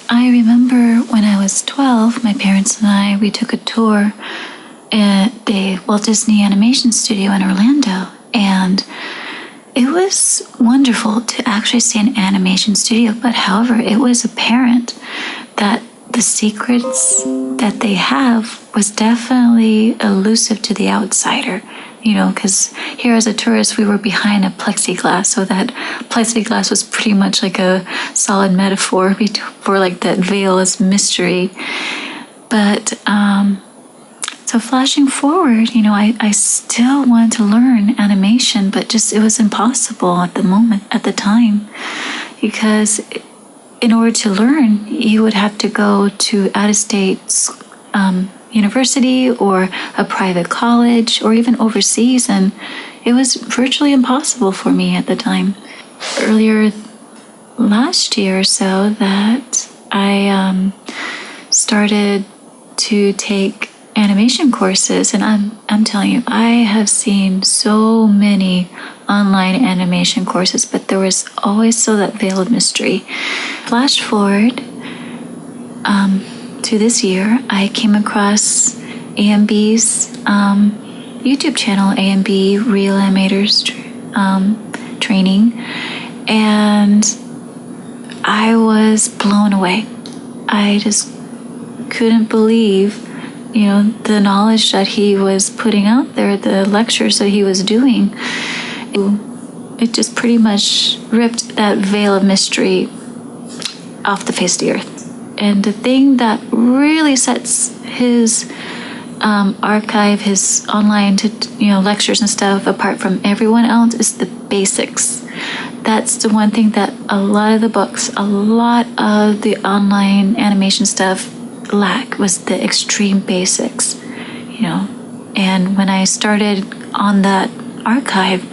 I remember when I was 12, my parents and I, we took a tour at the Walt Disney Animation Studio in Orlando, and it was wonderful to actually see an animation studio, but however, it was apparent that the secrets that they have was definitely elusive to the outsider. Because here as a tourist, we were behind a plexiglass, so that plexiglass was pretty much like a solid metaphor for like that veil as mystery. But so flashing forward, I still wanted to learn animation, but it was impossible at the time, because in order to learn, you would have to go to out-of-state university or a private college or even overseas, and it was virtually impossible for me at the time. Earlier last year or so that I started to take animation courses, and I'm telling you, I have seen so many online animation courses, but there was always still that veil of mystery. Flash forward to this year, I came across AMB's YouTube channel, AMB Real Animators training, and I was blown away. I just couldn't believe, the knowledge that he was putting out there, the lectures that he was doing. It just pretty much ripped that veil of mystery off the face of the earth. And the thing that really sets his archive, his online lectures and stuff apart from everyone else is the basics. That's the one thing that a lot of the books, a lot of the online animation stuff lack, was the extreme basics, And when I started on that archive,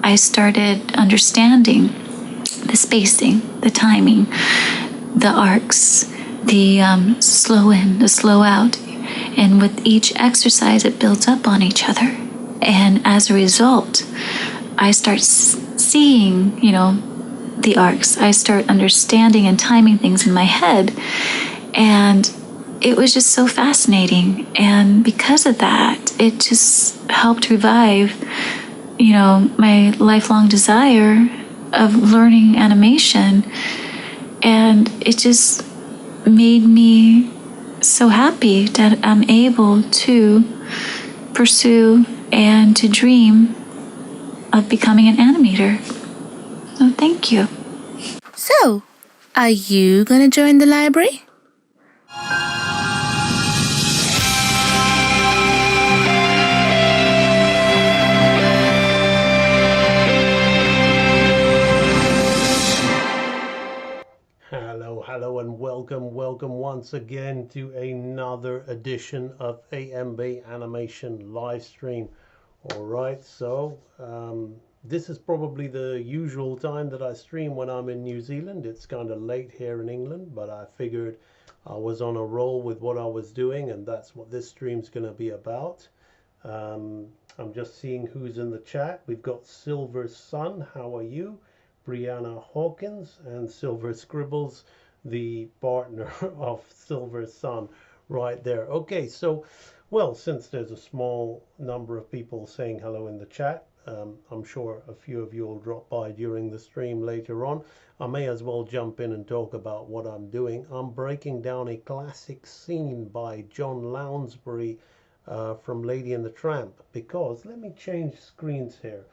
I started understanding the spacing, the timing, the arcs, the slow in, the slow out. And with each exercise, it builds up on each other. And as a result, I start seeing, the arcs. I start understanding and timing things in my head. And it was just so fascinating. And because of that, it just helped revive, my lifelong desire of learning animation. And it just made me so happy that I'm able to pursue and to dream of becoming an animator. So thank you. So, are you going to join the library? Hello and welcome once again to another edition of AMB Animation live stream. Alright, so this is probably the usual time that I stream when I'm in New Zealand. It's kind of late here in England, but I figured I was on a roll with what I was doing, and that's what this stream's going to be about. I'm just seeing who's in the chat. We've got Silver Sun, how are you? Brianna Hawkins and Silver Scribbles, the partner of Silver Sun right there. Okay, so, well, since there's a small number of people saying hello in the chat, I'm sure a few of you will drop by during the stream later on. I may as well jump in and talk about what I'm doing. I'm breaking down a classic scene by John Lounsbury from Lady and the Tramp, because, let me change screens here.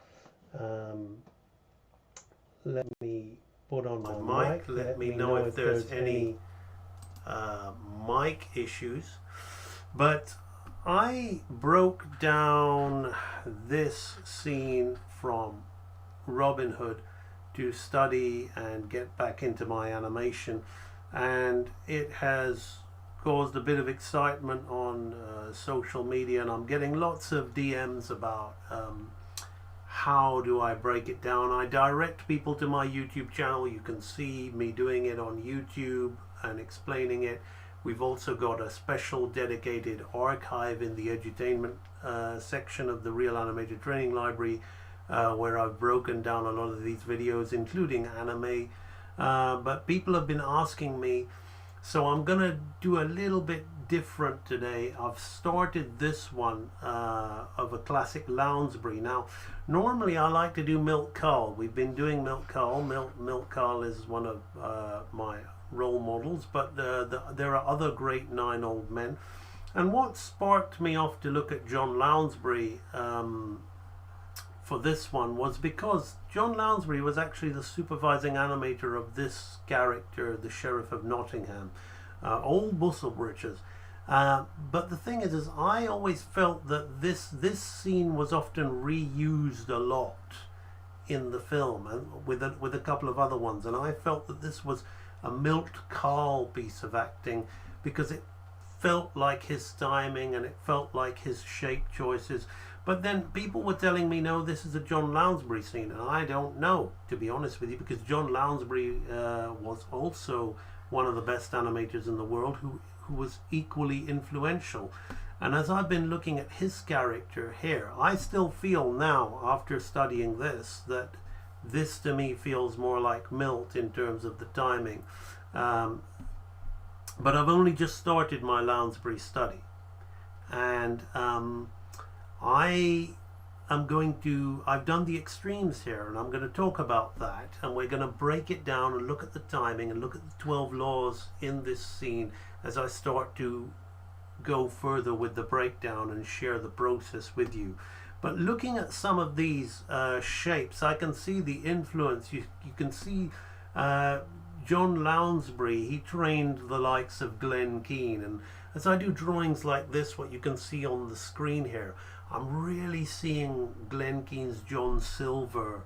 Let me put on my mic. Let me know if there's any mic issues. But I broke down this scene from Robin Hood to study and get back into my animation, and it has caused a bit of excitement on social media, and I'm getting lots of DMs about how do I break it down. I direct people to my YouTube channel. You can see me doing it on YouTube and explaining it. We've also got a special dedicated archive in the edutainment section of the Real Animated Training Library, where I've broken down a lot of these videos, including anime. But people have been asking me, So I'm gonna do a little bit different today. I've started this one of a classic Lounsbury. Now, normally I like to do Milk Carl. We've been doing Milk Carl. Milk Carl is one of my role models, but there are other great nine old men. And what sparked me off to look at John Lounsbury for this one was because John Lounsbury was actually the supervising animator of this character, the Sheriff of Nottingham, old Busselbritches. But the thing is I always felt that this scene was often reused a lot in the film, and with a couple of other ones. And I felt that this was a Milt Kahl piece of acting because it felt like his timing and it felt like his shape choices. But then people were telling me, no, this is a John Lounsbury scene, and I don't know, to be honest with you, because John Lounsbury was also one of the best animators in the world who was equally influential. And as I've been looking at his character here, I still feel now, after studying this, that this to me feels more like Milt in terms of the timing. But I've only just started my Lounsbury study, and I've done the extremes here, and I'm going to talk about that, and we're going to break it down and look at the timing and look at the 12 laws in this scene as I start to go further with the breakdown and share the process with you. But looking at some of these shapes, I can see the influence. You can see John Lounsbury, he trained the likes of Glenn Keane, and as I do drawings like this, what you can see on the screen here, I'm really seeing Glenn Keane's John Silver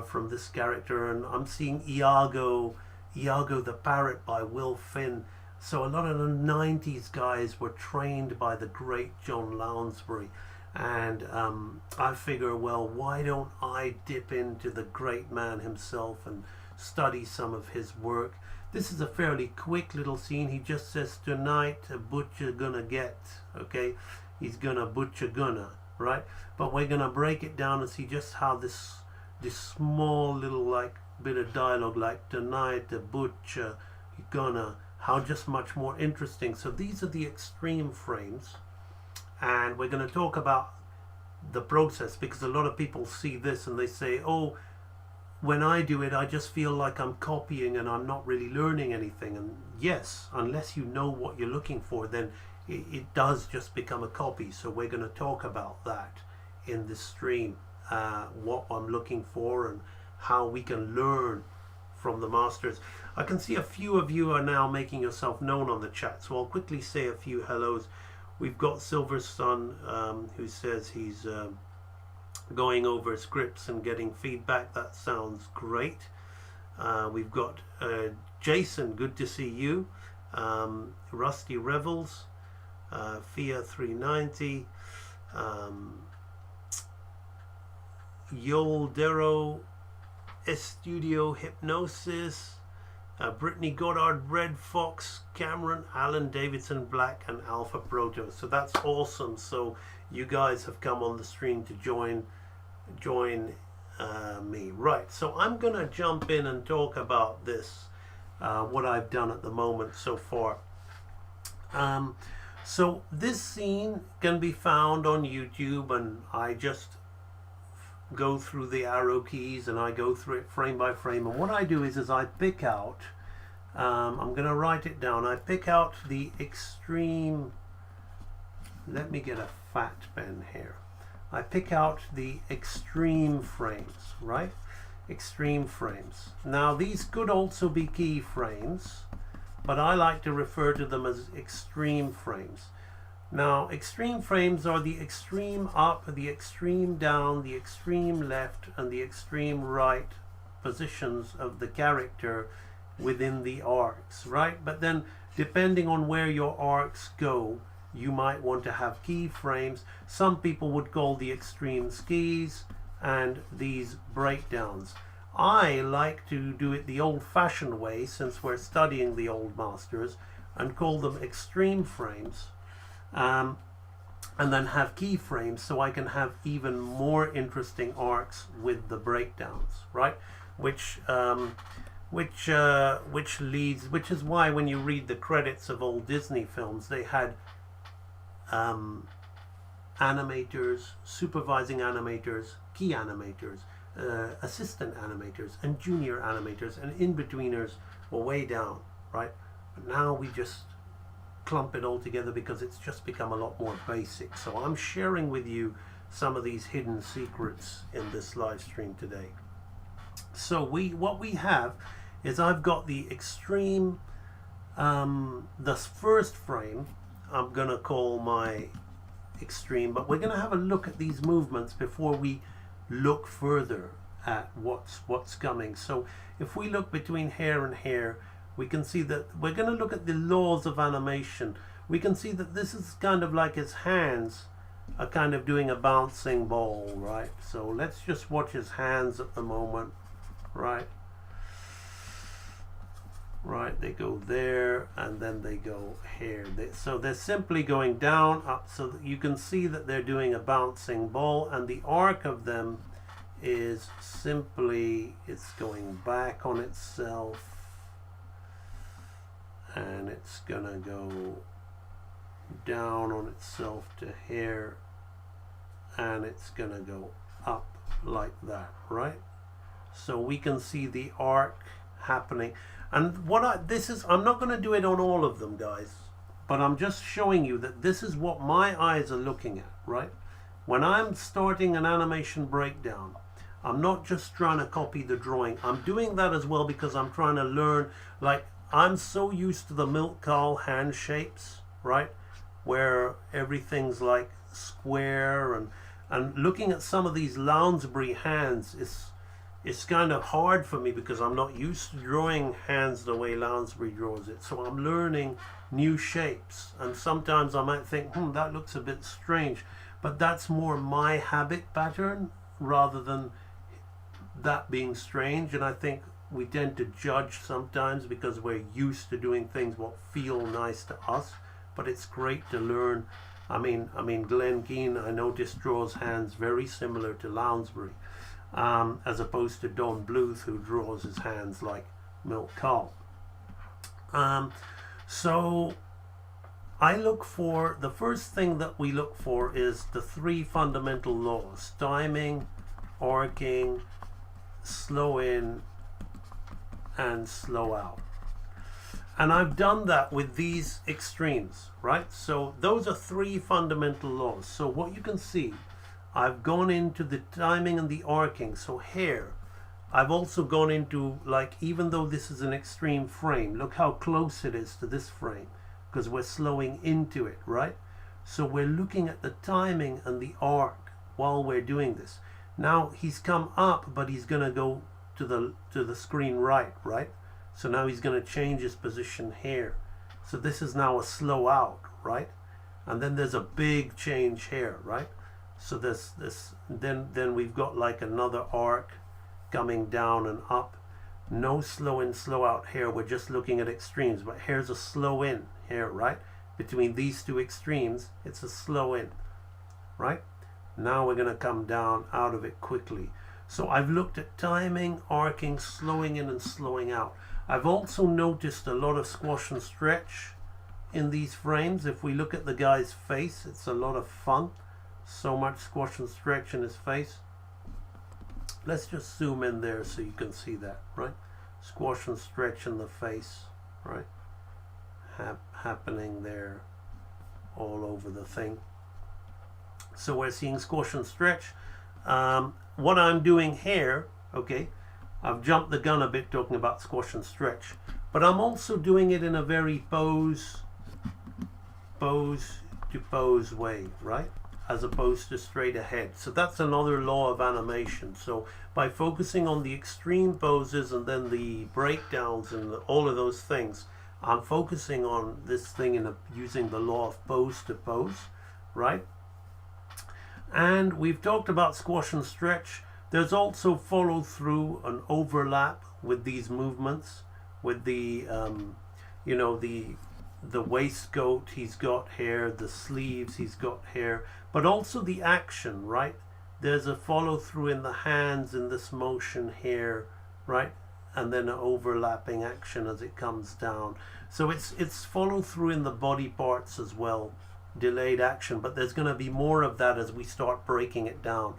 from this character, and I'm seeing Iago the Parrot by Will Finn. So a lot of the 90s guys were trained by the great John Lounsbury, and I figure, well, why don't I dip into the great man himself and study some of his work. This is a fairly quick little scene. He just says, tonight a butcher gonna get, okay? He's gonna butcher gonna, right? But we're gonna break it down and see just how this small little like bit of dialogue, like tonight a butcher gonna, how just much more interesting. So these are the extreme frames, and we're gonna talk about the process, because a lot of people see this and they say, oh, when I do it, I just feel like I'm copying and I'm not really learning anything. And yes, unless you know what you're looking for, then it does just become a copy. So we're going to talk about that in this stream, what I'm looking for and how we can learn from the masters. I can see a few of you are now making yourself known on the chat, so I'll quickly say a few hellos. We've got Silver Sun, who says he's going over scripts and getting feedback. That sounds great. We've got Jason, good to see you. Rusty Revels, Fia 390, Yoel Dero, Estudio Hypnosis, Brittany Goddard, Red Fox, Cameron, Alan Davidson Black, and Alpha Proto. So that's awesome. So you guys have come on the stream to join me. Right, so I'm gonna jump in and talk about this, what I've done at the moment so far. So this scene can be found on YouTube, and I just go through the arrow keys and I go through it frame by frame. And what I do is I pick out, I'm gonna write it down, I pick out the extreme, let me get a fat pen here. I pick out the extreme frames, right? Extreme frames. Now these could also be key frames, but I like to refer to them as extreme frames. Now extreme frames are the extreme up, the extreme down, the extreme left, and the extreme right positions of the character within the arcs, right? But then depending on where your arcs go, you might want to have keyframes. Some people would call the extreme skis and these breakdowns. I like to do it the old-fashioned way, since we're studying the old masters, and call them extreme frames, and then have keyframes so I can have even more interesting arcs with the breakdowns, right? Which which is why when you read the credits of old Disney films, they had animators, supervising animators, key animators, assistant animators, and junior animators, and in-betweeners were way down, right? But now we just clump it all together because it's just become a lot more basic. So I'm sharing with you some of these hidden secrets in this live stream today. So what we have is I've got the extreme, the first frame I'm gonna call my extreme, but we're gonna have a look at these movements before we look further at what's coming. So if we look between here and here, we can see that we're going to look at the laws of animation. We can see that this is kind of like his hands are kind of doing a bouncing ball, right? So let's just watch his hands at the moment, right? Right, they go there and then they go here. So they're simply going down, up, so that you can see that they're doing a bouncing ball, and the arc of them is simply, it's going back on itself, and it's gonna go down on itself to here, and it's gonna go up like that, right? So we can see the arc happening. And I'm not going to do it on all of them, guys, but I'm just showing you that this is what my eyes are looking at, right? When I'm starting an animation breakdown, I'm not just trying to copy the drawing. I'm doing that as well because I'm trying to learn. Like, I'm so used to the milk cow hand shapes, right? Where everything's like square, and looking at some of these Lounsbury hands it's kind of hard for me because I'm not used to drawing hands the way Lounsbury draws it. So I'm learning new shapes, and sometimes I might think, that looks a bit strange, but that's more my habit pattern rather than that being strange. And I think we tend to judge sometimes because we're used to doing things what feel nice to us, but it's great to learn. I mean Glenn Keane, I noticed, draws hands very similar to Lounsbury. As opposed to Don Bluth, who draws his hands like milk cow. So I look for, the first thing that we look for is the three fundamental laws: timing, arcing, slow in, and slow out. And I've done that with these extremes, right? So those are three fundamental laws. So what you can see, I've gone into the timing and the arcing. So here, I've also gone into, like, even though this is an extreme frame, look how close it is to this frame, because we're slowing into it, right? So we're looking at the timing and the arc while we're doing this. Now he's come up, but he's going to go to the screen right? So now he's going to change his position here. So this is now a slow out, right? And then there's a big change here, right? So then we've got like another arc coming down and up. No slow in, slow out here. We're just looking at extremes, but here's a slow in here, right? Between these two extremes, it's a slow in, right? Now we're going to come down out of it quickly. So I've looked at timing, arcing, slowing in and slowing out. I've also noticed a lot of squash and stretch in these frames. If we look at the guy's face, it's a lot of fun. So much squash and stretch in his face. Let's just zoom in there so you can see that, right? Squash and stretch in the face, right? Happening there all over the thing. So we're seeing squash and stretch. What I'm doing here, okay, I've jumped the gun a bit talking about squash and stretch, but I'm also doing it in a very pose to pose way, right? As opposed to straight ahead. So that's another law of animation. So by focusing on the extreme poses and then the breakdowns and all of those things, I'm focusing on this thing using the law of pose to pose, right? And we've talked about squash and stretch. There's also follow through and overlap with these movements, with the the waistcoat he's got here, the sleeves he's got here, but also the action, right? There's a follow through in the hands in this motion here, right? and then an overlapping action as it comes down. So it's follow through in the body parts as well, delayed action, but there's going to be more of that as we start breaking it down,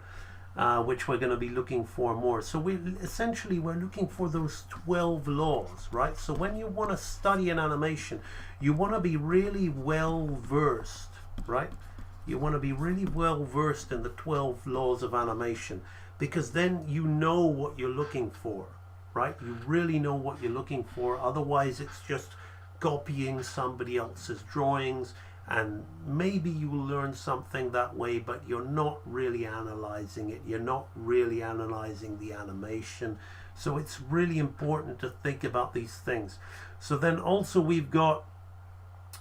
which we're going to be looking for more. So we're looking for those 12 laws, right? So when you want to study an animation, you want to be really well versed, right? You want to be really well versed in the 12 laws of animation, because then you know what you're looking for, right? You really know what you're looking for. Otherwise, it's just copying somebody else's drawings, and maybe you will learn something that way, but you're not really analyzing it. You're not really analyzing the animation. So it's really important to think about these things. So then also we've got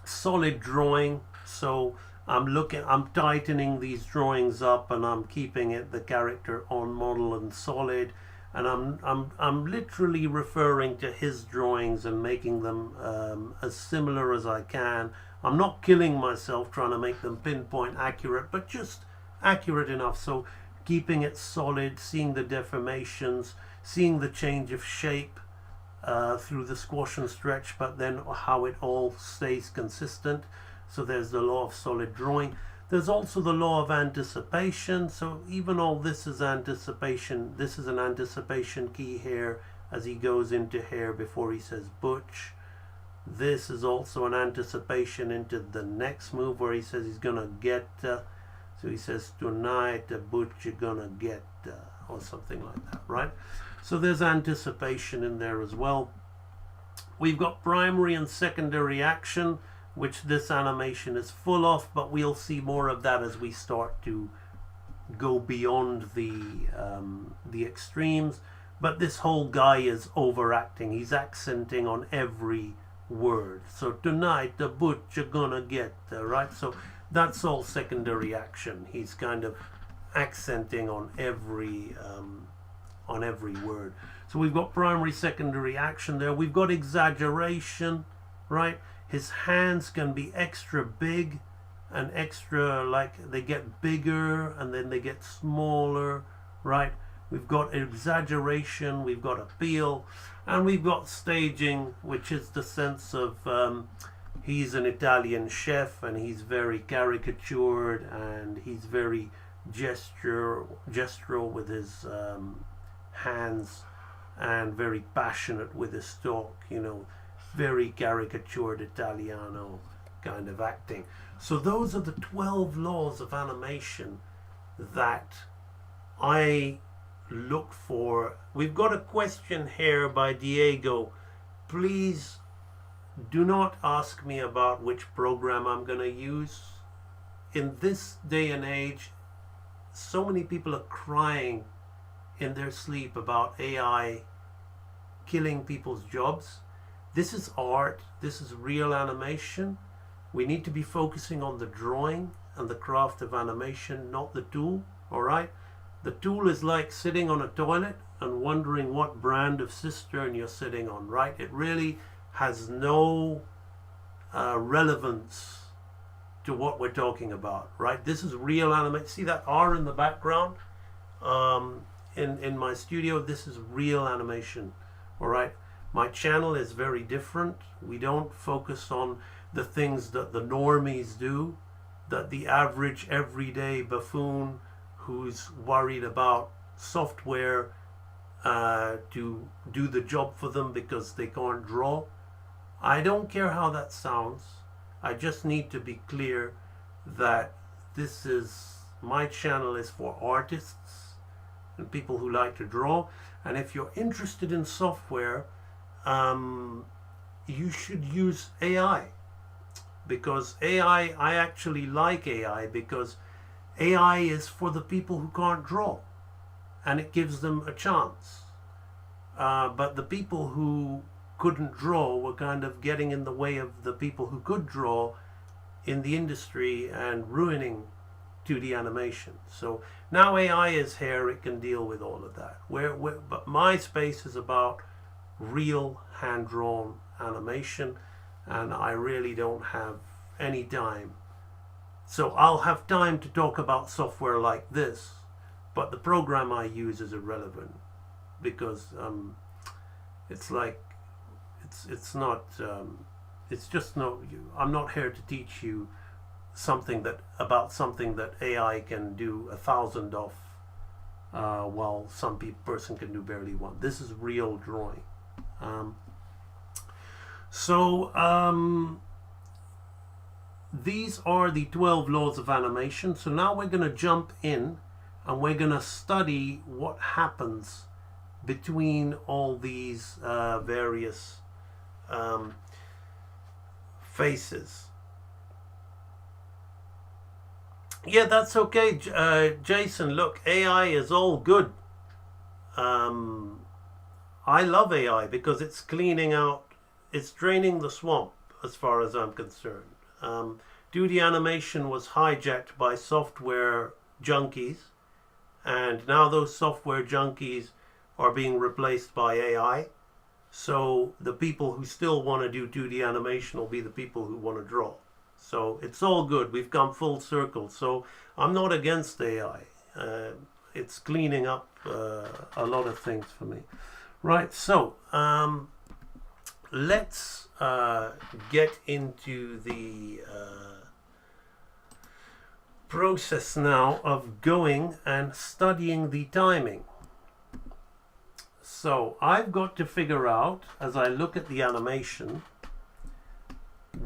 solid drawing. So I'm tightening these drawings up, and I'm keeping the character on model and solid, and I'm literally referring to his drawings and making them as similar as I can. I'm not killing myself trying to make them pinpoint accurate, but just accurate enough. So keeping it solid, seeing the deformations, seeing the change of shape through the squash and stretch, but then how it all stays consistent. So there's the law of solid drawing. There's also the law of anticipation. So even all this is anticipation. This is an anticipation key here as he goes into here before he says butch. This is also an anticipation into the next move where he says he's gonna get. So he says tonight, butch, you're gonna get, or something like that, right? So there's anticipation in there as well. We've got primary and secondary action, which this animation is full of, but we'll see more of that as we start to go beyond the extremes. But this whole guy is overacting. He's accenting on every word. So tonight, the butch you're gonna get, right? So that's all secondary action. He's kind of accenting on every word. So we've got primary, secondary action there. We've got exaggeration, right? His hands can be extra big and extra, like they get bigger and then they get smaller, right? We've got exaggeration, we've got appeal, and we've got staging, which is the sense of he's an Italian chef and he's very caricatured and he's very gestural with his hands and very passionate with his talk, you know, very caricatured Italiano kind of acting. So those are the 12 laws of animation that I look for. We've got a question here by Diego. Please do not ask me about which program I'm going to use. In this day and age, so many people are crying in their sleep about AI killing people's jobs. This is art. This is real animation. We need to be focusing on the drawing and the craft of animation, not the tool, all right? The tool is like sitting on a toilet and wondering what brand of cistern you're sitting on, right? It really has no relevance to what we're talking about, right? This is real animation. See that R in the background? In my studio, this is real animation, all right? My channel is very different. We don't focus on the things that the normies do, that the average everyday buffoon who's worried about software to do the job for them because they can't draw. I don't care how that sounds. I just need to be clear that my channel is for artists and people who like to draw. And if you're interested in software, you should use AI, because I actually like AI because AI is for the people who can't draw and it gives them a chance. But the people who couldn't draw were kind of getting in the way of the people who could draw in the industry and ruining 2D animation. So now AI is here, it can deal with all of that. But my space is about real hand-drawn animation, and I really don't have any time. So I'll have time to talk about software like this, but the program I use is irrelevant because it's like it's not it's just no. I'm not here to teach you something that AI can do 1,000 of, while some person can do barely one. This is real drawing. Um, so these are the 12 laws of animation. So now we're going to jump in and we're going to study what happens between all these various faces. Yeah, that's okay, Jason. Look, AI is all good. I love AI because it's cleaning out, it's draining the swamp as far as I'm concerned. 2D animation was hijacked by software junkies, and now those software junkies are being replaced by AI. So the people who still want to do 2D animation will be the people who want to draw. So it's all good. We've come full circle. So I'm not against AI. It's cleaning up a lot of things for me. Right, so let's get into the process now of going and studying the timing. So I've got to figure out, as I look at the animation,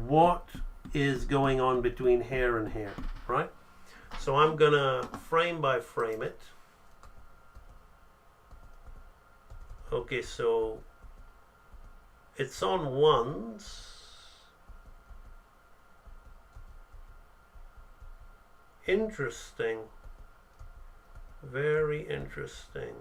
what is going on between here and here, right? So I'm gonna frame by frame it. Okay, so it's on ones. Interesting. Very interesting.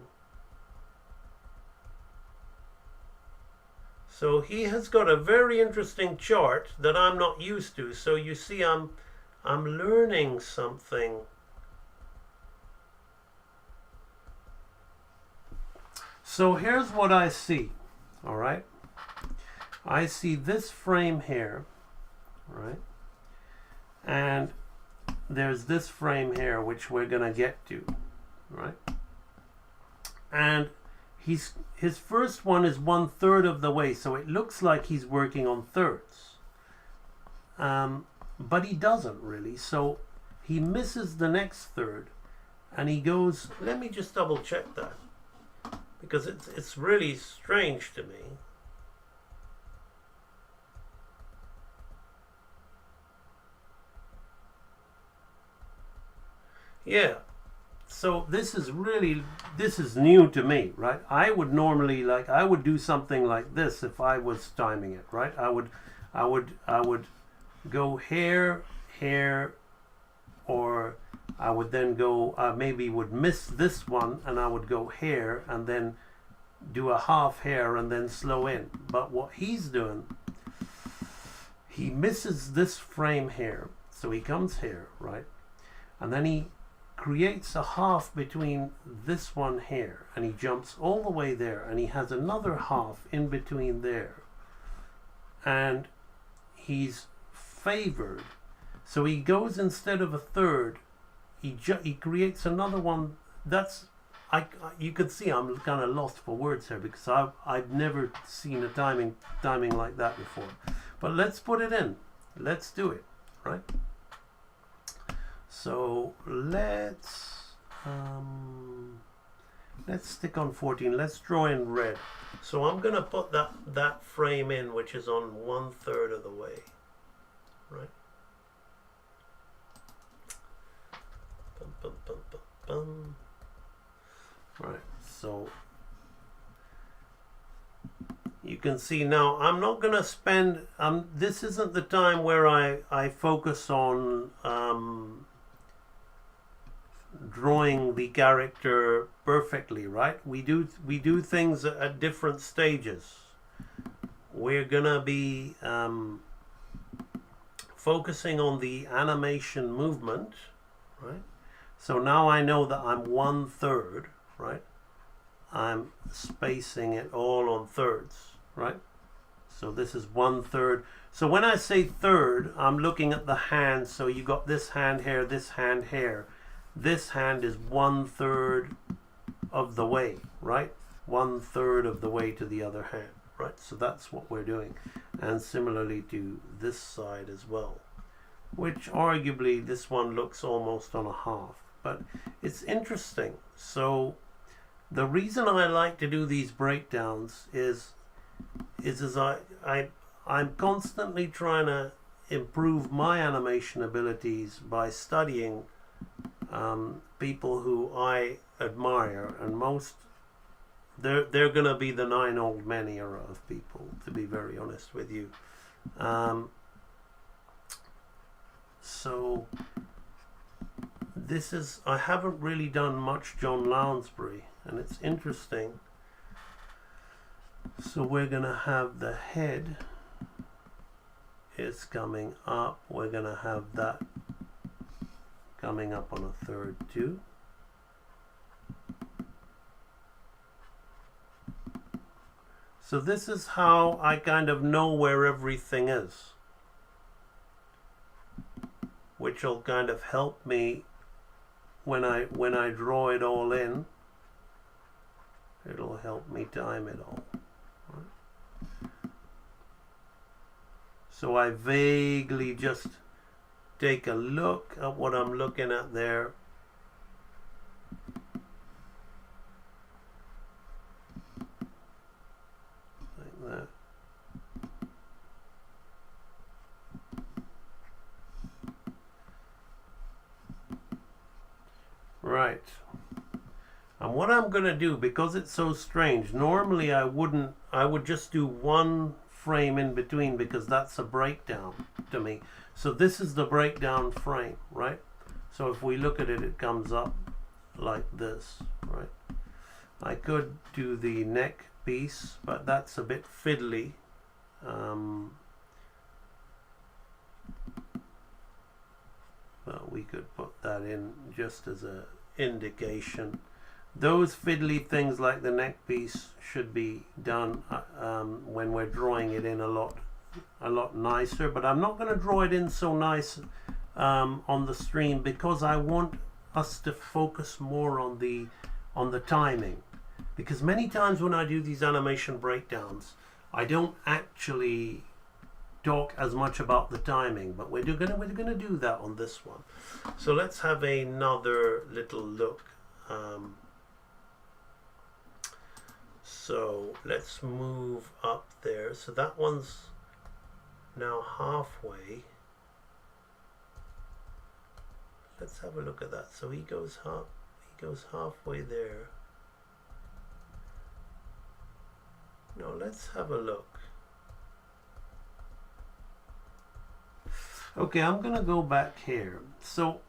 So he has got a very interesting chart that I'm not used to. So you see, I'm learning something. So here's what I see. All right. I see this frame here, right? And there's this frame here, which we're gonna get to, right? And his first one is 1/3 of the way, so it looks like he's working on thirds, but he doesn't really. So he misses the next third, and he goes. Let me just double check that, because it's really strange to me. Yeah. So this is new to me, right? I would normally I would do something like this if I was timing it, right? I would go here, or I would then go maybe would miss this one, and I would go here and then do a half hair and then slow in. But what he's doing, he misses this frame here, so he comes here, right? And then he creates a half between this one here, and he jumps all the way there, and he has another half in between there, and he's favored. So he goes, instead of a third, he creates another one. That's you could see I'm kind of lost for words here, because I've never seen a timing like that before. But let's put it in. Let's do it, right? So let's stick on 14. Let's draw in red. So I'm gonna put that frame in, which is on 1/3 of the way, right? Bum, bum, bum, bum, bum. Right. So you can see now I'm not gonna spend. This isn't the time where I focus on drawing the character perfectly, right? We do things at different stages. We're gonna be focusing on the animation movement, right? So now I know that I'm 1/3, right? I'm spacing it all on thirds, right? So this is 1/3. So when I say third, I'm looking at the hand. So you got this hand here, this hand here. This hand is 1/3 of the way, right? 1/3 of the way to the other hand, right? So that's what we're doing. And similarly to this side as well, which arguably this one looks almost on a half, but it's interesting. So the reason I like to do these breakdowns is as I'm constantly trying to improve my animation abilities by studying people who I admire, and most they're gonna be the 9 old men era of people, to be very honest with you. So this is, I haven't really done much John Lounsbury, and it's interesting. So we're gonna have the head is coming up, we're gonna have that coming up on a third too. So this is how I kind of know where everything is, which will kind of help me when I draw it all in. It'll help me time it all. So I vaguely just take a look at what I'm looking at there. Like that. Right. And what I'm going to do, because it's so strange, normally I would just do one frame in between, because that's a breakdown to me. So this is the breakdown frame, right? So if we look at it, it comes up like this, right? I could do the neck piece, but that's a bit fiddly. But we could put that in just as a indication. Those fiddly things like the neck piece should be done when we're drawing it in a lot nicer, but I'm not going to draw it in so nice on the stream, because I want us to focus more on the timing, because many times when I do these animation breakdowns, I don't actually talk as much about the timing, but we're gonna do that on this one. So let's have another little look. So let's move up there. So that one's now halfway. Let's have a look at that. So he goes halfway there. Now let's have a look. Okay, I'm gonna go back here. So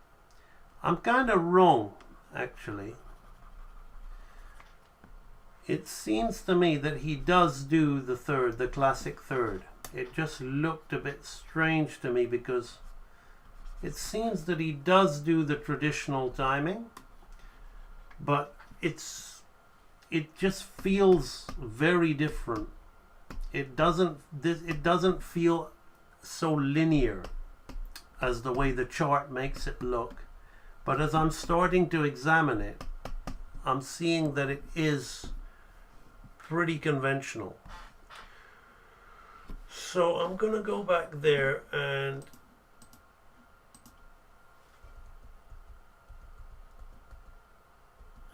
I'm kind of wrong, actually. It seems to me that he does do the third, the classic third. It just looked a bit strange to me, because it seems that he does do the traditional timing, but it just feels very different. It doesn't feel so linear as the way the chart makes it look. But as I'm starting to examine it, I'm seeing that it is pretty conventional. So I'm gonna go back there, and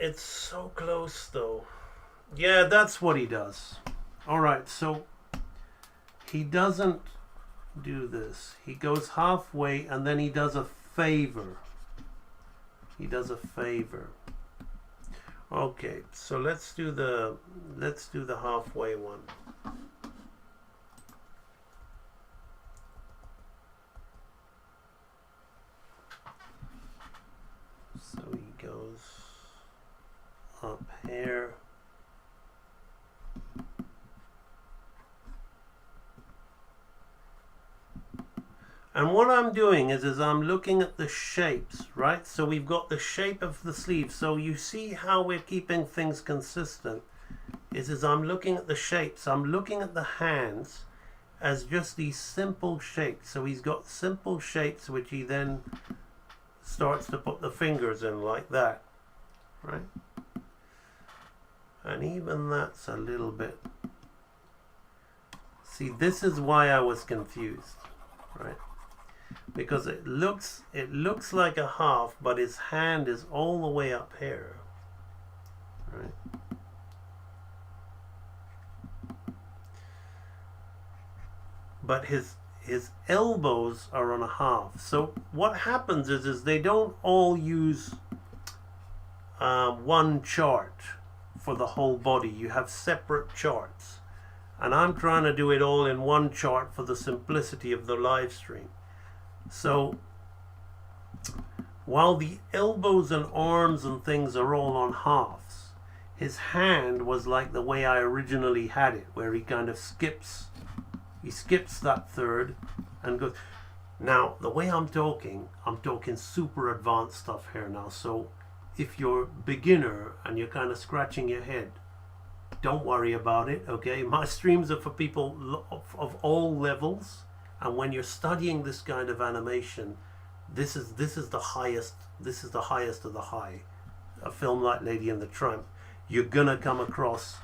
it's so close though. Yeah, that's what he does. Alright, so he doesn't do this. He goes halfway, and then he does a favor. He does a favor. Okay, so let's do the halfway one. So he goes up here. And what I'm doing is I'm looking at the shapes, right? So we've got the shape of the sleeve. So you see how we're keeping things consistent is I'm looking at the shapes. I'm looking at the hands as just these simple shapes. So he's got simple shapes, which he then starts to put the fingers in like that, right? And even that's a little bit. See, this is why I was confused, right? Because it looks like a half, but his hand is all the way up here, right? But his elbows are on a half. So what happens is they don't all use one chart for the whole body. You have separate charts. And I'm trying to do it all in one chart for the simplicity of the live stream. So while the elbows and arms and things are all on halves, his hand was like the way I originally had it, where he kind of skips that third and goes. Now, the way I'm talking super advanced stuff here now. So if you're beginner and you're kind of scratching your head, don't worry about it, okay? My streams are for people of all levels, and when you're studying this kind of animation, this is the highest of the high. A film like Lady and the Tramp, you're gonna come across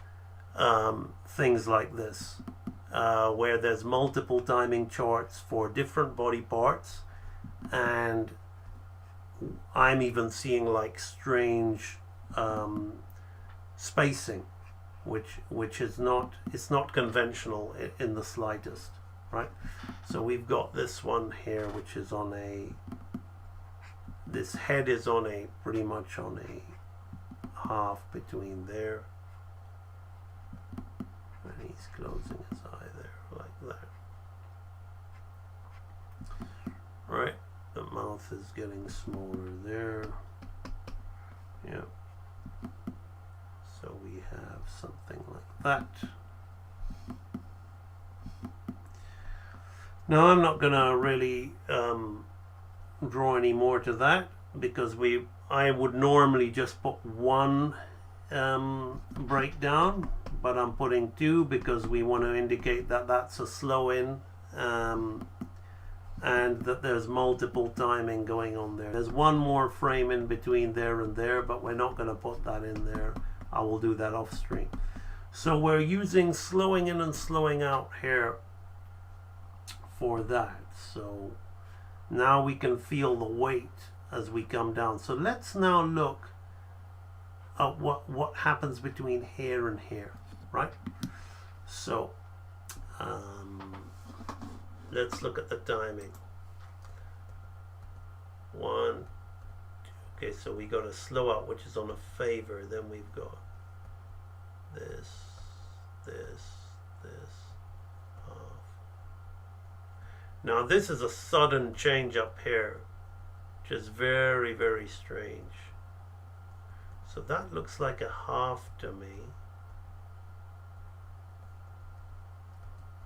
things like this, where there's multiple timing charts for different body parts, and I'm even seeing like strange spacing, which is not conventional in the slightest, right? So we've got this one here, which is on this head is on pretty much on a half between there, and he's closing his eye there like that, right? The mouth is getting smaller there, yeah. So we have something like that. Now I'm not gonna really draw any more to that, because I would normally just put one breakdown, but I'm putting two because we want to indicate that that's a slow in, and that there's multiple timing going on there. There's one more frame in between there and there, but we're not going to put that in there. I will do that off stream. So we're using slowing in and slowing out here for that. So now we can feel the weight as we come down. So let's now look at what happens between here and here, right? So let's look at the timing. 1, 2. Okay, so we got a slow out, which is on a favor. Then we've got this, half. Now this is a sudden change up here, which is very, very strange. So that looks like a half to me.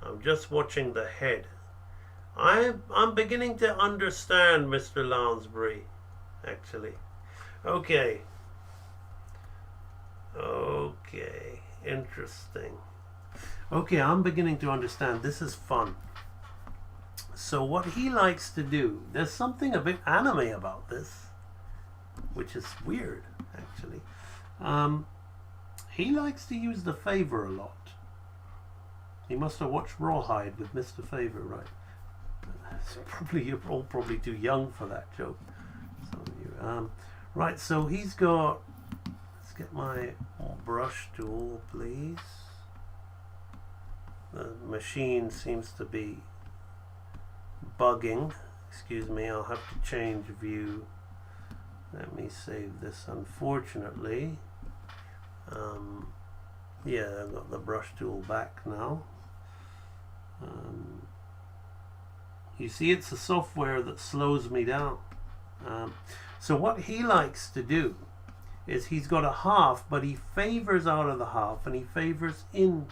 I'm just watching the head. I'm beginning to understand, Mr. Lounsbury, actually. Okay, interesting. Okay, I'm beginning to understand. This is fun. So what he likes to do, there's something a bit anime about this, which is weird, actually. He likes to use the favor a lot. He must have watched Rawhide with Mr. Favor, right? You're all probably too young for that joke. Some of you. Right, so he's got. Let's get my brush tool, please. The machine seems to be bugging. Excuse me, I'll have to change view. Let me save this. Unfortunately, yeah, I've got the brush tool back now. You see, it's the software that slows me down. So what he likes to do is he's got a half, but he favors out of the half and he favors in.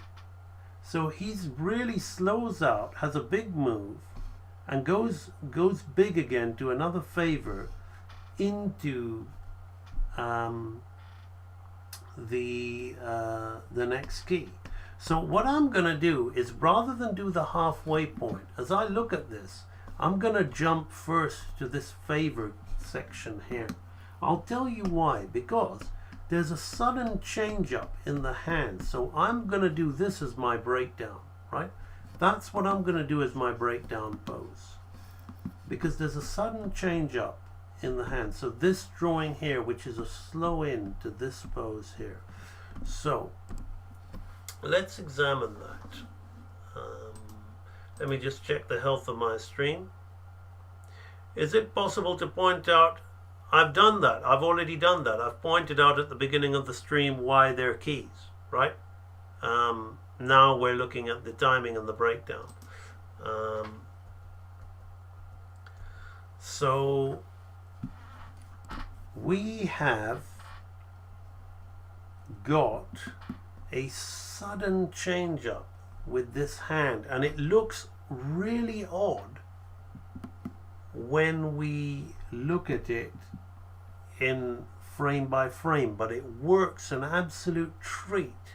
So he's really slows out, has a big move, and goes big again to another favor into the next key. So what I'm going to do is, rather than do the halfway point, as I look at this, I'm going to jump first to this favor section here. I'll tell you why. Because there's a sudden change up in the hand. So I'm going to do this as my breakdown, right? That's what I'm going to do as my breakdown pose, because there's a sudden change up in the hand. So this drawing here, which is a slow in to this pose here. So let's examine that. Let me just check the health of my stream. Is it possible to point out? I've done that. I've already done that. I've pointed out at the beginning of the stream why they're keys, right? Now we're looking at the timing and the breakdown. So we have got a sudden change up with this hand, and it looks really odd when we look at it in frame by frame, but it works an absolute treat.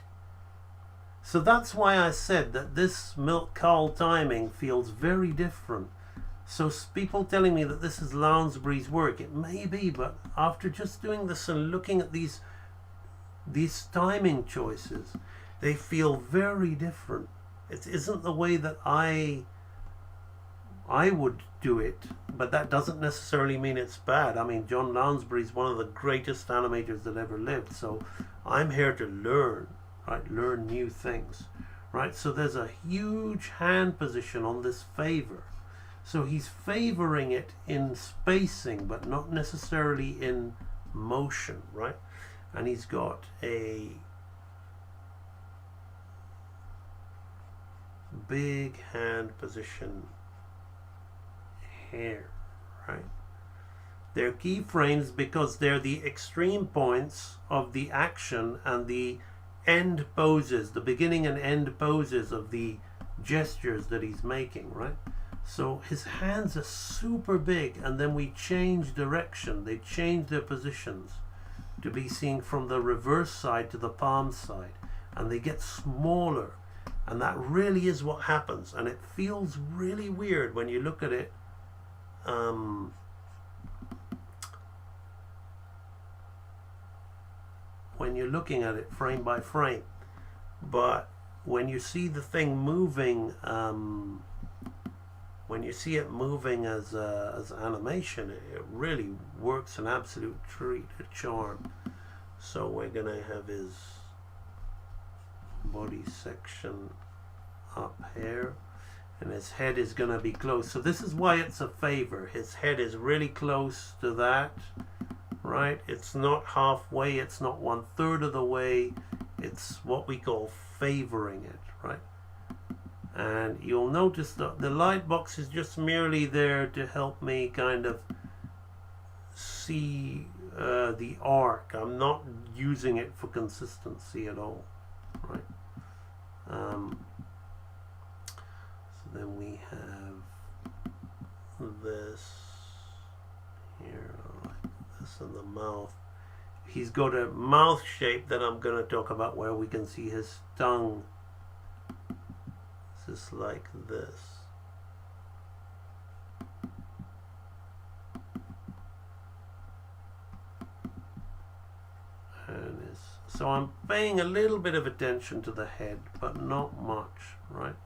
So that's why I said that this milk cowl timing feels very different. So people telling me that this is Lounsbury's work, it may be, but after just doing this and looking at these timing choices, they feel very different. It isn't the way that I would do it, but that doesn't necessarily mean it's bad. I mean, John Lounsbury is one of the greatest animators that ever lived, so I'm here to learn, right? Learn new things, right? So there's a huge hand position on this favor. So he's favoring it in spacing, but not necessarily in motion, right? And he's got a big hand position here, right? They're keyframes because they're the extreme points of the action and the end poses, the beginning and end poses of the gestures that he's making, right? So his hands are super big, and then we change direction. They change their positions to be seen from the reverse side to the palm side, and they get smaller, and that really is what happens. And it feels really weird when you look at it when you're looking at it frame by frame, but when you see the thing moving, when you see it moving as animation, it really works an absolute treat, a charm. So we're gonna have his body section up here, and his head is gonna be close. So this is why it's a favor. His head is really close to that, right? It's not halfway, it's not 1/3 of the way. It's what we call favoring it, right? And you'll notice that the light box is just merely there to help me kind of see the arc. I'm not using it for consistency at all, right? So then we have this here, like this in the mouth. He's got a mouth shape that I'm going to talk about, where we can see his tongue just like this. And so I'm paying a little bit of attention to the head, but not much, right?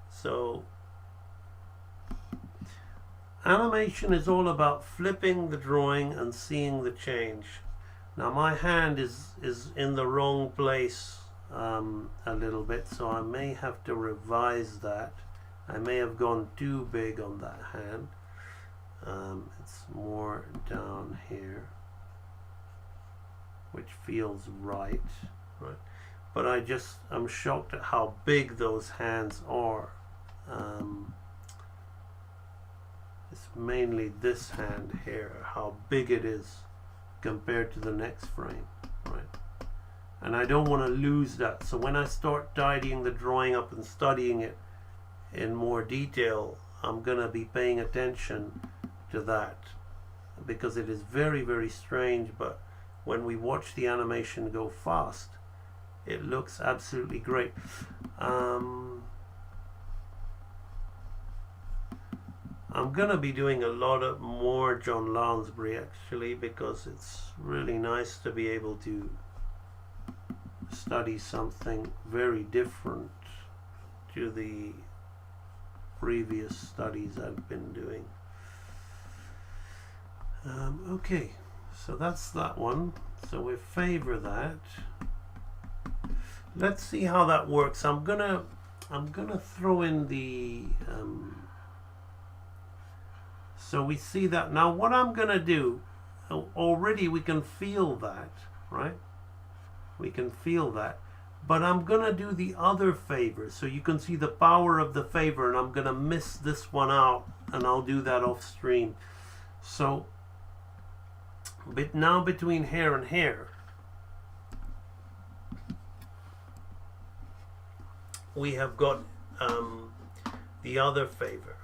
So animation is all about flipping the drawing and seeing the change. Now my hand is in the wrong place a little bit, so I may have to revise that. I may have gone too big on that hand. It's more down here, which feels right? But I'm shocked at how big those hands are. It's mainly this hand here, how big it is compared to the next frame, right? And I don't want to lose that. So when I start tidying the drawing up and studying it in more detail, I'm going to be paying attention to that, because it is very, very strange, but when we watch the animation go fast, it looks absolutely great. I'm gonna be doing a lot of more John Lounsbury actually, because it's really nice to be able to study something very different to the previous studies I've been doing. Okay, so that's that one. So we favor that. Let's see how that works. I'm gonna throw in the so we see that now. What I'm gonna do, already we can feel that, right? We can feel that, but I'm gonna do the other favor so you can see the power of the favor, and I'm gonna miss this one out, and I'll do that off stream. So but now between hair and hair, we have got the other favor,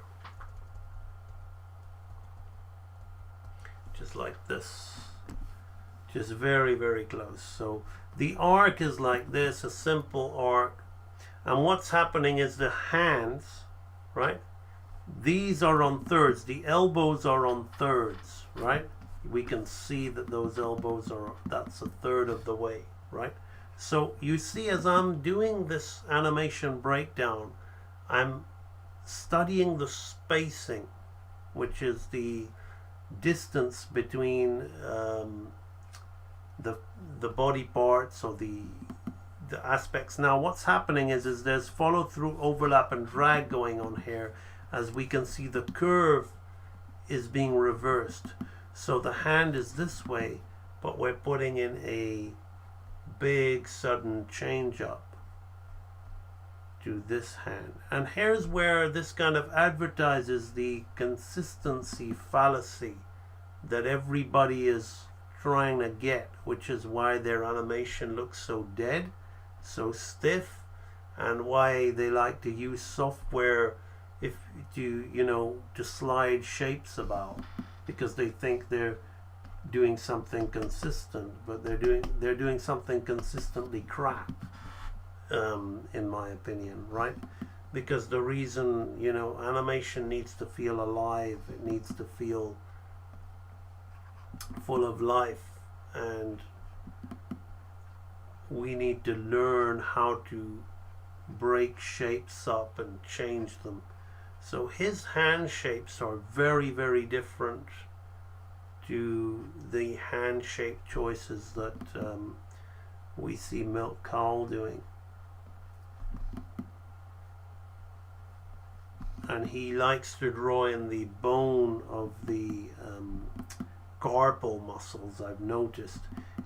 just like this, just very, very close. So the arc is like this, a simple arc, and what's happening is the hands, right? These are on thirds, the elbows are on thirds, right? We can see that those elbows are, that's a third of the way, right? So you see, as I'm doing this animation breakdown, I'm studying the spacing, which is the distance between the body parts, or the aspects. Now what's happening is there's follow through, overlap and drag going on here. As we can see, the curve is being reversed. So the hand is this way, but we're putting in a big sudden change up to this hand. And here's where this kind of advertises the consistency fallacy that everybody is trying to get, which is why their animation looks so dead, so stiff, and why they like to use software to slide shapes about, because they think they're doing something consistent, but they're doing something consistently crap, in my opinion, right? Because the reason, animation needs to feel alive, it needs to feel full of life, and we need to learn how to break shapes up and change them. So his hand shapes are very, very different to the hand shape choices that we see Milk Cowl doing. And he likes to draw in the bone of the carpal muscles, I've noticed.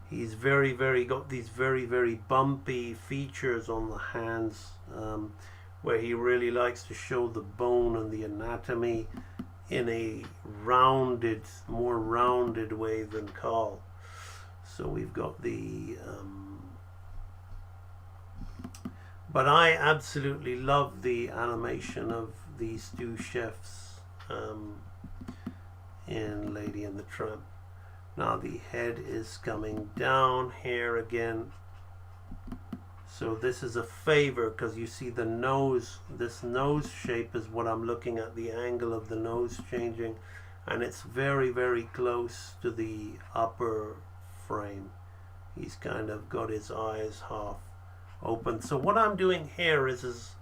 He's got these very, very bumpy features on the hands, where he really likes to show the bone and the anatomy in a more rounded way than Cowl. So we've got the but I absolutely love the animation of these two chefs in Lady and the Tramp. Now the head is coming down here again. So this is a favor, because you see the nose, this nose shape is what I'm looking at, the angle of the nose changing, and it's very, very close to the upper frame. He's kind of got his eyes half open. So what I'm doing here is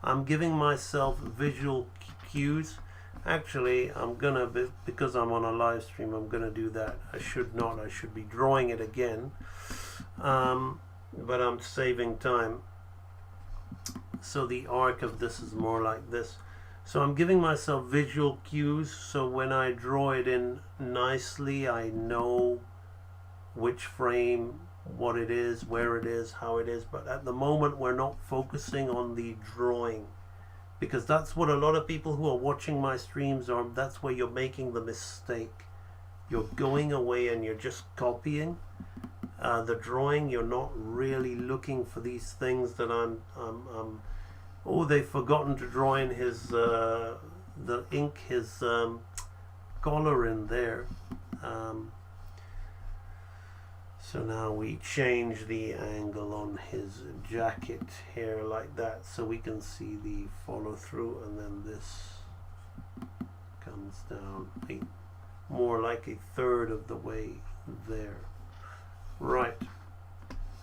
I'm giving myself visual cues. Actually, I'm gonna, because I'm on a live stream, I'm gonna do that. I should not, I should be drawing it again. But I'm saving time. So the arc of this is more like this. So I'm giving myself visual cues, so when I draw it in nicely, I know which frame, what it is, where it is, how it is. But at the moment, we're not focusing on the drawing, because that's what a lot of people who are watching my streams are. That's where you're making the mistake. You're going away and you're just copying the drawing. You're not really looking for these things that oh, they've forgotten to draw in his the ink, his collar in there. So now we change the angle on his jacket here like that, so we can see the follow through, and then this comes down more like a third of the way there. Right.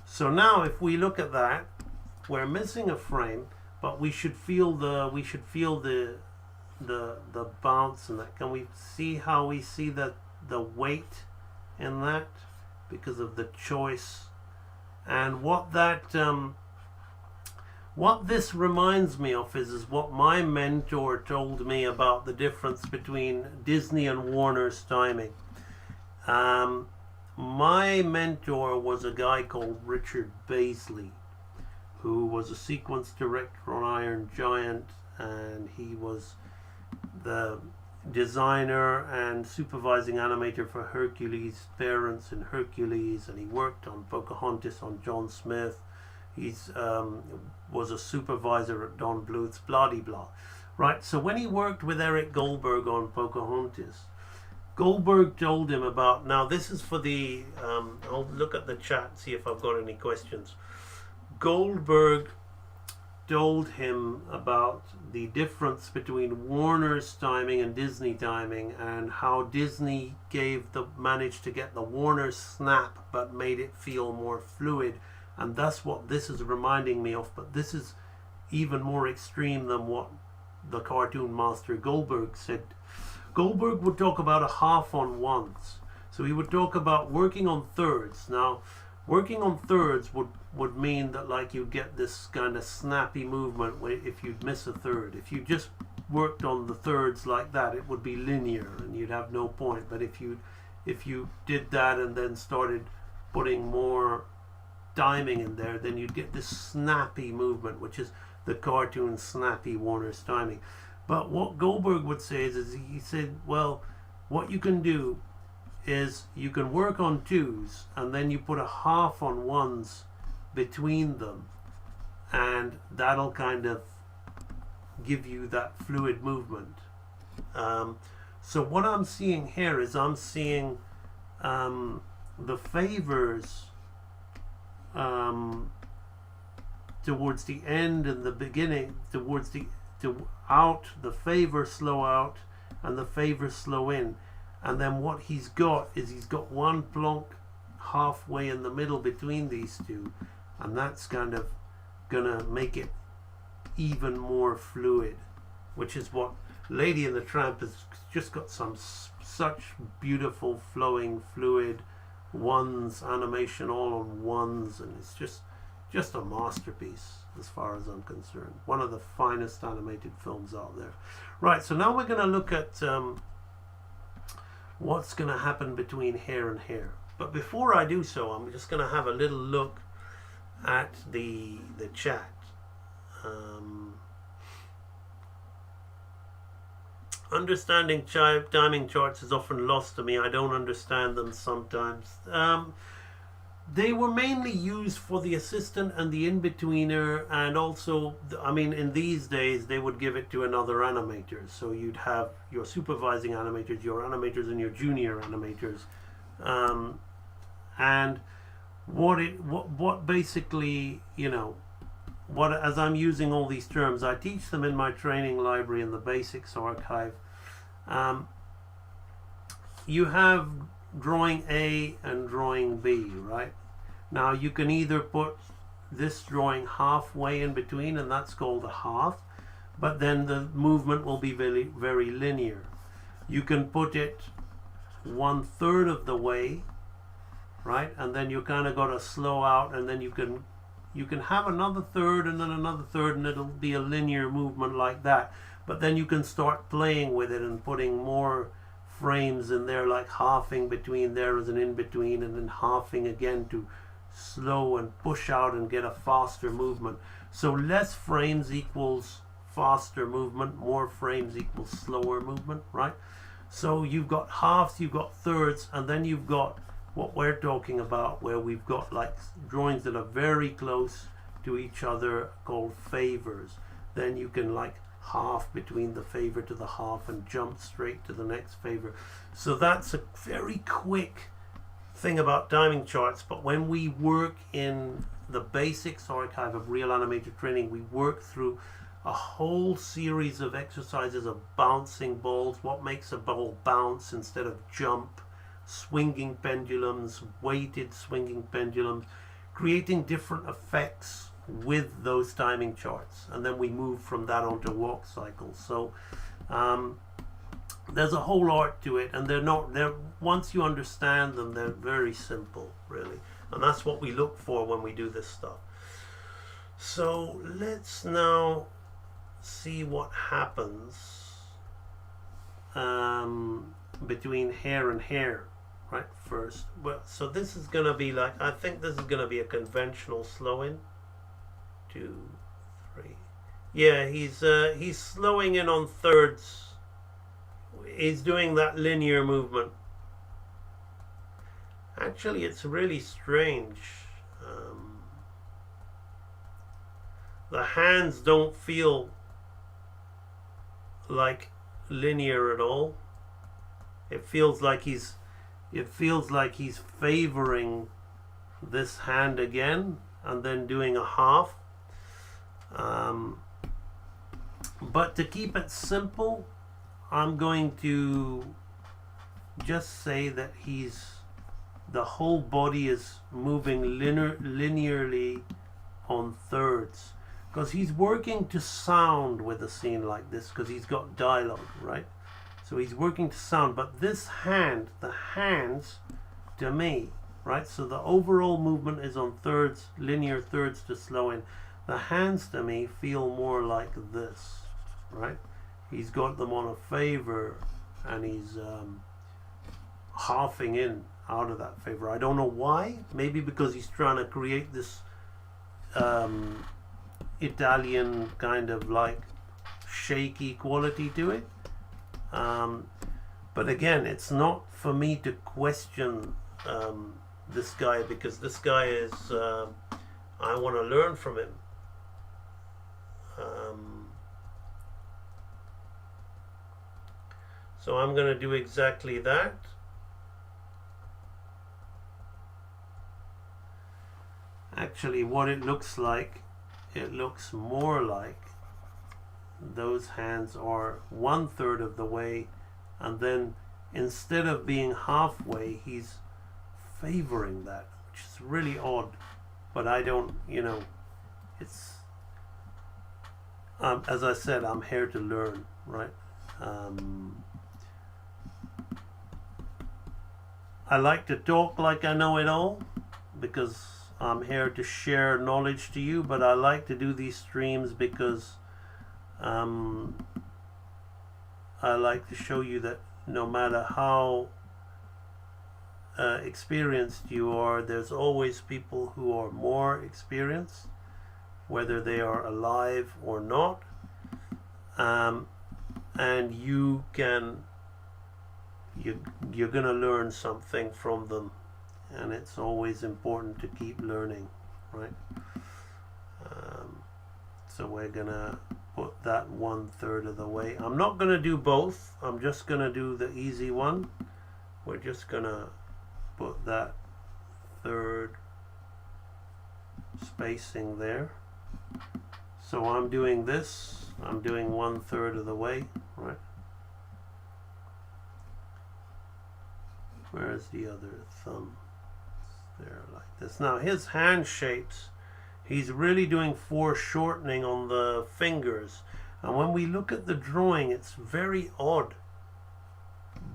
So now if we look at that, we're missing a frame, but we should feel the bounce in that. Can we see how we see the weight in that because of the choice? And what this reminds me of is what my mentor told me about the difference between Disney and Warner's timing. My mentor was a guy called Richard Baisley, who was a sequence director on Iron Giant, and he was the designer and supervising animator for Hercules' parents in Hercules, and he worked on Pocahontas on John Smith. He's was a supervisor at Don Bluth's blah-de-blah. Right, so when he worked with Eric Goldberg on Pocahontas, Goldberg told him about, now this is for the, I'll look at the chat, see if I've got any questions. Goldberg told him about the difference between Warner's timing and Disney timing, and how Disney managed to get the Warner snap but made it feel more fluid, and that's what this is reminding me of. But this is even more extreme than what the cartoon master Goldberg said. Goldberg would talk about a half on ones, so he would talk about working on thirds. Now working on thirds would mean that like you get this kind of snappy movement if you'd miss a third. If you just worked on the thirds like that, it would be linear and you'd have no point. But if you did that and then started putting more timing in there, then you'd get this snappy movement, which is the cartoon snappy Warner's timing. But what Goldberg would say is he said, well, what you can do is you can work on twos and then you put a half on ones between them, and that'll kind of give you that fluid movement. So what I'm seeing here is I'm seeing the favors towards the end and the beginning, the favor slow out and the favor slow in. And then what he's got is he's got one plonk halfway in the middle between these two, and that's kind of gonna make it even more fluid, which is what Lady and the Tramp has just got such beautiful flowing fluid ones animation, all on ones, and it's just a masterpiece as far as I'm concerned. One of the finest animated films out there. Right, so now we're going to look at what's going to happen between here and here. But before I do so, I'm just going to have a little look at the chat. Understanding timing charts is often lost to me. I don't understand them sometimes. They were mainly used for the assistant and the in-betweener, and also, I mean, in these days they would give it to another animator. So you'd have your supervising animators, your animators, and your junior animators. And what basically, you know, as I'm using all these terms, I teach them in my training library in the basics archive. You have drawing A and drawing B, right? Now you can either put this drawing halfway in between, and that's called a half, but then the movement will be very, very linear. You can put it 1/3 of the way, right? And then you kind of got to slow out, and then you can have another third and then another third, and it'll be a linear movement like that. But then you can start playing with it and putting more frames in there, like halving between there as an in-between, and then halving again to slow and push out and get a faster movement. So less frames equals faster movement, more frames equals slower movement, right? So you've got halves, you've got thirds, and then you've got what we're talking about, where we've got like drawings that are very close to each other called favors. Then you can like half between the favor to the half and jump straight to the next favor. So that's a very quick thing about timing charts. But when we work in the basics archive of Real Animator Training, we work through a whole series of exercises of bouncing balls, what makes a ball bounce instead of jump, swinging pendulums, weighted swinging pendulums, creating different effects with those timing charts. And then we move from that onto walk cycles. So there's a whole art to it, and they're once you understand them, they're very simple, really. And that's what we look for when we do this stuff. So let's now see what happens between hair and hair, right? First, well, so this is gonna be like, I think this is gonna be a conventional slow in. 2, 3. Yeah, he's slowing in on thirds. He's doing that linear movement. Actually, it's really strange. The hands don't feel like linear at all. It feels like he's favoring this hand again and then doing a half. But to keep it simple, I'm going to just say that the whole body is moving linearly on thirds, because he's working to sound with a scene like this, because he's got dialogue, right? So he's working to sound, but this hand, the hands, to me, right? So the overall movement is on thirds, linear thirds to slow in. The hands to me feel more like this, right? He's got them on a favor, and he's halving in out of that favor. I don't know why. Maybe because he's trying to create this Italian kind of like shaky quality to it. But again, it's not for me to question this guy, because this guy is I want to learn from him. So I'm going to do exactly that. Actually, what it looks like, it looks more like those hands are 1/3 of the way, and then instead of being halfway, he's favoring that, which is really odd. But I don't, it's as I said, I'm here to learn, right? I like to talk like I know it all, because I'm here to share knowledge to you, but I like to do these streams because I like to show you that no matter how experienced you are, there's always people who are more experienced, whether they are alive or not, and you're gonna learn something from them, and it's always important to keep learning, right? So we're gonna put that 1/3 of the way. I'm not gonna do both. I'm just gonna do the easy one. We're just gonna put that third spacing there. So I'm doing this. I'm doing 1/3 of the way, right? Where's the other thumb? There, like this. Now his hand shapes, he's really doing foreshortening on the fingers, and when we look at the drawing, it's very odd.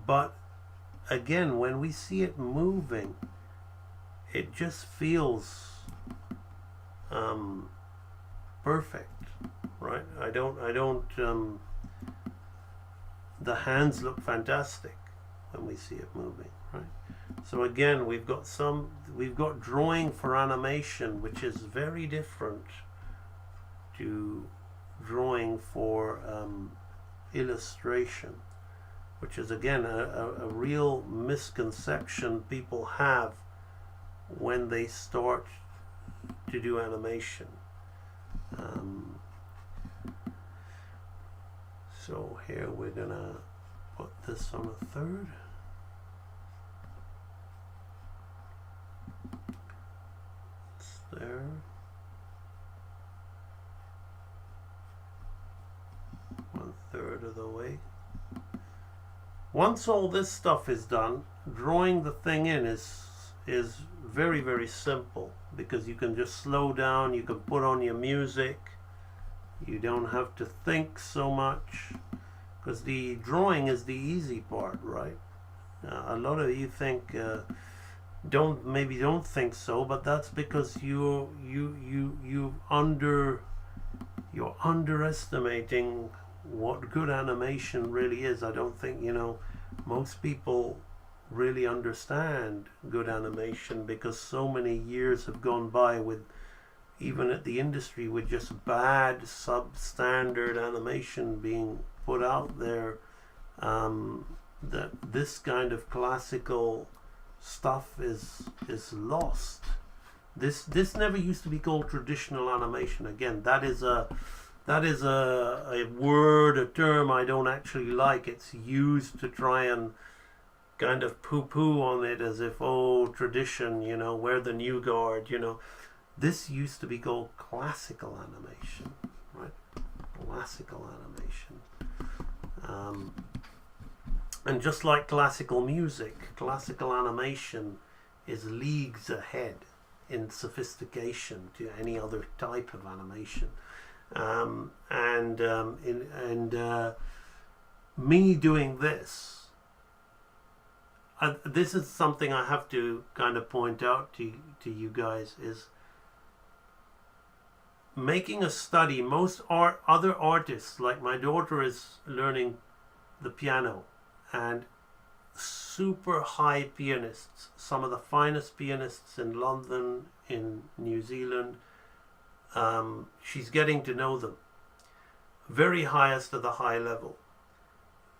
But again, when we see it moving, it just feels perfect, right? I don't the hands look fantastic when we see it moving, right? So again, we've got drawing for animation, which is very different to drawing for illustration, which is again a real misconception people have when they start to do animation. So here we're gonna put this on a third. It's there. of the way. Once all this stuff is done, drawing the thing in is very, very simple, because you can just slow down, you can put on your music, you don't have to think so much, because the drawing is the easy part, right? A lot of you think don't think so, but that's because you're underestimating what good animation really is. I don't think most people really understand good animation, because so many years have gone by with, even at the industry, with just bad substandard animation being put out there, that this kind of classical stuff is lost. This never used to be called traditional animation. Again, that is a word, a term I don't actually like. It's used to try and kind of poo-poo on it, as if, oh, tradition, we're the new guard, This used to be called classical animation, right? Classical animation. And just like classical music, classical animation is leagues ahead in sophistication to any other type of animation. Me doing this, this is something I have to kind of point out to you guys, is making a study. Most other artists, like my daughter is learning the piano, and super high pianists, some of the finest pianists in London, in New Zealand, she's getting to know them, very highest of the high level.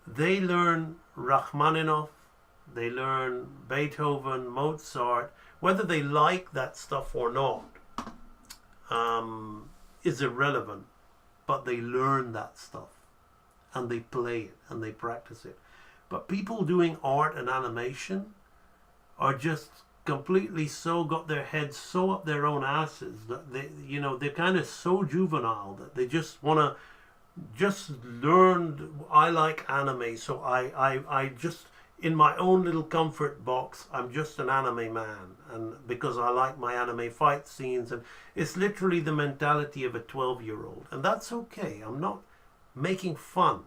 They learn Rachmaninoff, they learn Beethoven, Mozart. Whether they like that stuff or not is irrelevant, but they learn that stuff and they play it and they practice it. But people doing art and animation are just completely got their heads so up their own asses that they're kind of so juvenile that they just want to just learn. I like anime, so I just, in my own little comfort box, I'm just an anime man, and because I like my anime fight scenes, and it's literally the mentality of a 12-year-old, and that's okay. I'm not making fun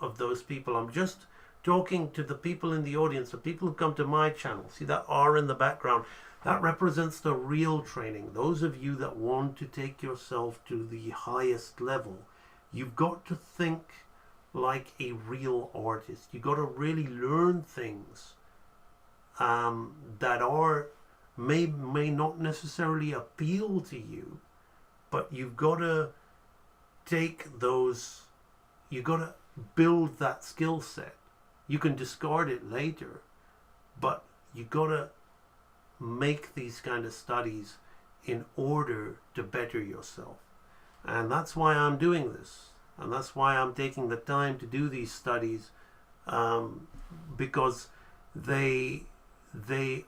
of those people. I'm just talking to the people in the audience, the people who come to my channel. See that R in the background? That represents the real training. Those of you that want to take yourself to the highest level, you've got to think like a real artist. You've got to really learn things that may not necessarily appeal to you, but you've got to take those, you've got to build that skill set. You can discard it later, but you got to make these kind of studies in order to better yourself. And that's why I'm doing this. And that's why I'm taking the time to do these studies, because they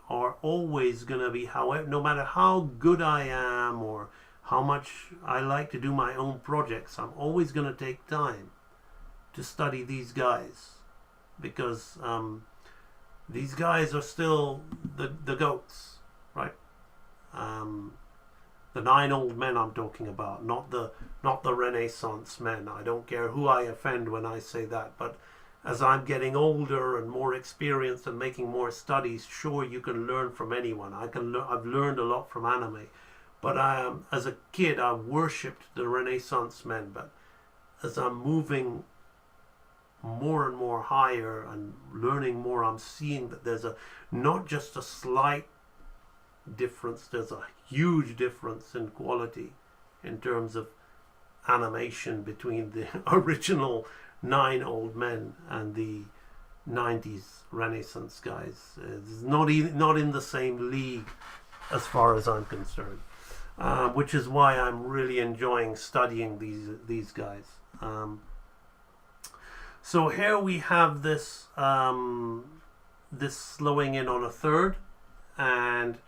are always going to be, however, no matter how good I am or how much I like to do my own projects, I'm always going to take time to study these guys. Because these guys are still the goats, right? The 9 old men I'm talking about, not the Renaissance men. I don't care who I offend when I say that, but as I'm getting older and more experienced and making more studies, sure, you can learn from anyone. I've learned a lot from anime, but as a kid I worshipped the Renaissance men. But as I'm moving more and more higher and learning more, I'm seeing that there's not just a slight difference, there's a huge difference in quality in terms of animation between the original 9 old men and the 90s Renaissance guys. It's not in the same league as far as I'm concerned, which is why I'm really enjoying studying these guys. So here we have this this slowing in on a third, and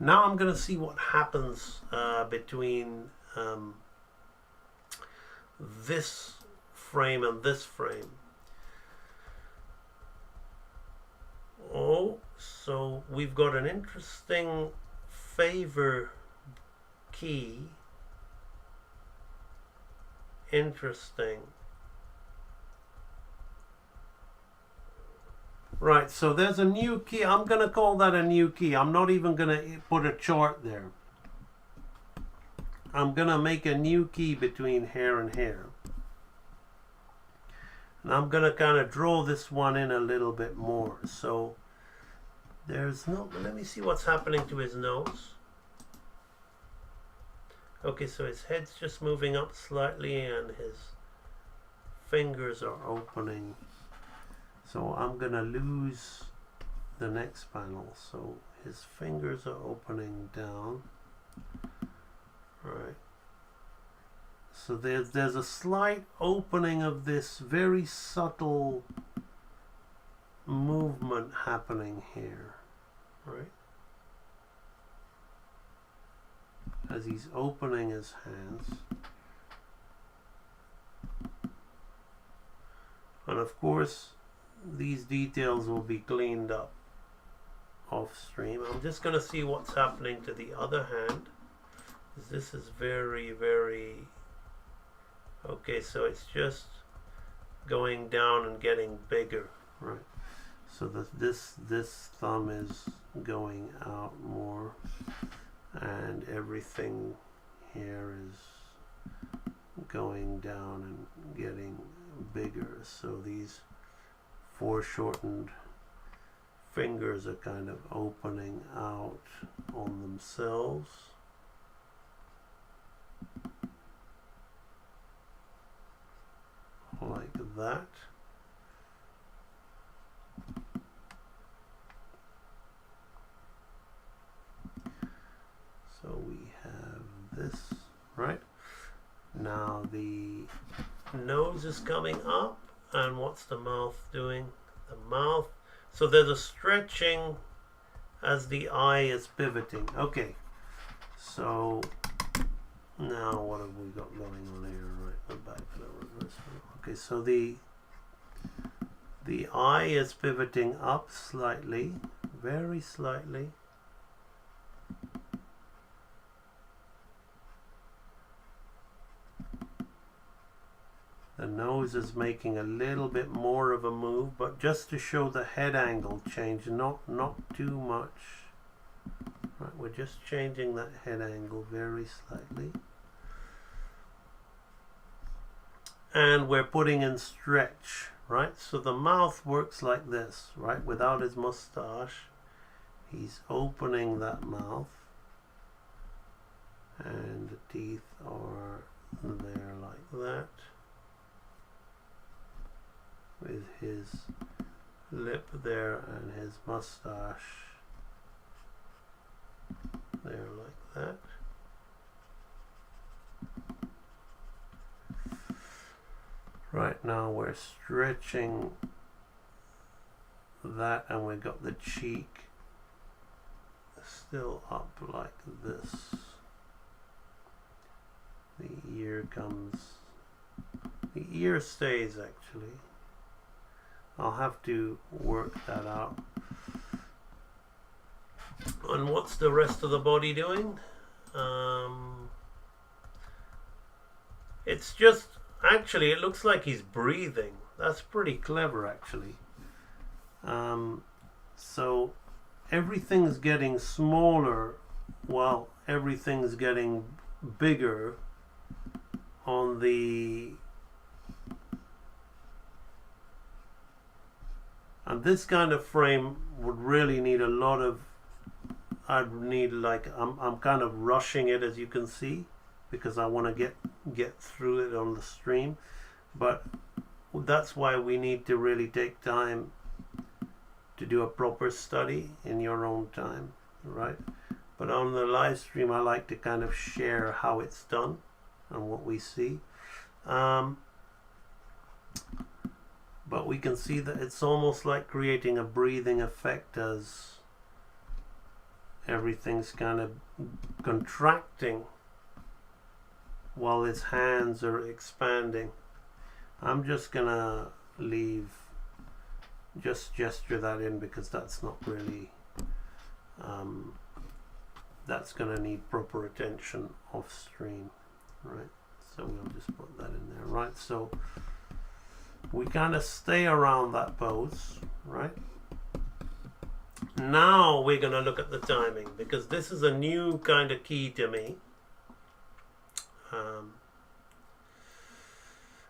now I'm going to see what happens between this frame and this frame. Oh, so we've got an interesting favor key. Interesting. Right, so there's a new key. I'm going to call that a new key. I'm not even going to put a chart there. I'm going to make a new key between hair and hair. And I'm going to kind of draw this one in a little bit more. So there's no, let me see what's happening to his nose. Okay, so his head's just moving up slightly and his fingers are opening. So I'm going to lose the next panel. So his fingers are opening down. Right. So there's a slight opening of this very subtle movement happening here. Right. As he's opening his hands. And of course, these details will be cleaned up off stream. I'm just going to see what's happening to the other hand. This is very, very... Okay, so it's just going down and getting bigger. Right. So this thumb is going out more. And everything here is going down and getting bigger. So these foreshortened fingers are kind of opening out on themselves. Like that. So we have this, right? Now the nose is coming up, and what's the mouth doing? The mouth, so there's a stretching as the eye is pivoting. Okay, so now what have we got going on here? Right, the back to the reverse. Okay, so the eye is pivoting up slightly, very slightly. The nose is making a little bit more of a move, but just to show the head angle change, not too much. Right, we're just changing that head angle very slightly. And we're putting in stretch, right? So the mouth works like this, right? Without his mustache, he's opening that mouth. And the teeth are there like that. With his lip there and his mustache there like that. Right, now we're stretching that, and we've got the cheek still up like this. The ear comes, the ear stays actually. I'll have to work that out. And what's the rest of the body doing? It's just, actually it looks like he's breathing. That's pretty clever actually. So everything's getting smaller while everything's getting bigger on the... And this kind of frame would really need a lot of, I'd need like, I'm kind of rushing it, as you can see, because I want to get through it on the stream. But that's why we need to really take time to do a proper study in your own time, right? But on the live stream, I like to kind of share how it's done and what we see. But we can see that it's almost like creating a breathing effect as everything's kind of contracting while his hands are expanding. I'm just gonna leave, just gesture that in because that's not really, that's gonna need proper attention off stream, right? So we'll just put that in there, right? So we kind of stay around that pose, right? Now we're gonna look at the timing because this is a new kind of key to me.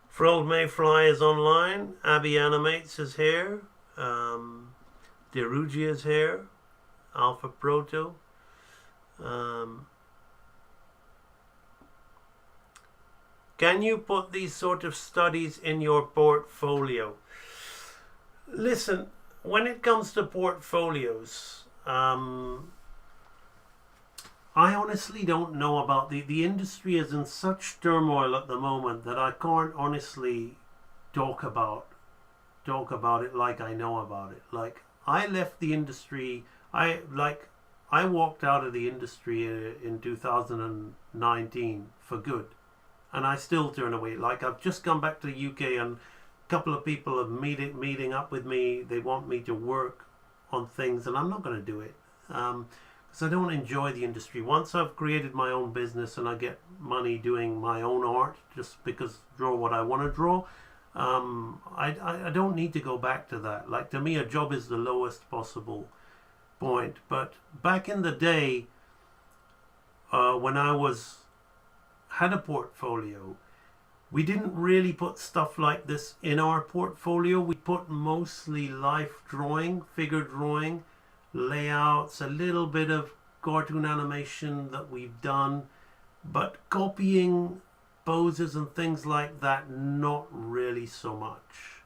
Frold Mayfly is online. Abby Animates is here. Derugi is here. Alpha Proto. Can you put these sort of studies in your portfolio? Listen, when it comes to portfolios, I honestly don't know about the industry is in such turmoil at the moment that I can't honestly talk about it like I know about it. Like I left the industry, I walked out of the industry in 2019 for good, and I still turn away. Like I've just come back to the UK and a couple of people are meeting up with me. They want me to work on things, and I'm not going to do it. Because I don't enjoy the industry. Once I've created my own business and I get money doing my own art, just because draw what I want to draw, I don't need to go back to that. Like to me, a job is the lowest possible point. But back in the day, when I had a portfolio, we didn't really put stuff like this in our portfolio. We put mostly life drawing, figure drawing, layouts, a little bit of cartoon animation that we've done, but copying poses and things like that, not really so much.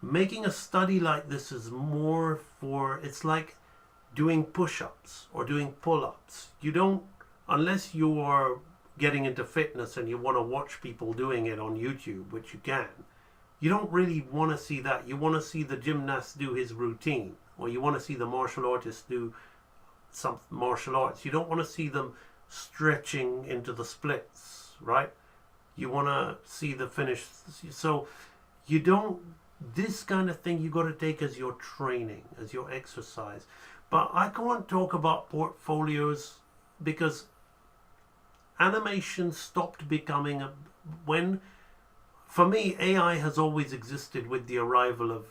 Making a study like this is more for, it's like doing push-ups or doing pull-ups. You don't, unless you are getting into fitness and you want to watch people doing it on YouTube, which you can, you don't really want to see that. You want to see the gymnast do his routine, or you want to see the martial artist do some martial arts. You don't want to see them stretching into the splits, right? You want to see the finish. So you don't, this kind of thing you got to take as your training, as your exercise. But I can't talk about portfolios because animation stopped becoming when, for me, AI has always existed with the arrival of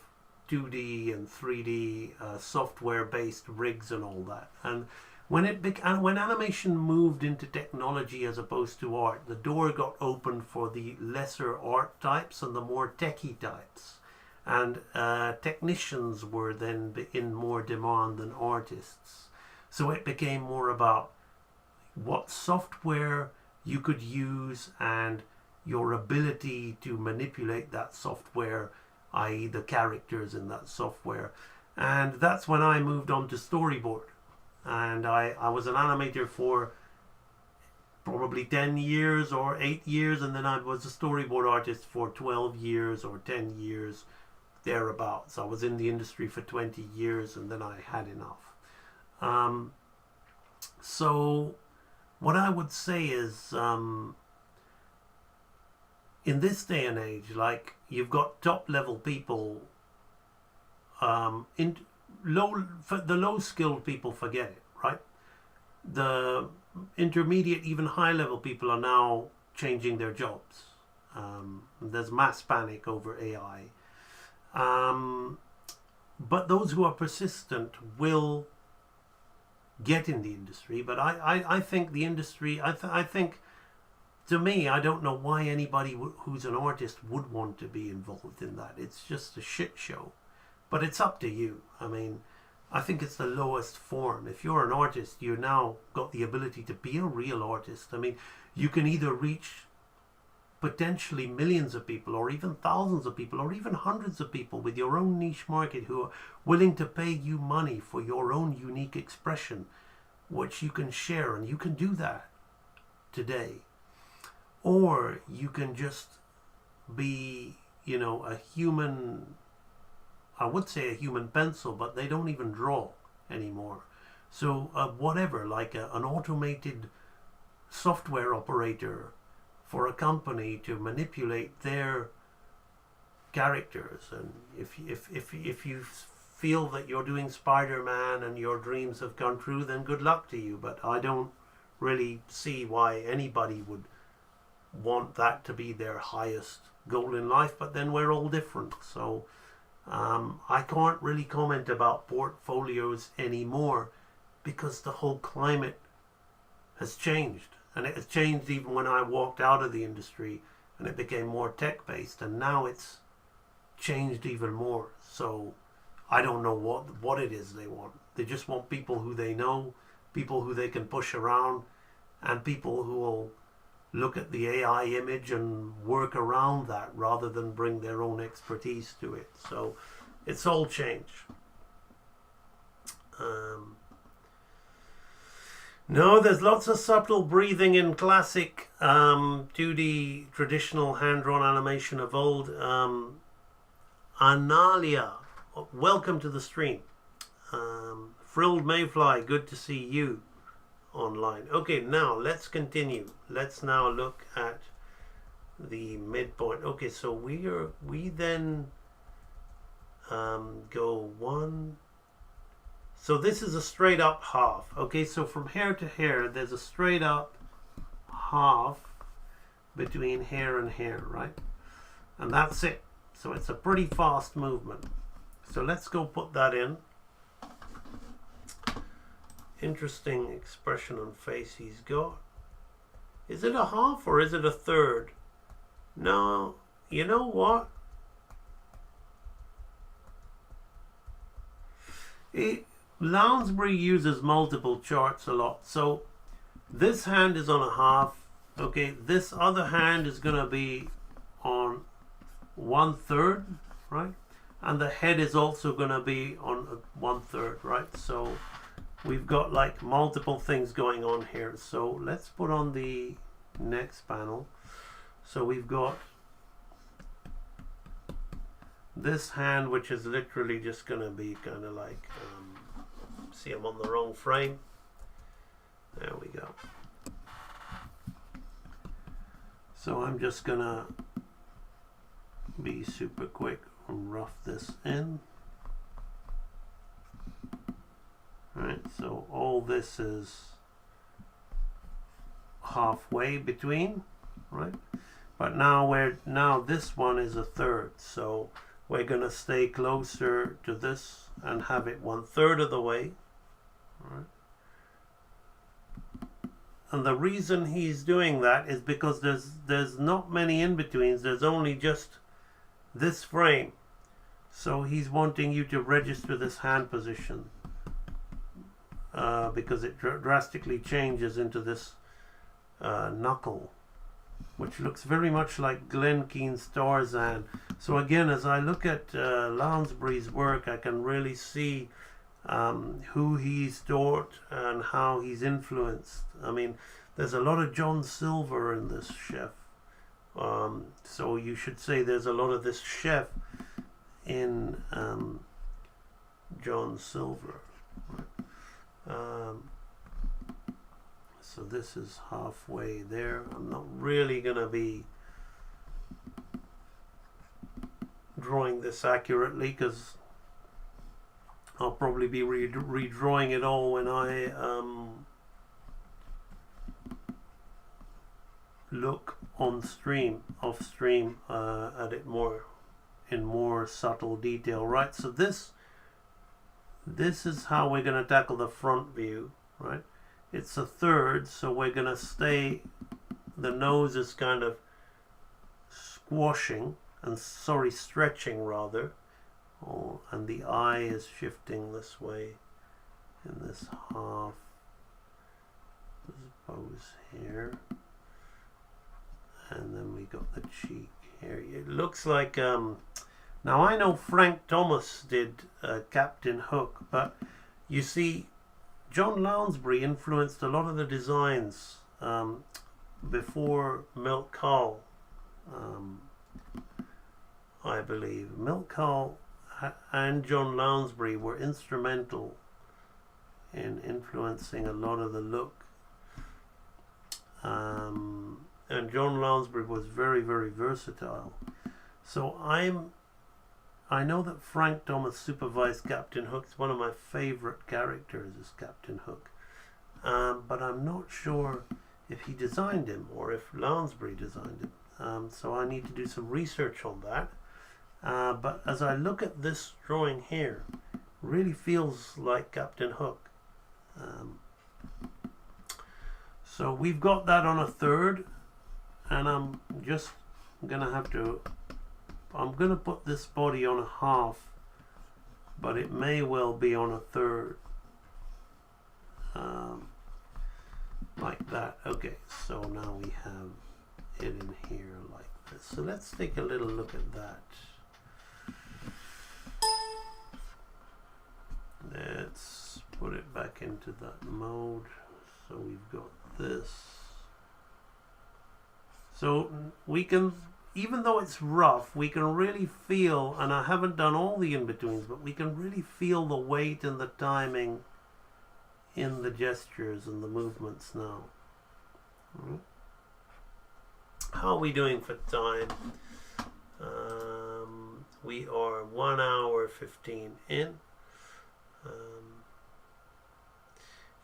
2D and 3D software-based rigs and all that. And when animation moved into technology as opposed to art, the door got opened for the lesser art types and the more techie types. And technicians were then in more demand than artists. So it became more about what software you could use and your ability to manipulate that software, i.e. the characters in that software. And that's when I moved on to storyboard. And I was an animator for probably 10 years or 8 years, and then I was a storyboard artist for 12 years or 10 years, thereabouts. I was in the industry for 20 years, and then I had enough. So what I would say is, in this day and age, like you've got top level people, the low skilled people forget it, right? The intermediate, even high level people are now changing their jobs. There's mass panic over AI. But those who are persistent will get in the industry. But I think the industry, I think, to me, I don't know why anybody who's an artist would want to be involved in that. It's just a shit show. But it's up to you. I mean, I think it's the lowest form. If you're an artist, you now got the ability to be a real artist. I mean, you can either reach potentially millions of people or even thousands of people or even hundreds of people with your own niche market who are willing to pay you money for your own unique expression, which you can share, and you can do that today. Or you can just be, a human, I would say a human pencil, but they don't even draw anymore. So whatever, like an automated software operator for a company to manipulate their characters. And if you feel that you're doing Spider-Man and your dreams have come true, then good luck to you. But I don't really see why anybody would want that to be their highest goal in life. But then we're all different, so I can't really comment about portfolios anymore, because the whole climate has changed. And it has changed even when I walked out of the industry and it became more tech-based, and now it's changed even more. So I don't know what it is they want. They just want people who they know, people who they can push around, and people who will look at the AI image and work around that rather than bring their own expertise to it. So it's all change. No, there's lots of subtle breathing in classic 2D traditional hand-drawn animation of old. Analia, welcome to the stream. Frilled Mayfly, good to see you online. Okay, now let's continue. Let's now look at the midpoint. Okay, so we then go one. So this is a straight up half. Okay, so from hair to hair, there's a straight up half between hair and hair, right? And that's it. So it's a pretty fast movement. So let's go put that in. Interesting expression on face he's got. Is it a half or is it a third? No, you know what? Lounsbury uses multiple charts a lot. So this hand is on a half. Okay, this other hand is going to be on 1/3, right? And the head is also going to be on 1/3, right? So we've got like multiple things going on here. So let's put on the next panel. So we've got this hand, which is literally just going to be kind of like, see, I'm on the wrong frame. There we go. So I'm just going to be super quick and rough this in. Right, so all this is halfway between, right? But now this one is a third, so we're gonna stay closer to this and have it 1/3 of the way, right? And the reason he's doing that is because there's not many in-betweens. There's only just this frame, so he's wanting you to register this hand position. Because it drastically changes into this knuckle, which looks very much like Glen Keane's Tarzan. So again, as I look at Lounsbury's work, I can really see who he's taught and how he's influenced. I mean, there's a lot of John Silver in this chef. So you should say there's a lot of this chef in John Silver. Right? So this is halfway there. I'm not really going to be drawing this accurately because I'll probably be redrawing it all when I look on stream, off stream, at it in more subtle detail, right? So this is how we're going to tackle the front view, right? It's a third, so we're going to stay, the nose is kind of squashing, stretching rather. Oh, and the eye is shifting this way in this half. Suppose here. And then we got the cheek here. It looks like, now I know Frank Thomas did Captain Hook, but you see, John Lounsbury influenced a lot of the designs before Milt Kahl, I believe. Milt Kahl and John Lounsbury were instrumental in influencing a lot of the look. and John Lounsbury was very, very versatile. So I know that Frank Thomas supervised Captain Hook. It's one of my favorite characters is Captain Hook. But I'm not sure if he designed him or if Lounsbury designed him. So I need to do some research on that. But as I look at this drawing here, really feels like Captain Hook. So we've got that on a third, and I'm gonna put this body on a half, but it may well be on a third, like that. Okay, so now we have it in here like this. So let's take a little look at that. Let's put it back into that mode. So we've got this. So we can, even though it's rough, we can really feel, and I haven't done all the in-betweens, but we can really feel the weight and the timing in the gestures and the movements now. How are we doing for time? We are 1 hour 15 in.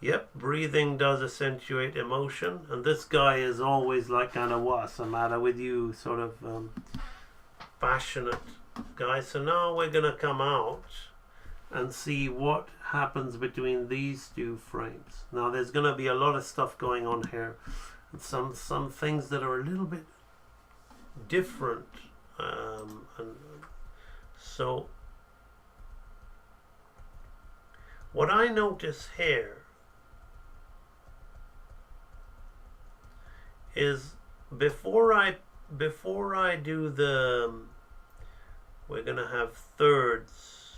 Yep, breathing does accentuate emotion, and this guy is always like kind of what's the matter with you, sort of passionate guy. So now we're gonna come out and see what happens between these two frames. Now there's gonna be a lot of stuff going on here, and some things that are a little bit different, and so what I notice here is before I do the, we're gonna have thirds,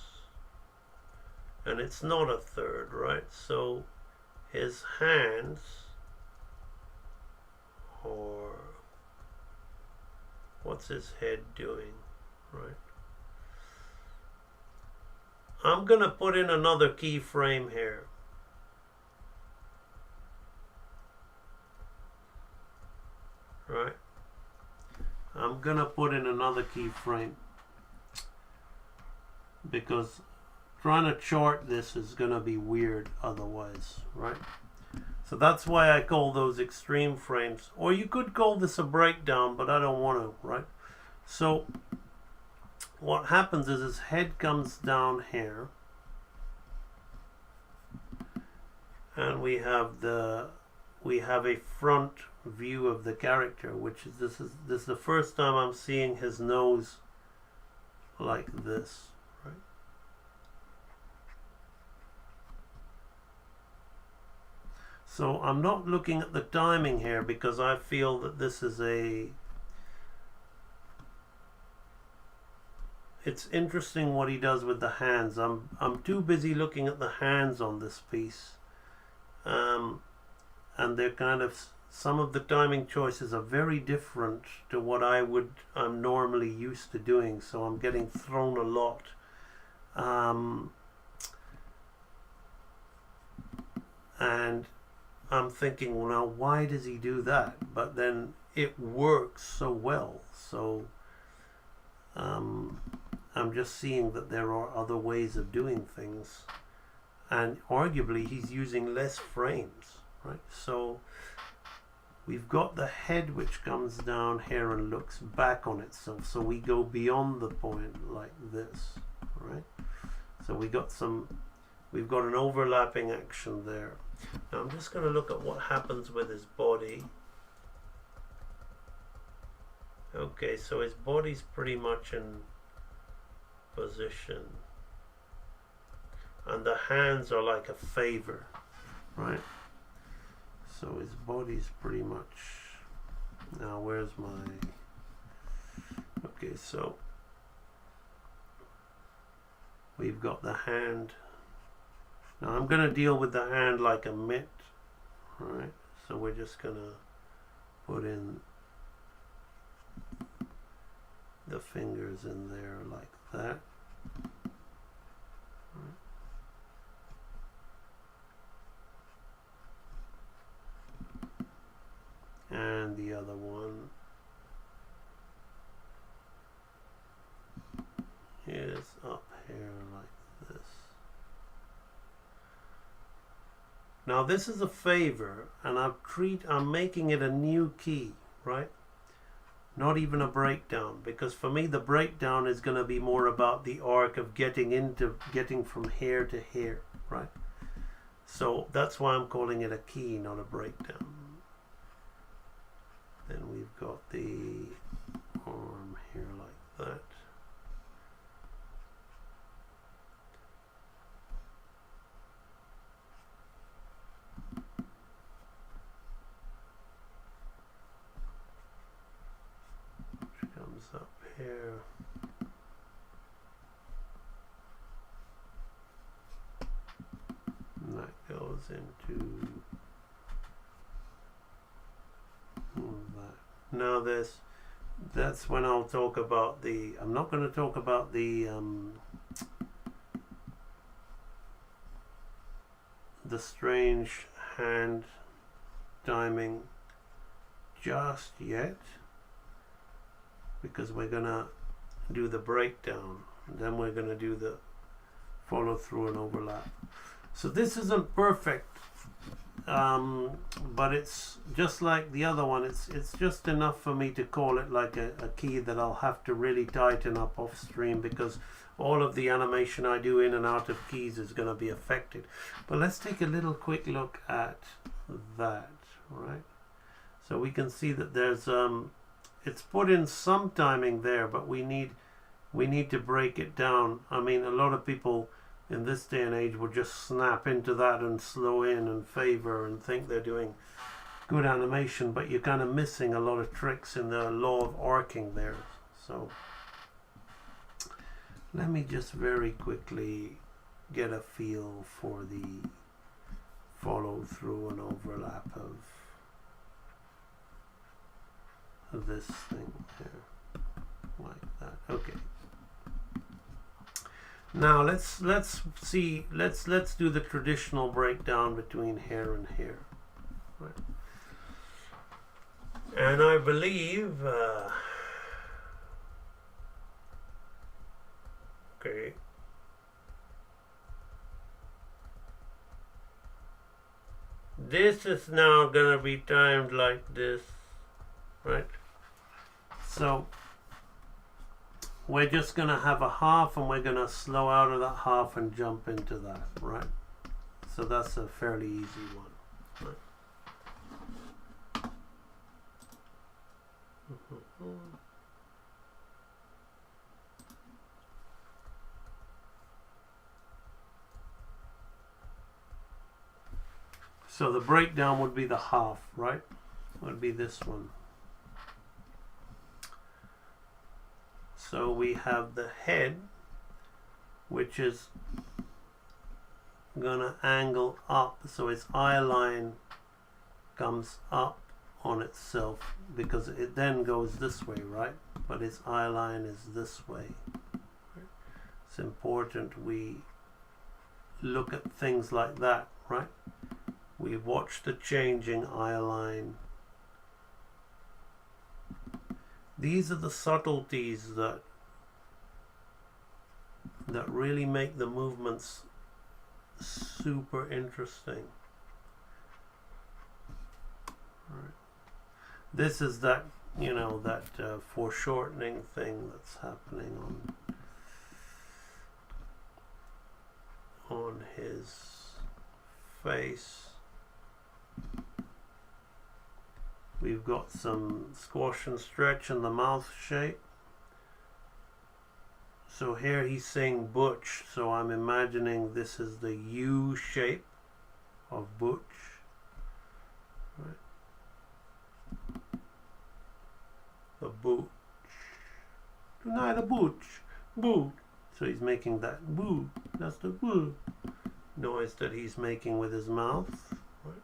and it's not a third, right? So his hands, or what's his head doing, right? I'm gonna put in another keyframe here. Right, I'm gonna put in another keyframe because trying to chart this is gonna be weird otherwise, right? So that's why I call those extreme frames, or you could call this a breakdown, but I don't want to, right? So what happens is his head comes down here, and we have a front view of the character, which is this is the first time I'm seeing his nose like this, right? So I'm not looking at the timing here because I feel that this is it's interesting what he does with the hands. I'm too busy looking at the hands on this piece, and they're kind of, some of the timing choices are very different to what I'm normally used to doing, so I'm getting thrown a lot. And I'm thinking, well, now why does he do that? But then it works so well. So I'm just seeing that there are other ways of doing things, and arguably he's using less frames, right? So we've got the head which comes down here and looks back on itself, so we go beyond the point like this, right? So we've got an overlapping action there. Now I'm just going to look at what happens with his body. Okay, so his body's pretty much in position, and the hands are like a favor, right? So his body's pretty much, now where's my, okay, so we've got the hand. Now I'm going to deal with the hand like a mitt, right? So we're just going to put in the fingers in there like that. And the other other one is up here like this. Now this is a favor, and I'm making it a new key, right? Not even a breakdown, because for me the breakdown is going to be more about the arc of getting from here to here, right? So that's why I'm calling it a key, not a breakdown. Then we've got the arm here like that. Which comes up here. And that goes into that. Now that's when I'll talk about I'm not going to talk about the strange hand timing just yet, because we're going to do the breakdown, and then we're going to do the follow through and overlap. So this isn't perfect, but it's just like the other one. It's just enough for me to call it like a key that I'll have to really tighten up off stream, because all of the animation I do in and out of keys is going to be affected. But let's take a little quick look at that, right? So we can see that there's it's put in some timing there, but we need to break it down. I mean, a lot of people in this day and age will just snap into that and slow in and favor and think they're doing good animation, but you're kind of missing a lot of tricks in the law of arcing there. So let me just very quickly get a feel for the follow through and overlap of this thing here, like that. Okay. Now let's do the traditional breakdown between here and here, right? And I believe okay, this is now gonna be timed like this, right? So we're just going to have a half, and we're going to slow out of that half and jump into that, right? So that's a fairly easy one, right? So the breakdown would be the half, right? Would be this one. So we have the head, which is gonna angle up, so its eye line comes up on itself, because it then goes this way, right? But its eye line is this way. It's important we look at things like that, right? We watch the changing eye line. These are the subtleties that really make the movements super interesting. Right. This is that, you know, that foreshortening thing that's happening on his face. We've got some squash and stretch in the mouth shape. So here he's saying butch, so I'm imagining this is the U shape of butch. Right. The butch. Tonight a butch. Boo. So he's making that boo. That's the boo noise that he's making with his mouth. Right.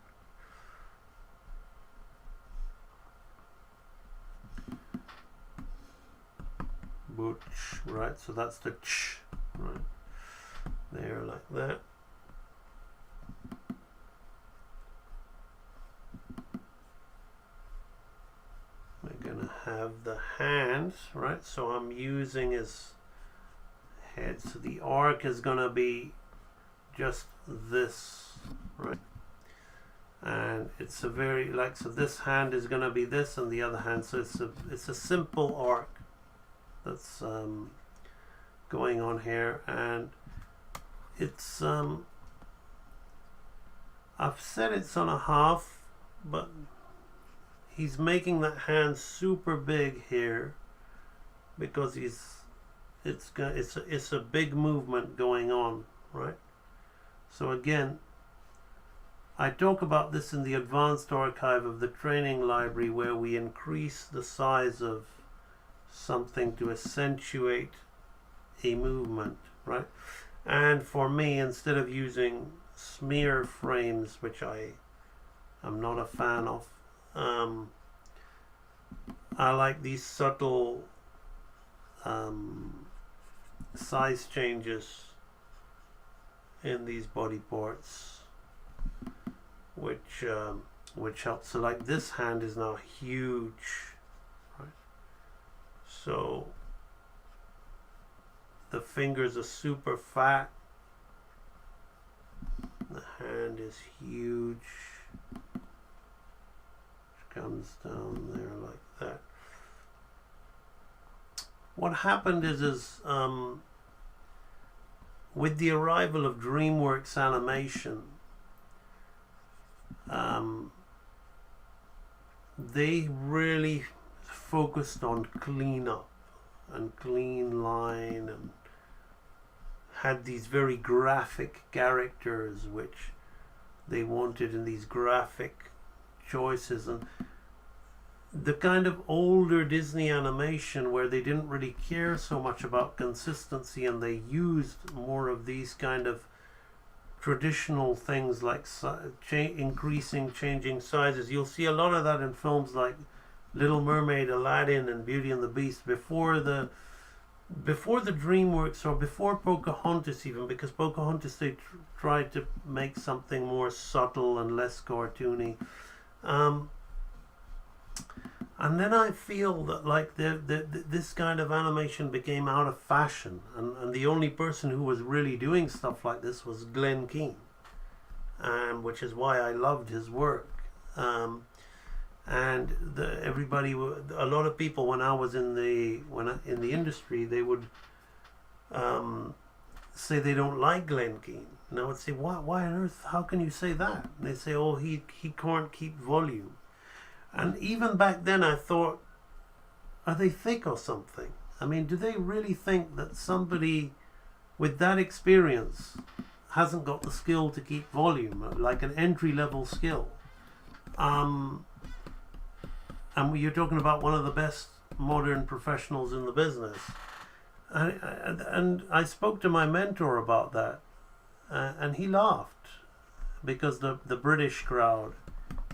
Butch, right? So that's the ch, right? There, like that. gonna have the hands, right? So I'm using his head. So the arc is gonna be just this, right? And it's a very so this hand is gonna be this, and the other hand. So it's a simple arc that's going on here, and it's I've said it's on a half, but he's making that hand super big here because it's a big movement going on, right? So again, I talk about this in the advanced archive of the training library, where we increase the size of something to accentuate a movement, right? And for me, instead of using smear frames, which I'm not a fan of, I like these subtle size changes in these body parts, which helps. So like this hand is now huge, right? So the fingers are super fat, the hand is huge, which comes down there like that. What happened is with the arrival of DreamWorks Animation, they really focused on cleanup and clean line, and had these very graphic characters which they wanted in these graphic choices, and the kind of older Disney animation where they didn't really care so much about consistency, and they used more of these kind of traditional things like changing sizes. You'll see a lot of that in films like Little Mermaid, Aladdin, and Beauty and the Beast before the DreamWorks, or before Pocahontas even, because Pocahontas they tried to make something more subtle and less cartoony. And then I feel that like this kind of animation became out of fashion, and the only person who was really doing stuff like this was Glenn Keane, which is why I loved his work. And a lot of people, when I was in the industry, they would say they don't like Glenn Keane, and I would say, why on earth? How can you say that? And they say, oh, he can't keep volume. And even back then I thought, are they thick or something? I mean, do they really think that somebody with that experience hasn't got the skill to keep volume, like an entry-level skill? And you're talking about one of the best modern professionals in the business. And I spoke to my mentor about that, and he laughed, because the British crowd,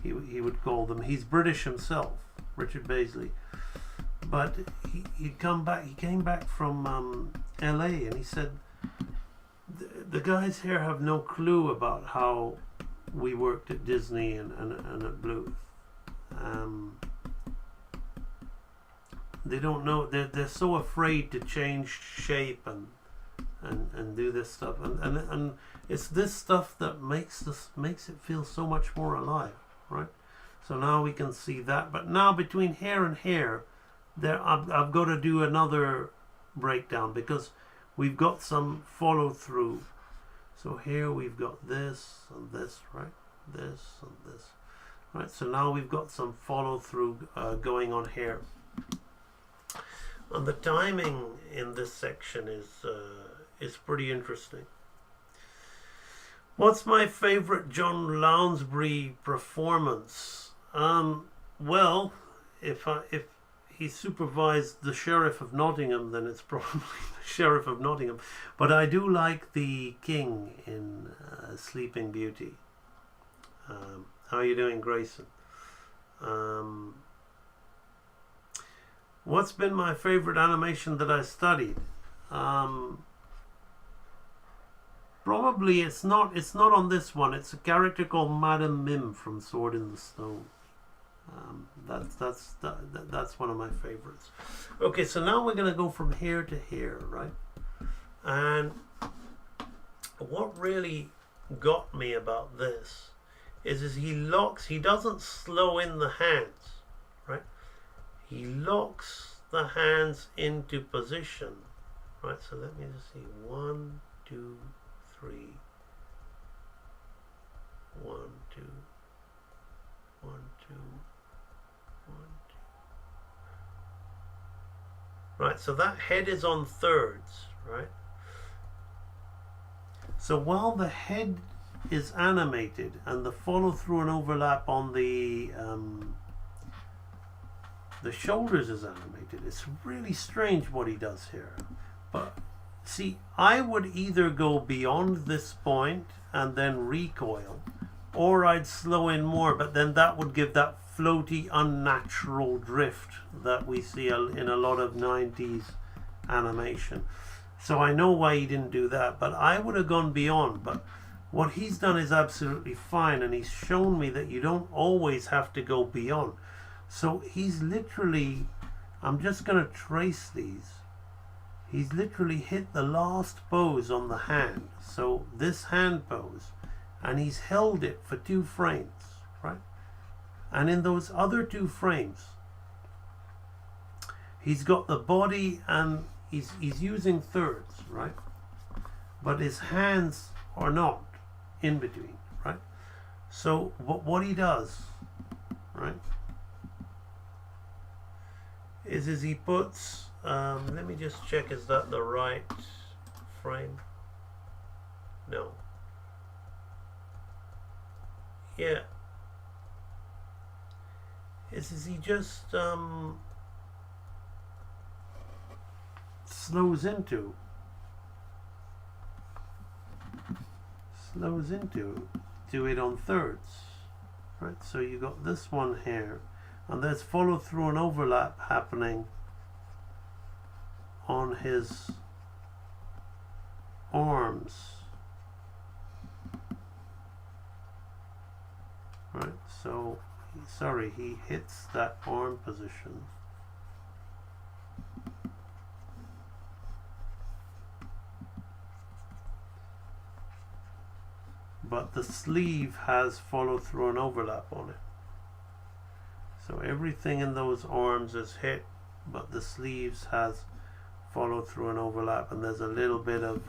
he would call them. He's British himself, Richard Baisley. But he came back from LA, and he said, the guys here have no clue about how we worked at Disney and at Bluth. They don't know. They're so afraid to change shape and do this stuff. And it's this stuff that makes it feel so much more alive. Right, so now we can see that, but now between here and here, I've got to do another breakdown, because we've got some follow through. So here we've got this and this, right? This and this, right? So now we've got some follow through going on here, and the timing in this section is pretty interesting. What's my favorite John Lounsbury performance? Well, if he supervised the Sheriff of Nottingham, then it's probably the Sheriff of Nottingham. But I do like the King in Sleeping Beauty. How are you doing, Grayson? What's been my favorite animation that I studied? Probably it's not on this one. It's a character called Madame Mim from Sword in the Stone. That's one of my favorites. Okay, so now we're going to go from here to here, right? And what really got me about this is he locks, he doesn't slow in the hands, right? He locks the hands into position, right? So let me just see, 1, 2, 3, 1, 2, 1, 2, 1, 2. Right, so that head is on thirds, right? So while the head is animated and the follow through and overlap on the shoulders is animated, it's really strange what he does here. But see, I would either go beyond this point and then recoil, or I'd slow in more, but then that would give that floaty, unnatural drift that we see in a lot of 90s animation. So I know why he didn't do that, but I would have gone beyond. But what he's done is absolutely fine, and he's shown me that you don't always have to go beyond. So he's literally, I'm just going to trace these. He's literally hit the last pose on the hand. So this hand pose, and he's held it for 2 frames, right? And in those other 2 frames, he's got the body and he's using thirds, right? But his hands are not in between, right? So what he does, right, is he puts, let me just check, is that the right frame? No. Yeah. Is he just slows into it on thirds, right? So you got this one here, and there's follow through and overlap happening on his arms, right? So sorry, he hits that arm position. But the sleeve has follow through and overlap on it. So everything in those arms is hit, but the sleeves has follow through and overlap, and there's a little bit of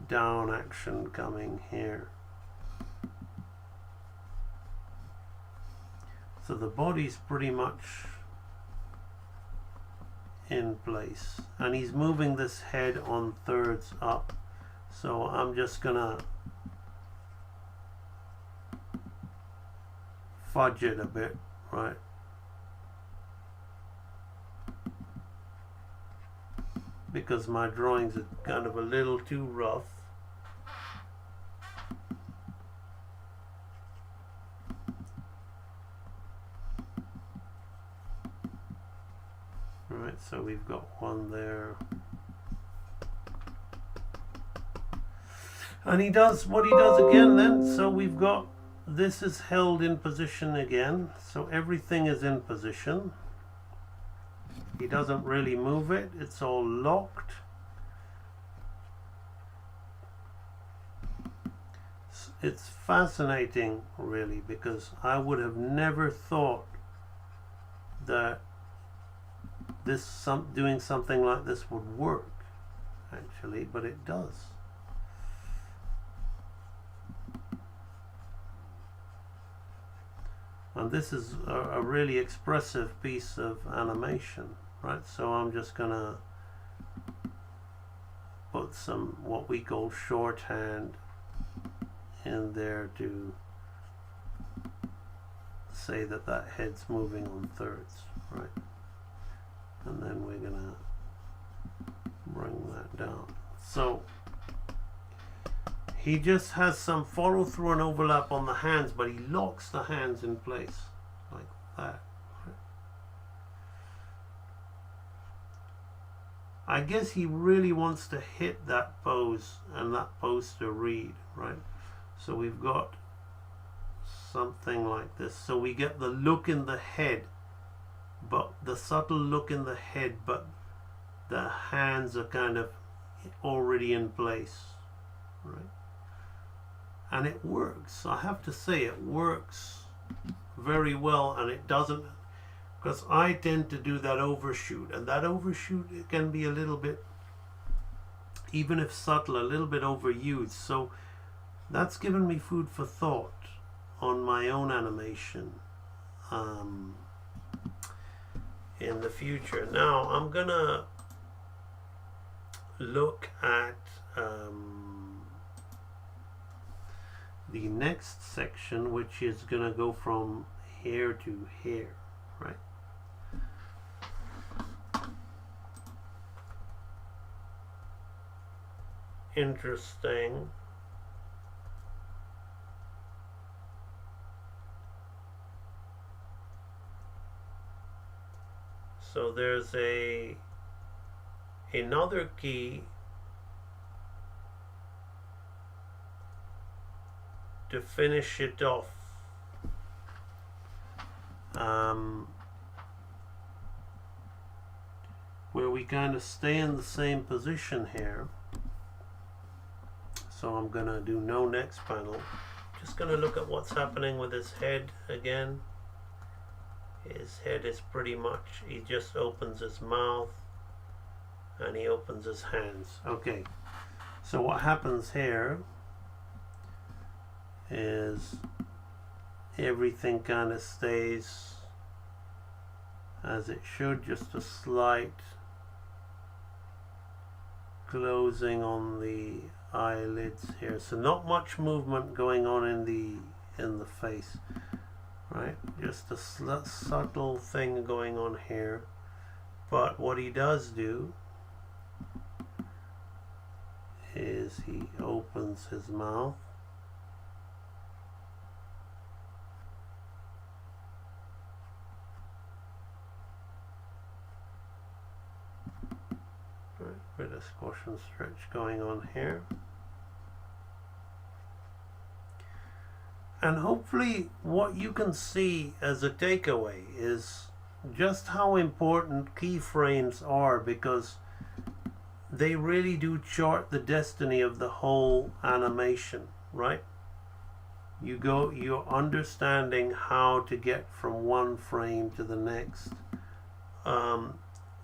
down action coming here. So the body's pretty much in place, and he's moving this head on thirds up. So I'm just gonna fudge it a bit, right? Because my drawings are kind of a little too rough. Right, so we've got one there. And he does what he does again then. So we've got, this is held in position again. So everything is in position. He doesn't really move it. It's all locked. It's fascinating, really, because I would have never thought that doing something like this would work, actually, but it does. And this is a really expressive piece of animation, right? So I'm just gonna put some what we call shorthand in there to say that that head's moving on thirds, right? And then we're gonna bring that down. So he just has some follow through and overlap on the hands, but he locks the hands in place like that. I guess he really wants to hit that pose and that pose to read, right? So we've got something like this. So we get the look in the head, but the subtle look in the head, but the hands are kind of already in place, right? And it works. I have to say, it works very well, and it doesn't, because I tend to do that overshoot, and that overshoot, it can be a little bit, even if subtle, a little bit overused. So that's given me food for thought on my own animation in the future. Now I'm gonna look at the next section, which is gonna go from here to here, right? Interesting. So there's another key to finish it off. Where we kind of stay in the same position here. So I'm gonna do no next panel. Just gonna look at what's happening with his head again. His head is pretty much, he just opens his mouth and he opens his hands. Okay, so what happens here is everything kind of stays as it should, just a slight closing on the eyelids here. So not much movement going on in the face, right? Just a subtle thing going on here. But what he does do is he opens his mouth. Bit of squash and stretch going on here. And hopefully what you can see as a takeaway is just how important keyframes are, because they really do chart the destiny of the whole animation, right? You're understanding how to get from one frame to the next.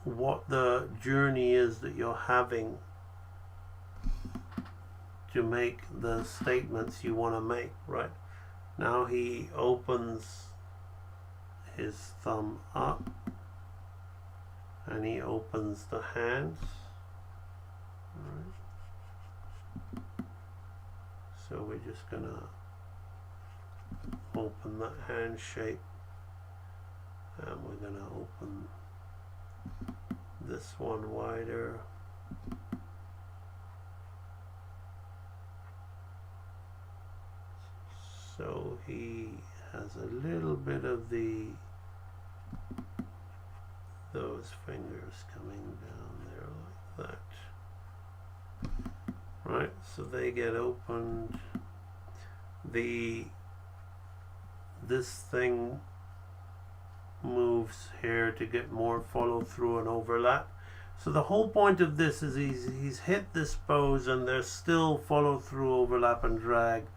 What the journey is that you're having to make the statements you want to make, right? Now he opens his thumb up and he opens the hands. Right. So we're just gonna open that hand shape, and we're gonna open this one wider. So he has a little bit of those fingers coming down there like that. Right, so they get opened. This thing moves here to get more follow through and overlap. So the whole point of this is he's hit this pose and there's still follow through, overlap and drag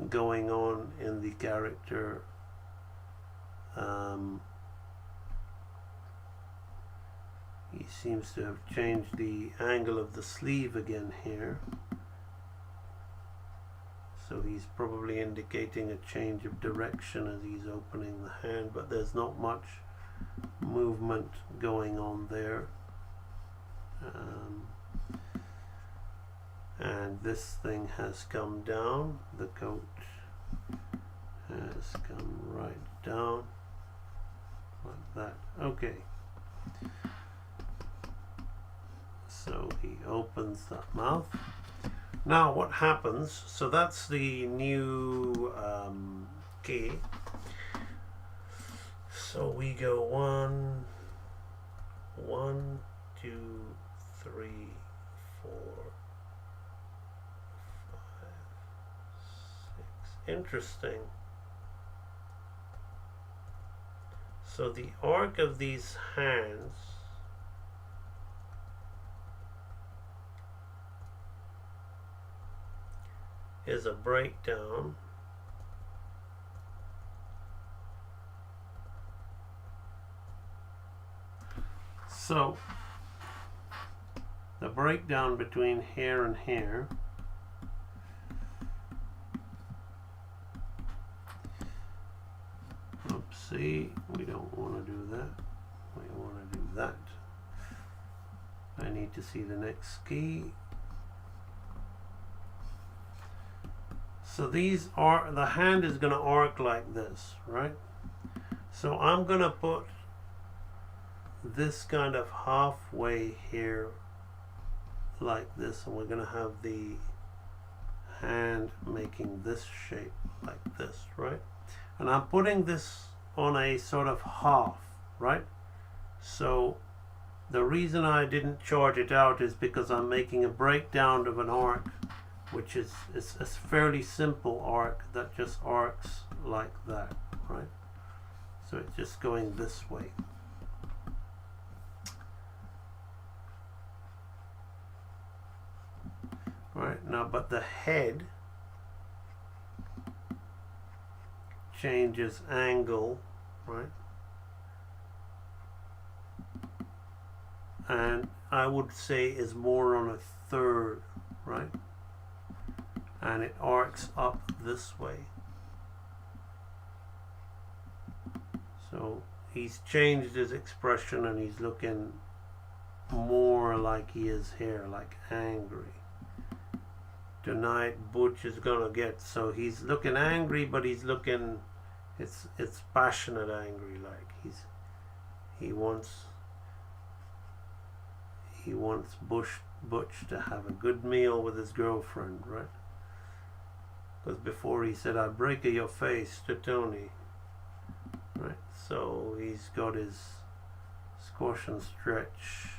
going on in the character. He seems to have changed the angle of the sleeve again here. So he's probably indicating a change of direction as he's opening the hand, but there's not much movement going on there. And this thing has come down. The coat has come right down like that. Okay. So he opens that mouth. Now what happens, so that's the new key. So we go 1, 2, 3, 4, 5, 6, interesting. So the arc of these hands is a breakdown so the breakdown between here and here oopsie, we don't want to do that, we want to do that. I need to see the next key. So these are, the hand is going to arc like this, right? So I'm going to put this kind of halfway here like this, and we're going to have the hand making this shape like this, right? And I'm putting this on a sort of half, right? So the reason I didn't chart it out is because I'm making a breakdown of an arc, which is a fairly simple arc that just arcs like that, right? So it's just going this way. Right, now but the head changes angle, right? And I would say is more on a third, right? And it arcs up this way. So he's changed his expression and he's looking more like he is here, like angry. Tonight Butch is gonna get, so he's looking angry, but he's looking, it's passionate angry, like he wants Butch to have a good meal with his girlfriend, right? Because before he said, "I break your face" to Tony, right? So he's got his squash and stretch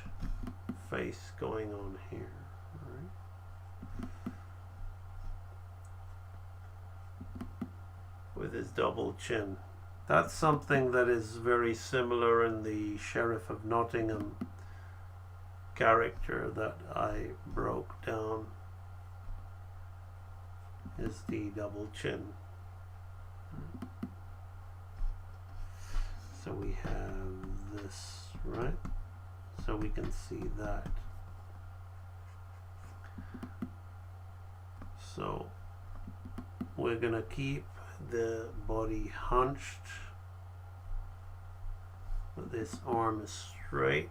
face going on here, right? With his double chin. That's something that is very similar in the Sheriff of Nottingham character that I broke down, is the double chin. So we have this, right? So we can see that. So we're gonna keep the body hunched, but this arm is straight.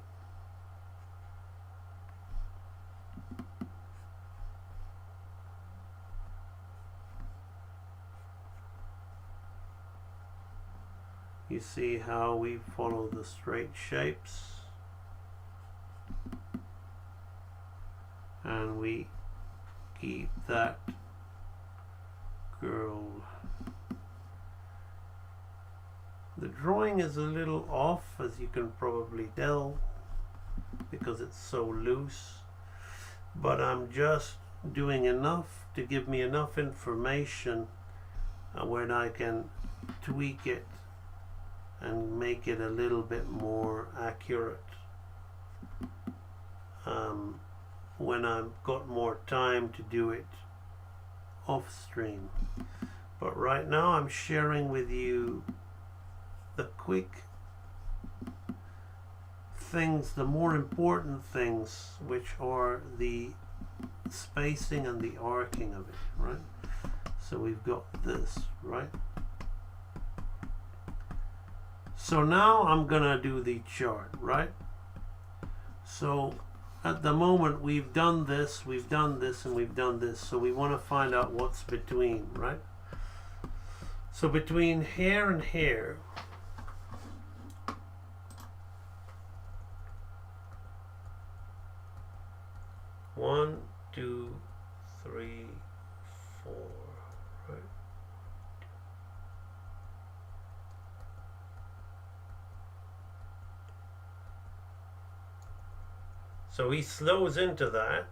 You see how we follow the straight shapes, and we keep that girl. The drawing is a little off, as you can probably tell, because it's so loose, but I'm just doing enough to give me enough information when I can tweak it and make it a little bit more accurate when I've got more time to do it off stream. But right now I'm sharing with you the quick things, the more important things, which are the spacing and the arcing of it, right? So we've got this, right? So now I'm gonna do the chart, right? So at the moment we've done this, and we've done this, so we want to find out what's between, right? So between here and here, one, two, three, four, right? So he slows into that.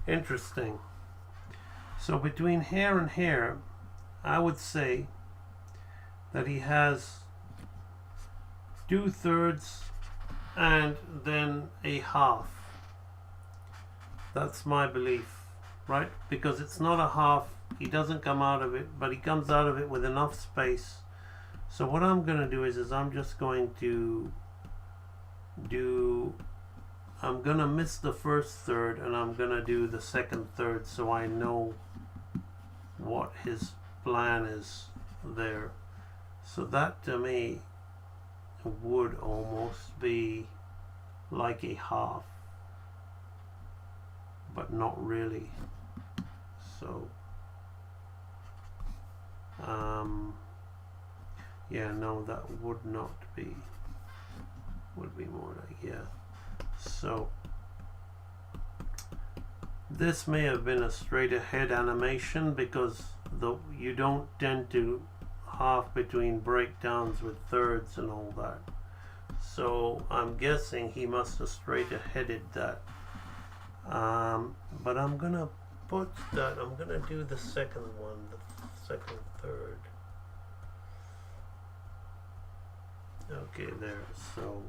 Interesting. So between here and here, I would say that he has 2/3 and then a half. That's my belief, right? Because it's not a half, he doesn't come out of it, but he comes out of it with enough space. So what I'm going to do is I'm just going to I'm going to miss the first third and I'm going to do the second third so I know what his plan is there. So that to me would almost be like a half, but not really. So yeah, no, that would not be, would be more like, yeah. So this may have been a straight ahead animation because you don't tend to half between breakdowns with thirds and all that. So I'm guessing he must have straight aheaded that. But I'm gonna put that, I'm gonna do the second one, the second third. Okay, there. So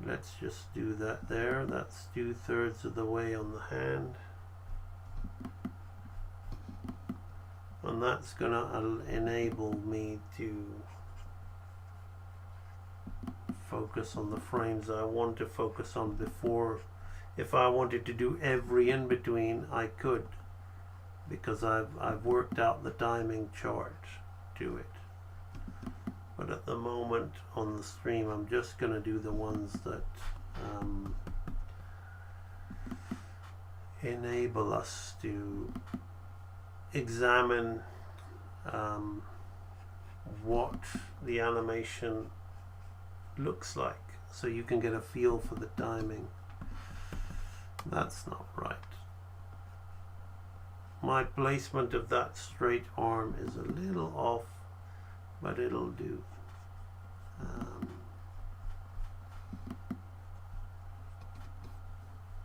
let's just do that there. That's 2/3 of the way on the hand. And that's gonna enable me to focus on the frames I want to focus on before. If I wanted to do every in between, I could, because I've worked out the timing chart to it. But at the moment on the stream, I'm just going to do the ones that enable us to examine what the animation looks like, so you can get a feel for the timing. That's not right. My placement of that straight arm is a little off, but it'll do.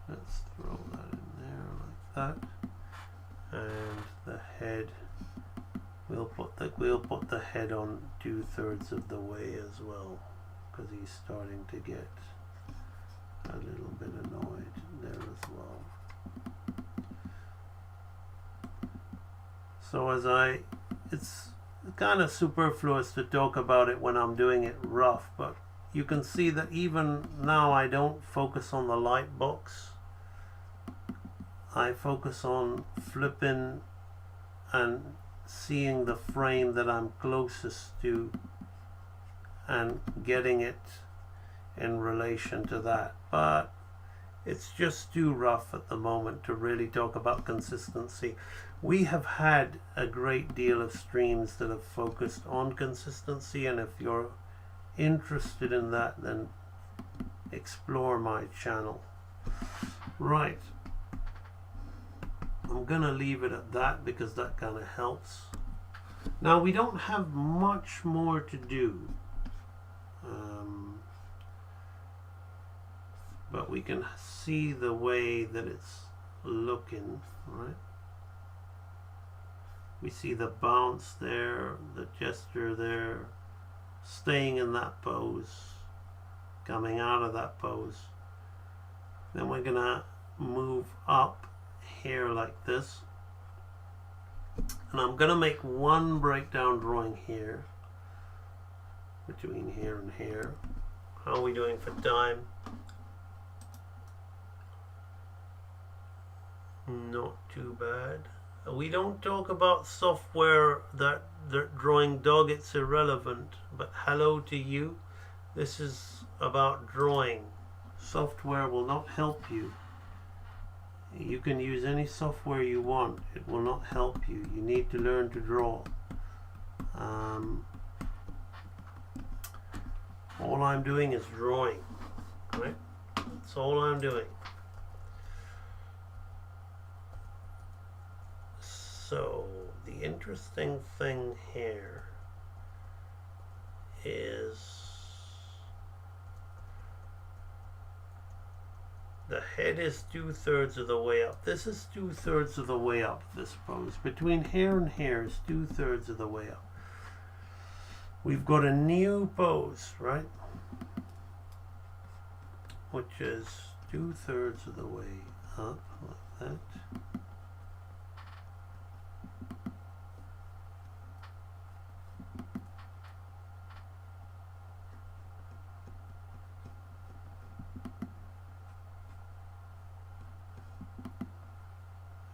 Let's throw that in there like that, and the head, we'll put the head on 2/3 of the way as well, because he's starting to get a little bit annoyed there as well. So it's kind of superfluous to talk about it when I'm doing it rough, but you can see that even now I don't focus on the light box. I focus on flipping and seeing the frame that I'm closest to and getting it in relation to that. But it's just too rough at the moment to really talk about consistency. We have had a great deal of streams that have focused on consistency, and if you're interested in that, then explore my channel. Right, I'm gonna leave it at that because that kind of helps. Now we don't have much more to do, but we can see the way that it's looking, right? We see the bounce there, the gesture there, staying in that pose, coming out of that pose. Then we're gonna move up here like this, and I'm gonna make one breakdown drawing here, between here and here. How are we doing for time? Not too bad. We don't talk about software that drawing dog, it's irrelevant, but hello to you. This is about drawing. Software will not help you. You can use any software you want, it will not help you. You need to learn to draw. All I'm doing is drawing, right? That's all I'm doing. So the interesting thing here is The head is 2/3 of the way up. This is 2/3 of the way up, this pose. Between hair and hair is 2/3 of the way up. We've got a new pose, right? Which is 2/3 of the way up, like that.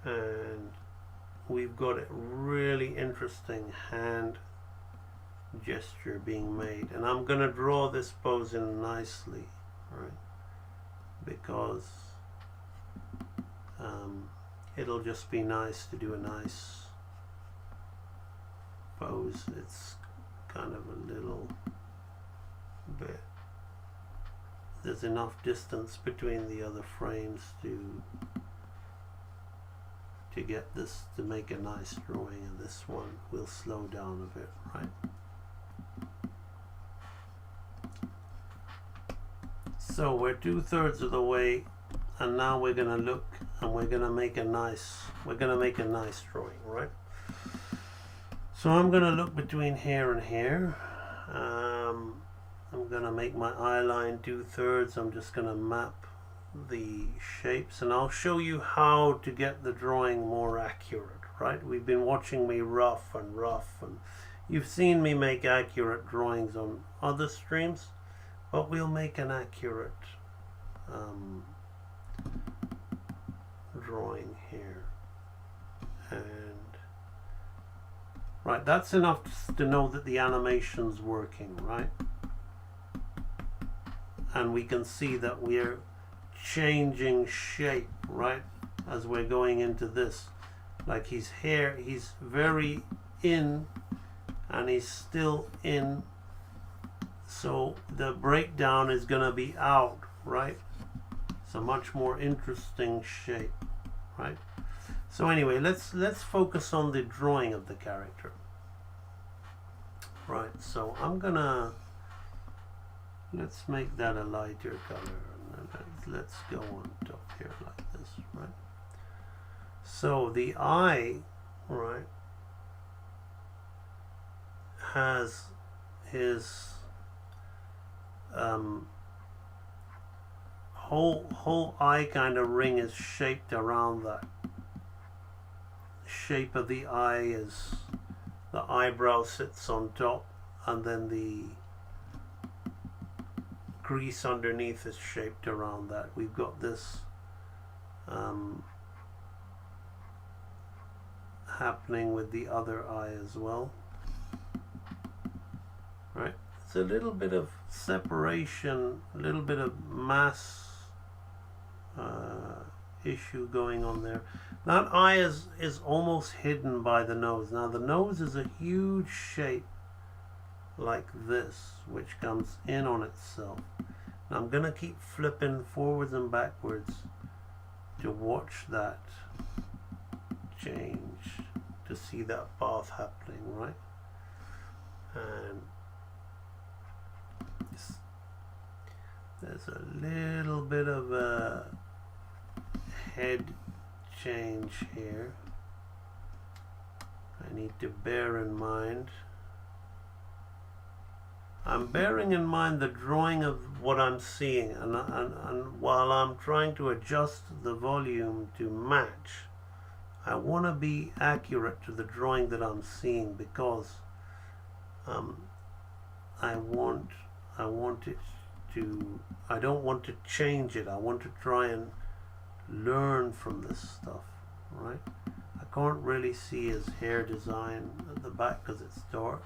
And we've got a really interesting hand gesture being made, and I'm gonna draw this pose in nicely, right? Because it'll just be nice to do a nice pose. It's kind of a little bit, there's enough distance between the other frames to get this to make a nice drawing, and this one will slow down a bit, right? So we're 2/3 of the way, and now we're gonna look and we're gonna make a nice drawing, right? So I'm gonna look between hair and hair. I'm gonna make my eye line 2/3. I'm just gonna map the shapes, and I'll show you how to get the drawing more accurate, right? We've been watching me rough, and you've seen me make accurate drawings on other streams, but we'll make an accurate drawing here. And right, that's enough to know that the animation's working, right? And we can see that we're changing shape, right, as we're going into this. Like his hair, he's very in and he's still in, so the breakdown is gonna be out, right? It's a much more interesting shape, right? So anyway, let's focus on the drawing of the character. Right, so I'm gonna, let's make that a lighter color. Let's go on top here like this, right? So the eye, right, has his whole eye kind of ring is shaped around that. The shape of the eye is, the eyebrow sits on top, and then the crease underneath is shaped around that. We've got this happening with the other eye as well, right? It's a little bit of separation, a little bit of mass issue going on there. That eye is almost hidden by the nose. Now the nose is a huge shape like this, which comes in on itself. Now I'm gonna keep flipping forwards and backwards to watch that change, to see that path happening, right? And there's a little bit of a head change here I need to bear in mind. I'm bearing in mind the drawing of what I'm seeing, and while I'm trying to adjust the volume to match, I want to be accurate to the drawing that I'm seeing, because I don't want to change it. I want to try and learn from this stuff, right? I can't really see his hair design at the back because it's dark,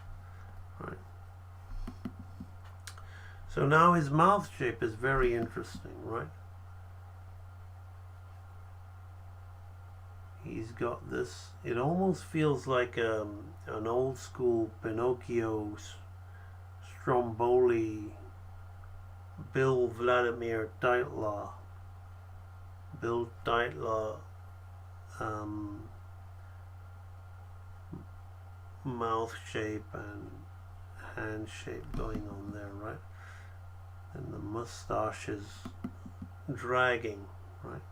right? So now his mouth shape is very interesting, right? He's got this, it almost feels like an old school Pinocchio Stromboli, Bill Teitler mouth shape and hand shape going on there, right? And the mustache is dragging, right?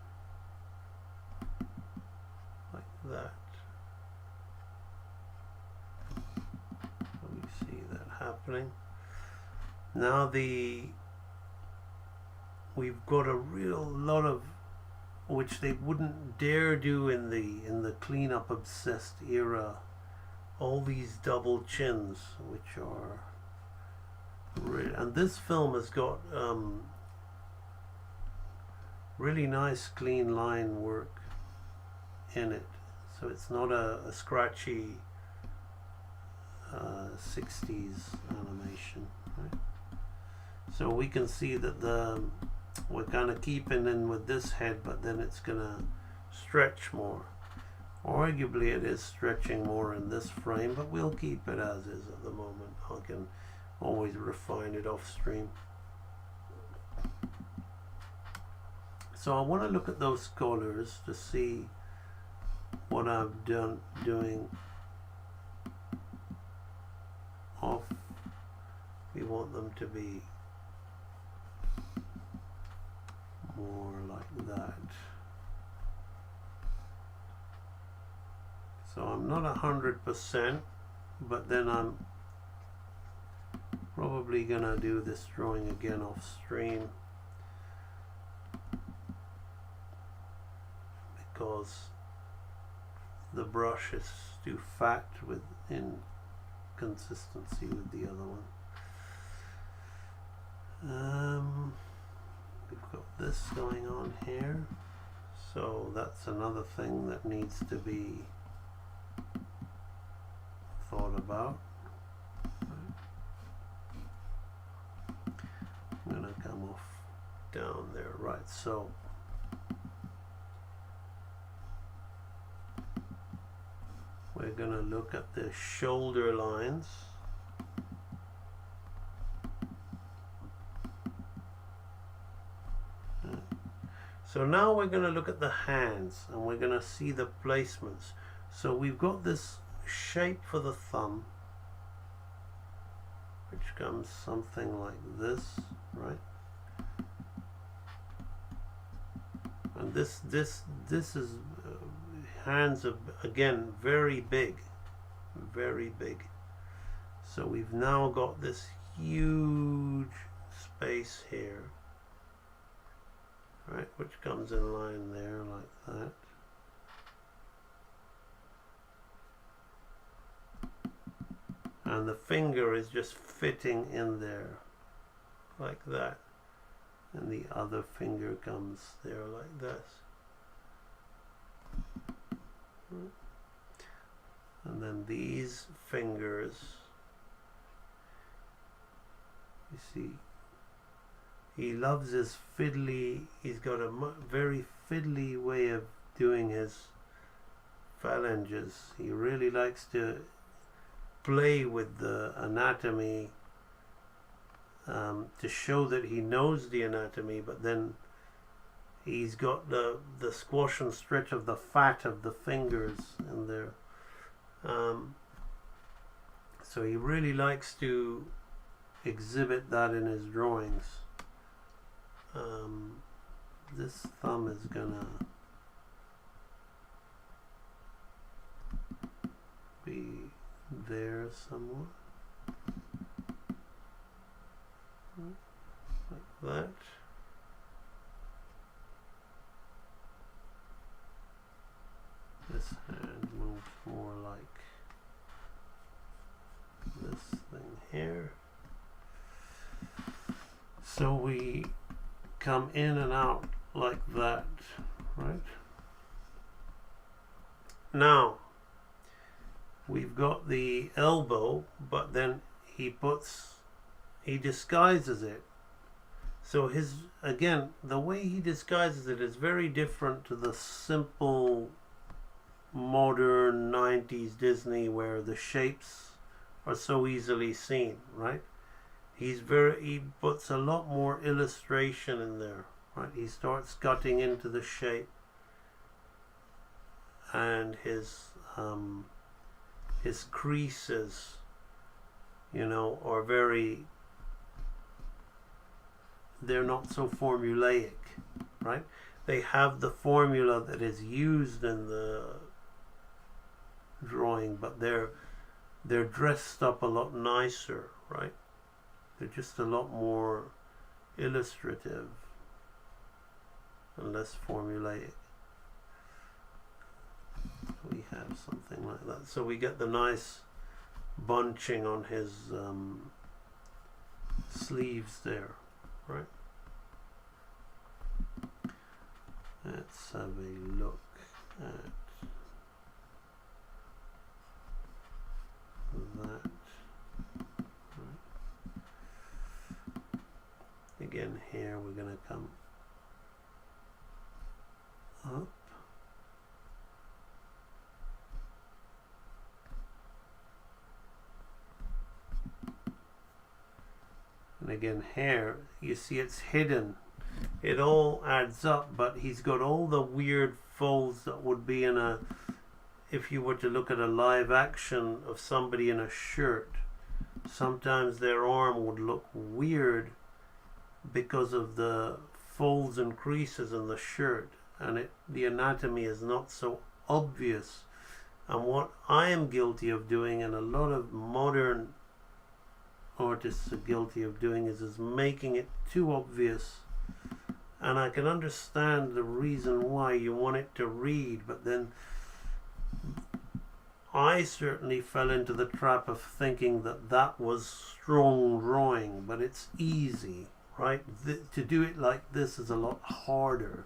Like that. So we see that happening. Now we've got a real lot of, which they wouldn't dare do in the cleanup obsessed era, all these double chins, which are and this film has got really nice clean line work in it, so it's not a scratchy 60s animation, right? So we can see that we're kind of keeping in with this head, but then it's gonna stretch more. Arguably it is stretching more in this frame, but we'll keep it as is at the moment. I can always refine it off stream. So I want to look at those colors to see what I've done doing off. We want them to be more like that. So I'm not 100%, but then I'm probably gonna do this drawing again off stream, because the brush is too fat with inconsistency with the other one. We've got this going on here, so that's another thing that needs to be thought about. I'm gonna come off down there, right? So we're gonna look at the shoulder lines. So now we're going to look at the hands, and we're going to see the placements. So we've got this shape for the thumb, which comes something like this, right? And this is hands are again very big, very big. So we've now got this huge space here, right, which comes in line there like that. And the finger is just fitting in there like that. And the other finger comes there like this. And then these fingers, you see, he loves his fiddly, he's got a very fiddly way of doing his phalanges. He really likes to play with the anatomy to show that he knows the anatomy, but then he's got the squash and stretch of the fat of the fingers in there. So he really likes to exhibit that in his drawings. This thumb is gonna be there somewhat, like that. This hand moves more like this thing here. So we come in and out like that, right? Now we've got the elbow, but then he disguises it. So again, the way he disguises it is very different to the simple modern 90s Disney where the shapes are so easily seen, right? He puts a lot more illustration in there, right? He starts cutting into the shape, and his creases, you know, are they're not so formulaic, right? they have the formula that is used in the drawing, but they're dressed up a lot nicer, right? They're just a lot more illustrative and less formulaic. We have something like that. So we get the nice bunching on his sleeves there, right? Let's have a look at that. Again, here we're going to come up. And again, here you see it's hidden. It all adds up, but he's got all the weird folds that would be in a, if you were to look at a live action of somebody in a shirt, sometimes their arm would look weird because of the folds and creases in the shirt, and the anatomy is not so obvious. And what I am guilty of doing, and a lot of modern artists are guilty of doing, is making it too obvious. And I can understand the reason why you want it to read, but then I certainly fell into the trap of thinking that that was strong drawing, but it's easy, right? To do it like this is a lot harder.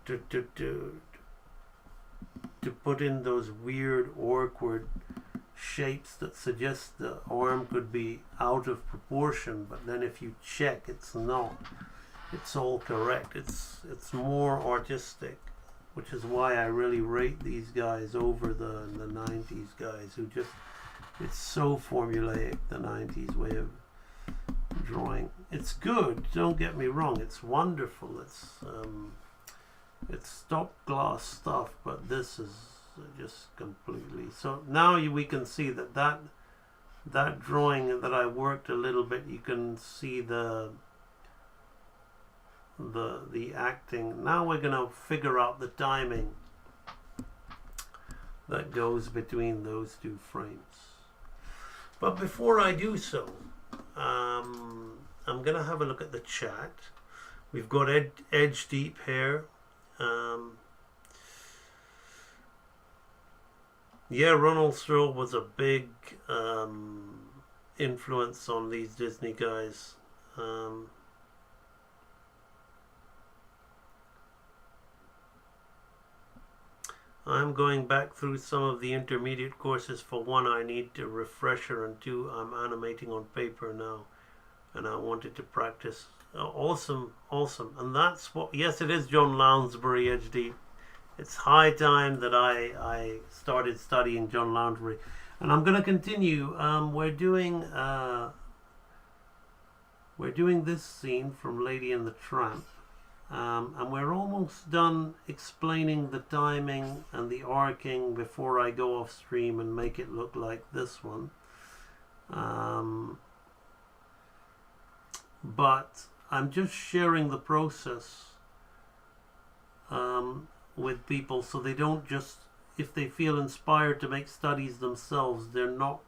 To put in those weird, awkward shapes that suggest the arm could be out of proportion, but then if you check, it's not. It's all correct. It's more artistic, which is why I really rate these guys over the 90s guys who just, it's so formulaic, the 90s way of drawing. It's good, don't get me wrong, it's wonderful, it's stop glass stuff, but this is just completely. So now we can see that drawing that I worked a little bit, you can see the acting. Now we're going to figure out the timing that goes between those two frames. But before I do so, I'm going to have a look at the chat. We've got Edge Deep here. Yeah, Ronald Stroll was a big influence on these Disney guys. I'm going back through some of the intermediate courses. For one, I need a refresher, and two, I'm animating on paper now, and I wanted to practice. Awesome. And that's what, yes, it is John Lounsbury, HD. It's high time that I started studying John Lounsbury. And I'm going to continue. We're doing this scene from Lady and the Tramp. And we're almost done explaining the timing and the arcing before I go off stream and make it look like this one. But I'm just sharing the process with people, so they don't just, if they feel inspired to make studies themselves, they're not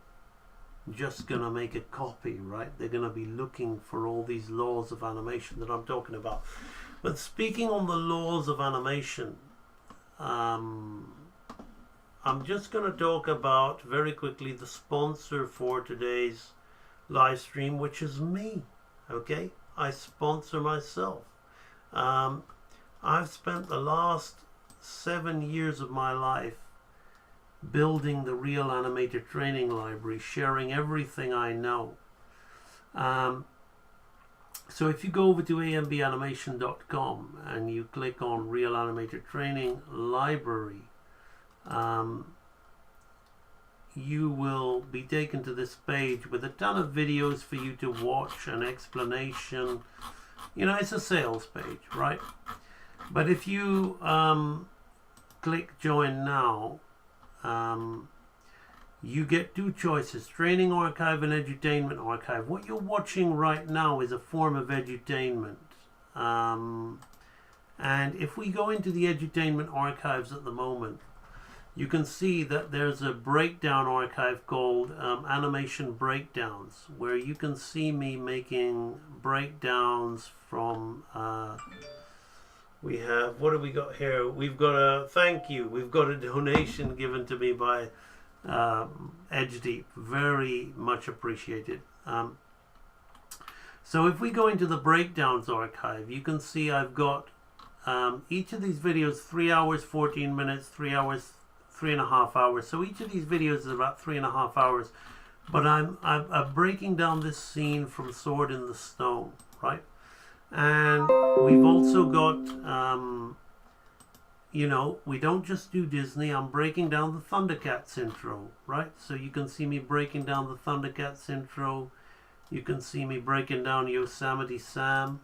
just going to make a copy, right? They're going to be looking for all these laws of animation that I'm talking about. But speaking on the laws of animation, I'm just going to talk about very quickly the sponsor for today's live stream, which is me. Okay, I sponsor myself. I've spent the last 7 years of my life building the Real Animator Training Library, sharing everything I know. So if you go over to ambanimation.com and you click on Real Animator Training Library, you will be taken to this page with a ton of videos for you to watch, an explanation. You know, it's a sales page, right? But if you click Join Now, you get two choices: Training Archive and Edutainment Archive. What you're watching right now is a form of edutainment. And And if we go into the edutainment archives at the moment, you can see that there's a breakdown archive called Animation Breakdowns, where you can see me making breakdowns from we have, what have we got here? We've got a thank you. We've got a donation given to me by EdgeDeep. Very much appreciated. So if we go into the breakdowns archive, you can see I've got each of these videos 3 hours, 14 minutes, 3 hours, 3.5 hours. So each of these videos is about 3.5 hours. But I'm breaking down this scene from Sword in the Stone, right? And we've also got, you know, we don't just do Disney. I'm breaking down the Thundercats intro, right? So you can see me breaking down the Thundercats intro. You can see me breaking down Yosemite Sam.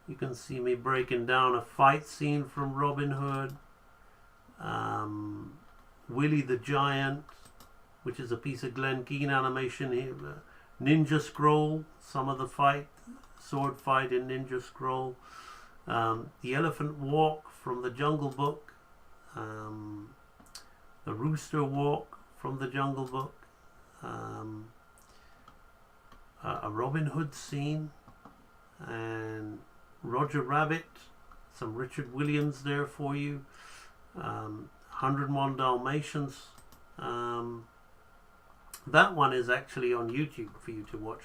You can see me breaking down a fight scene from Robin Hood. Willie the Giant, which is a piece of Glen Keane animation here. Ninja Scroll, some of the sword fight in Ninja Scroll. The Elephant Walk from the Jungle Book. The Rooster Walk from the Jungle Book. A Robin Hood scene. And Roger Rabbit. Some Richard Williams there for you. 101 Dalmatians. That one is actually on YouTube for you to watch.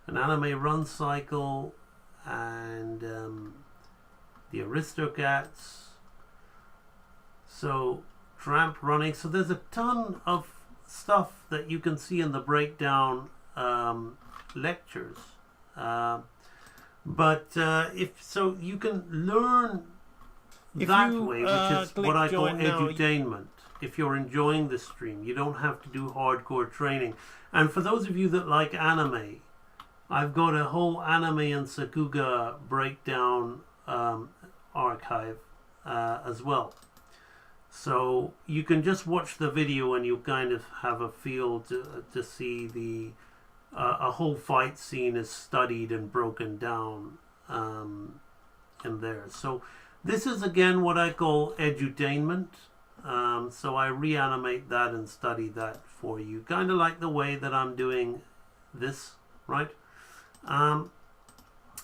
An anime run cycle, and the Aristocats. So Tramp running. So there's a ton of stuff that you can see in the breakdown lectures. But if so, you can learn that way, which is what I call edutainment. If you're enjoying the stream, you don't have to do hardcore training. And for those of you that like anime, I've got a whole anime and Sakuga breakdown archive as well. So you can just watch the video and you kind of have a feel to see the a whole fight scene is studied and broken down in there. So this is again what I call edutainment. So I reanimate that and study that for you, kind of like the way that I'm doing this, right?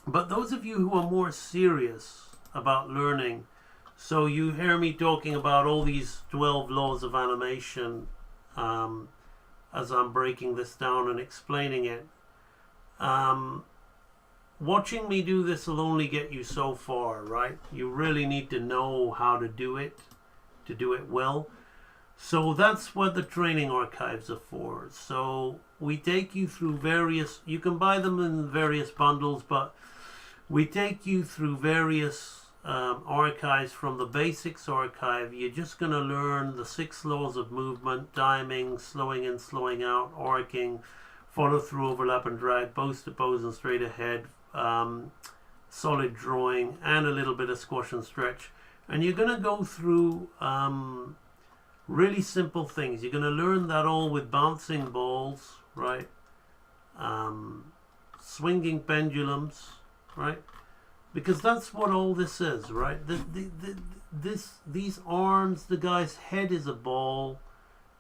But those of you who are more serious about learning, so you hear me talking about all these 12 laws of animation as I'm breaking this down and explaining it. Watching me do this will only get you so far, right? You really need to know how to do it well. So that's what the training archives are for. So we take you through various, you can buy them in various bundles, but we take you through various archives. From the basics archive, you're just going to learn the 6 laws of movement: timing, slowing in, slowing out, arcing, follow through, overlap and drag, pose to pose and straight ahead, solid drawing, and a little bit of squash and stretch. And you're going to go through really simple things. You're going to learn that all with bouncing balls, right? Swinging pendulums, right? Because that's what all this is, right? These arms, the guy's head is a ball,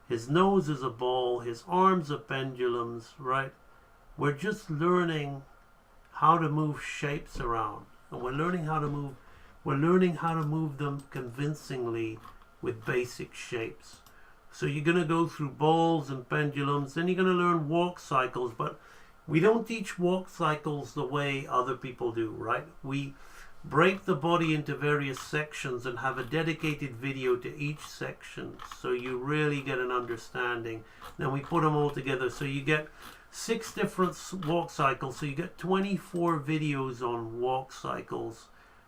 his nose is a ball, his arms are pendulums, right? We're just learning how to move shapes around, and we're learning how to move them convincingly with basic shapes. So you're going to go through balls and pendulums, then you're going to learn walk cycles, but we don't teach walk cycles the way other people do, right? We break the body into various sections and have a dedicated video to each section, so you really get an understanding. Then we put them all together, so you get 6 different walk cycles, so you get 24 videos on walk cycles.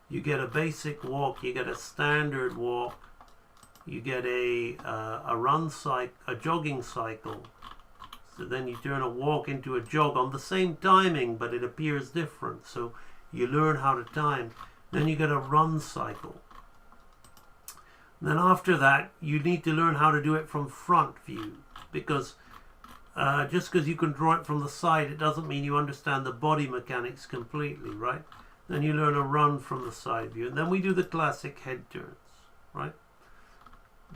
You get a basic walk, you get a standard walk, you get a run cycle, a jogging cycle. So then you turn a walk into a jog on the same timing, but it appears different. So you learn how to time. Then you get a run cycle. Then after that, you need to learn how to do it from front view, because just because you can draw it from the side, it doesn't mean you understand the body mechanics completely, right? Then you learn a run from the side view. And then we do the classic head turns, right?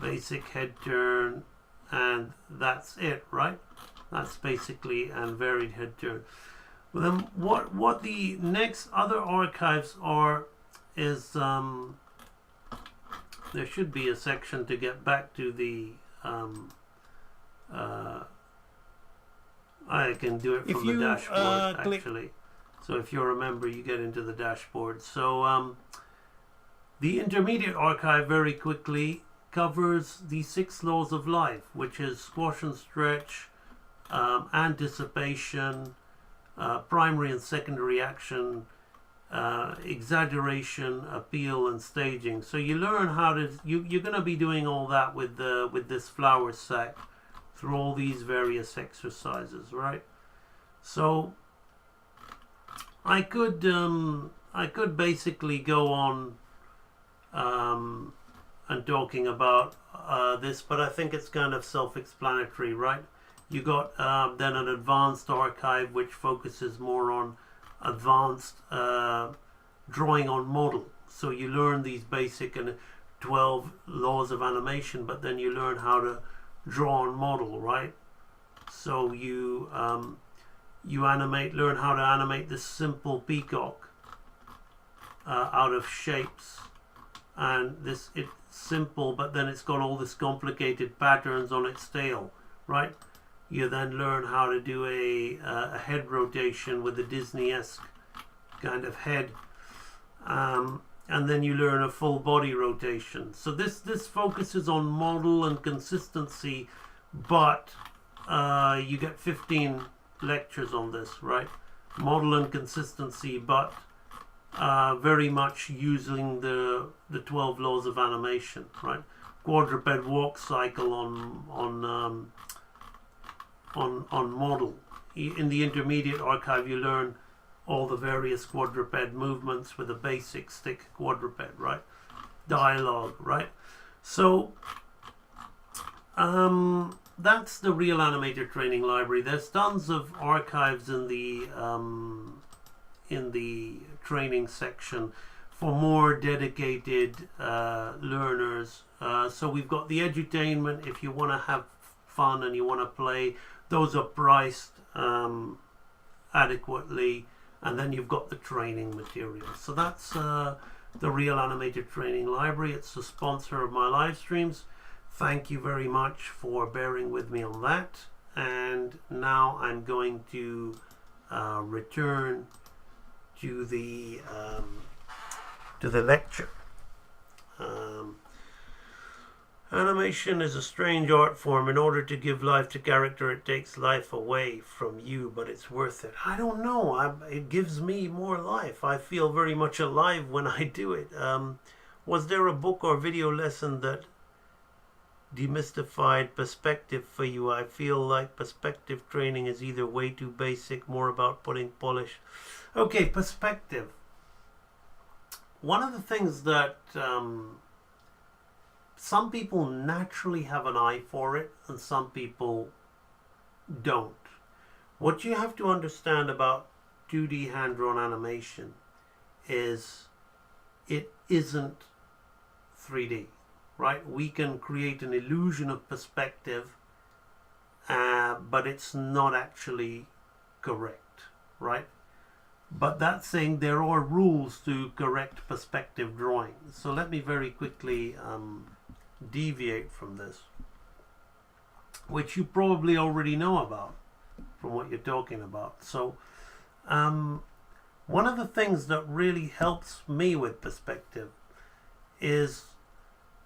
Basic head turn, and that's it, right? That's basically and varied head turn. But then what the next other archives are is there should be a section to get back to the I can do it from the dashboard actually. So if you remember, you get into the dashboard. So the intermediate archive very quickly covers the 6 laws of life, which is squash and stretch, anticipation, primary and secondary action, exaggeration, appeal, and staging. So you learn how to. You're going to be doing all that with this flower set through all these various exercises, right? So I could basically go on and talking about this, but I think it's kind of self-explanatory, right? You got then an advanced archive which focuses more on advanced drawing on model. So you learn these basic and 12 laws of animation, but then you learn how to draw on model, right? So you learn how to animate this simple peacock out of shapes, and it's simple, but then it's got all this complicated patterns on its tail, right? You then learn how to do a head rotation with a Disney-esque kind of head, and then you learn a full body rotation. So this focuses on model and consistency, but you get 15 lectures on this, right? Model and consistency, but very much using the 12 laws of animation, right? Quadruped walk cycle on model. In the intermediate archive, you learn all the various quadruped movements with a basic stick quadruped, right? Dialogue, right? So that's the Real Animator Training Library. There's tons of archives in the training section for more dedicated learners. So we've got the edutainment if you want to have fun and you want to play. Those are priced adequately, and then you've got the training materials. So that's the Real Animator Training Library. It's the sponsor of my live streams. Thank you very much for bearing with me on that. And now I'm going to return to the lecture. Animation is a strange art form. In order to give life to character, it takes life away from you, but it's worth it. I don't know. It gives me more life. I feel very much alive when I do it. Was there a book or video lesson that demystified perspective for you? I feel like perspective training is either way too basic, more about putting polish. Okay, perspective. One of the things that some people naturally have an eye for it and some people don't. What you have to understand about 2D hand-drawn animation is it isn't 3D, right? We can create an illusion of perspective, but it's not actually correct, right? But that's saying there are rules to correct perspective drawing. So let me very quickly deviate from this, which you probably already know about from what you're talking about. So one of the things that really helps me with perspective is,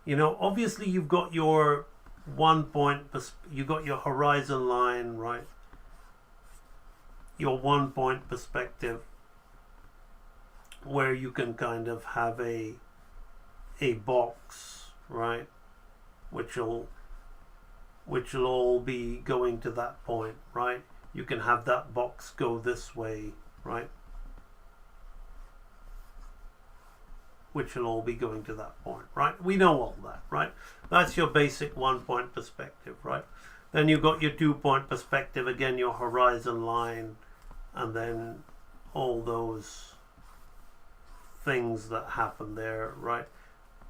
obviously you've got your you've got your horizon line, right? Your 1 point perspective, where you can kind of have a box, right, which will all be going to that point, right? You can have that box go this way, right, which will all be going to that point, right? We know all that, right? That's your basic 1 point perspective, right? Then you've got your 2 point perspective, again your horizon line, and then all those things that happen there, right?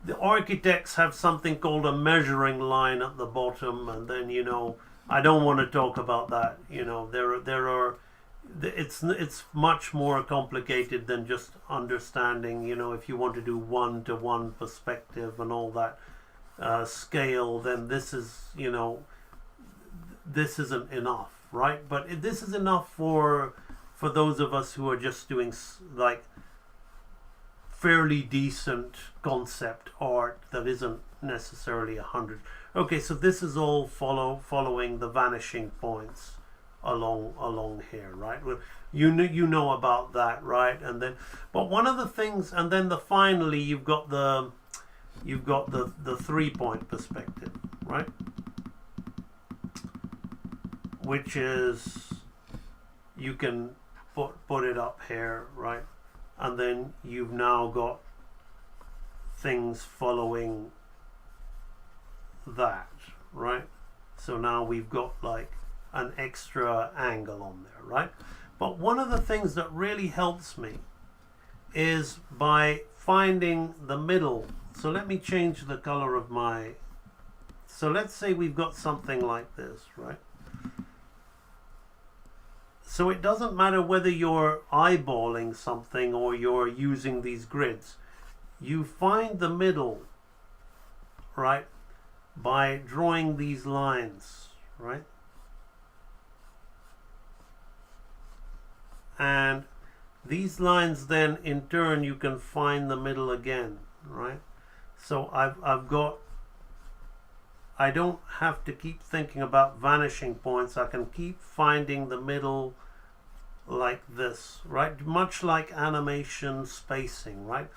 The architects have something called a measuring line at the bottom, and then, you know, I don't want to talk about that. You know, there are it's much more complicated than just understanding, you know, if you want to do one-to-one perspective and all that scale, then this is, you know, this isn't enough, right? But this is enough for those of us who are just doing like fairly decent concept art that isn't necessarily 100. Okay, so this is all following the vanishing points along here, right? Well, you know about that, right? And then, but one of the things, and then finally you've got the 3-point perspective, right? Which is, you can put it up here, right? And then you've now got things following that, right? So now we've got like an extra angle on there, right? But one of the things that really helps me is by finding the middle. So let me change the color of my, so let's say we've got something like this, right? So it doesn't matter whether you're eyeballing something or you're using these grids. You find the middle, right, by drawing these lines, right? And these lines then in turn you can find the middle again, right? So I've got, I don't have to keep thinking about vanishing points. I can keep finding the middle like this, right? Much like animation spacing, right?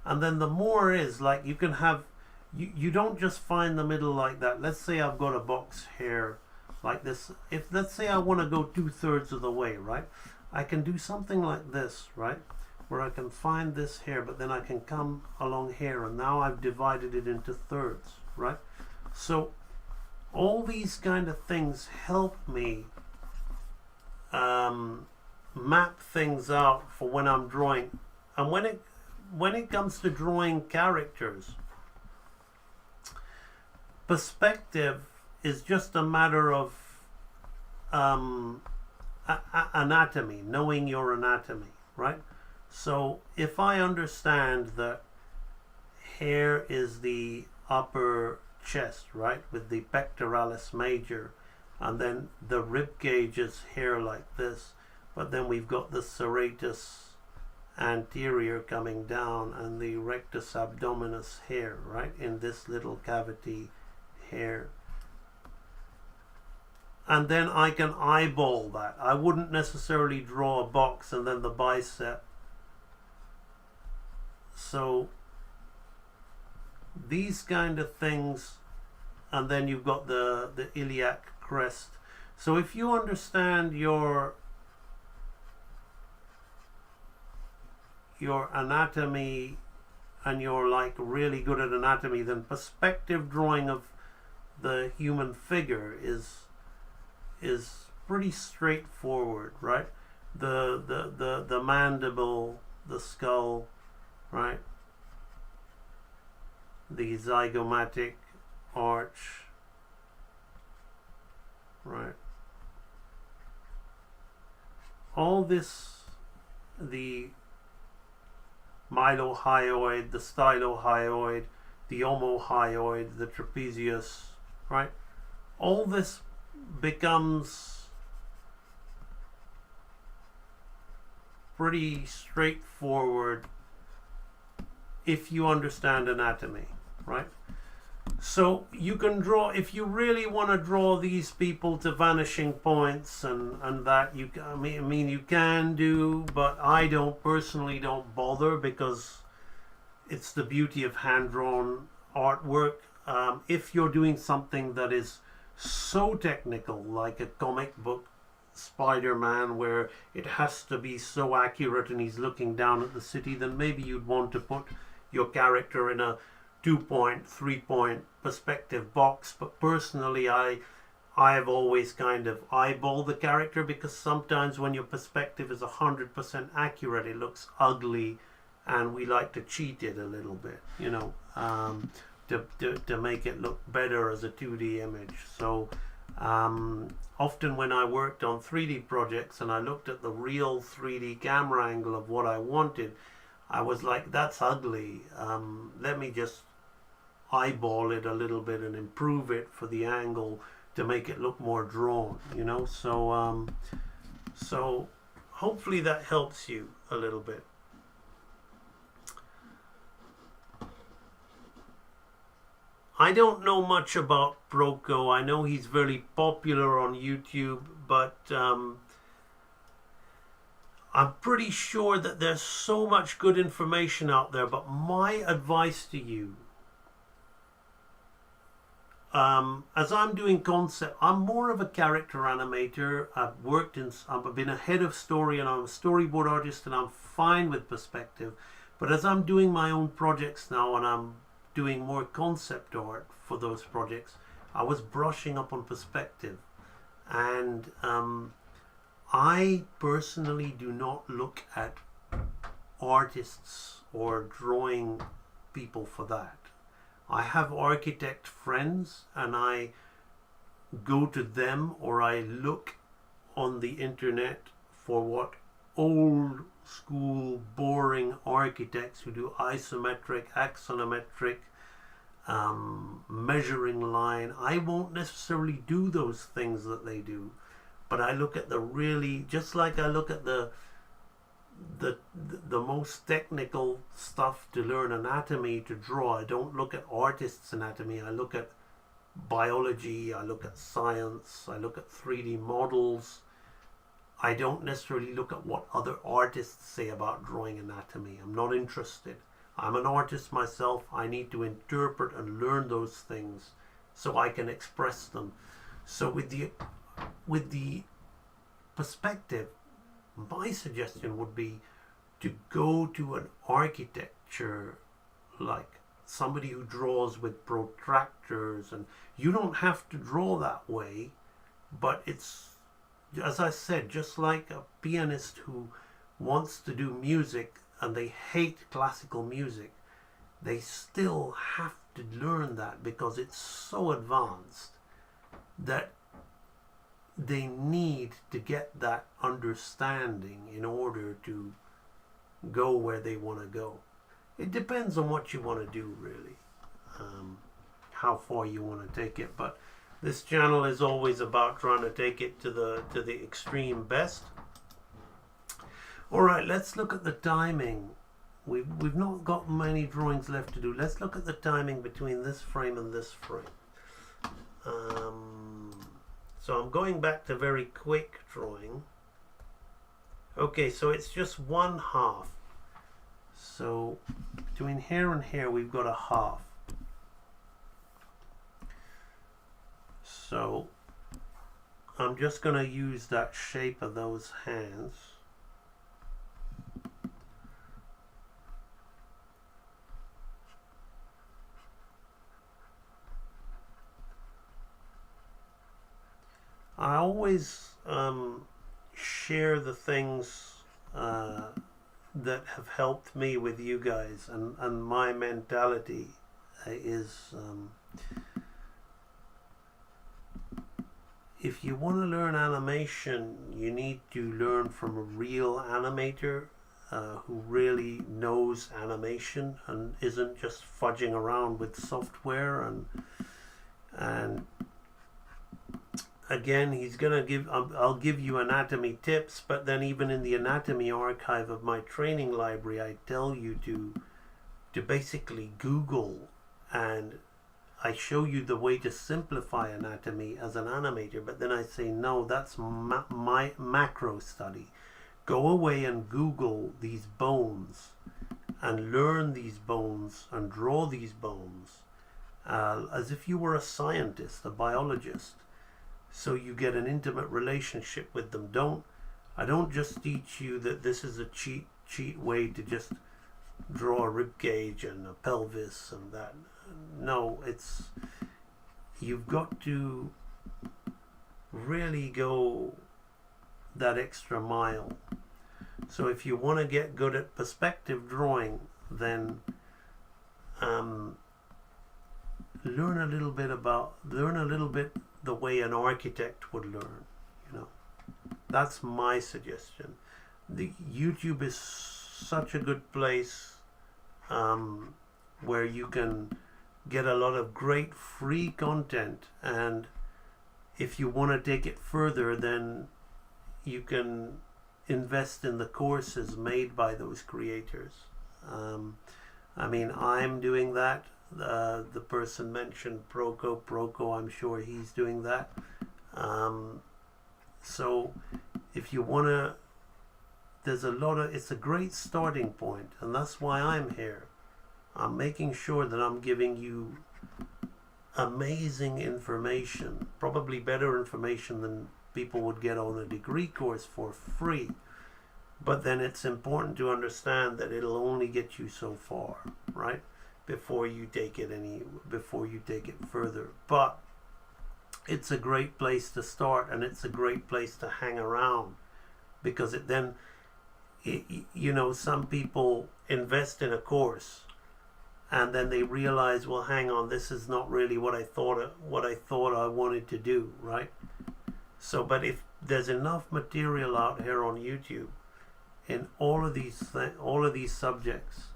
And then the more is like you can have, you don't just find the middle like that. Let's say I've got a box here like this. If let's say I want to go 2/3 of the way, right? I can do something like this, right? Where I can find this here, but then I can come along here, and now I've divided it into thirds, right? So all these kind of things help me map things out for when I'm drawing. And when it comes to drawing characters, perspective is just a matter of anatomy, knowing your anatomy, right? So if I understand that here is the upper chest, right, with the pectoralis major, and then the rib cage is here like this, but then we've got the serratus anterior coming down and the rectus abdominis here, right, in this little cavity here. And then I can eyeball that. I wouldn't necessarily draw a box and then the bicep. So these kind of things, and then you've got the iliac crest. So if you understand your anatomy and you're like really good at anatomy, then perspective drawing of the human figure is pretty straightforward, right? The mandible, the skull, right? The zygomatic arch, right? All this, the mylohyoid, the stylohyoid, the omohyoid, the trapezius, right? All this becomes pretty straightforward if you understand anatomy, right? So you can draw, if you really want to draw these people to vanishing points and that, you I mean you can do, but I personally don't bother, because it's the beauty of hand-drawn artwork. If you're doing something that is so technical, like a comic book Spider-Man, where it has to be so accurate and he's looking down at the city, then maybe you'd want to put your character in a 2-point, 3-point perspective box. But personally, I've always kind of eyeballed the character, because sometimes when your perspective is 100% accurate, it looks ugly and we like to cheat it a little bit, you know, to make it look better as a 2D image. So often when I worked on 3D projects and I looked at the real 3D camera angle of what I wanted, I was like, that's ugly. Let me just eyeball it a little bit and improve it for the angle to make it look more drawn, you know. So so hopefully that helps you a little bit. I don't know much about Broco. I know he's very popular on YouTube, but I'm pretty sure that there's so much good information out there. But my advice to you, as I'm doing concept, I'm more of a character animator. I've been a head of story, and I'm a storyboard artist, and I'm fine with perspective. But as I'm doing my own projects now, and I'm doing more concept art for those projects, I was brushing up on perspective. And I personally do not look at artists or drawing people for that. I have architect friends and I go to them, or I look on the internet for what old school boring architects who do isometric, axonometric, measuring line. I won't necessarily do those things that they do, but I look at the really, just like I look at the most technical stuff to learn anatomy, to draw. I don't look at artists' anatomy. I look at biology, I look at science, I look at 3D models. I don't necessarily look at what other artists say about drawing anatomy. I'm not interested. I'm an artist myself. I need to interpret and learn those things so I can express them. So with the perspective, my suggestion would be to go to an architecture, like somebody who draws with protractors, and you don't have to draw that way, but it's, as I said, just like a pianist who wants to do music and they hate classical music, they still have to learn that because it's so advanced that they need to get that understanding in order to go where they want to go. It depends on what you want to do, really, how far you want to take it. But this channel is always about trying to take it to the extreme best. All right, let's look at the timing. We've not got many drawings left to do. Let's look at the timing between this frame and this frame. So I'm going back to very quick drawing. Okay, so it's just 1/2. So between here and here we've got a half. So I'm just going to use that shape of those hands. I always share the things that have helped me with you guys, and my mentality is if you want to learn animation, you need to learn from a real animator who really knows animation and isn't just fudging around with software. And again, he's gonna give, I'll give you anatomy tips, but then even in the anatomy archive of my training library, I tell you to basically Google, and I show you the way to simplify anatomy as an animator. But then I say, no, that's my macro study. Go away and Google these bones and learn these bones and draw these bones as if you were a scientist, a biologist. So you get an intimate relationship with them. I don't just teach you that this is a cheat way to just draw a rib cage and a pelvis and that. No, you've got to really go that extra mile. So if you want to get good at perspective drawing, then learn a little bit the way an architect would learn. You know, that's my suggestion. The YouTube is such a good place where you can get a lot of great free content, and if you want to take it further, then you can invest in the courses made by those creators. I mean, I'm doing that. The person mentioned Proco, I'm sure he's doing that. So if you want to, it's a great starting point, and that's why I'm here. I'm making sure that I'm giving you amazing information, probably better information than people would get on a degree course for free. But then it's important to understand that it'll only get you so far, right? Before you take it further. But it's a great place to start, and it's a great place to hang around, because some people invest in a course and then they realize, well, hang on, this is not really what I thought I wanted to do, right? So, but if there's enough material out here on YouTube in all of these subjects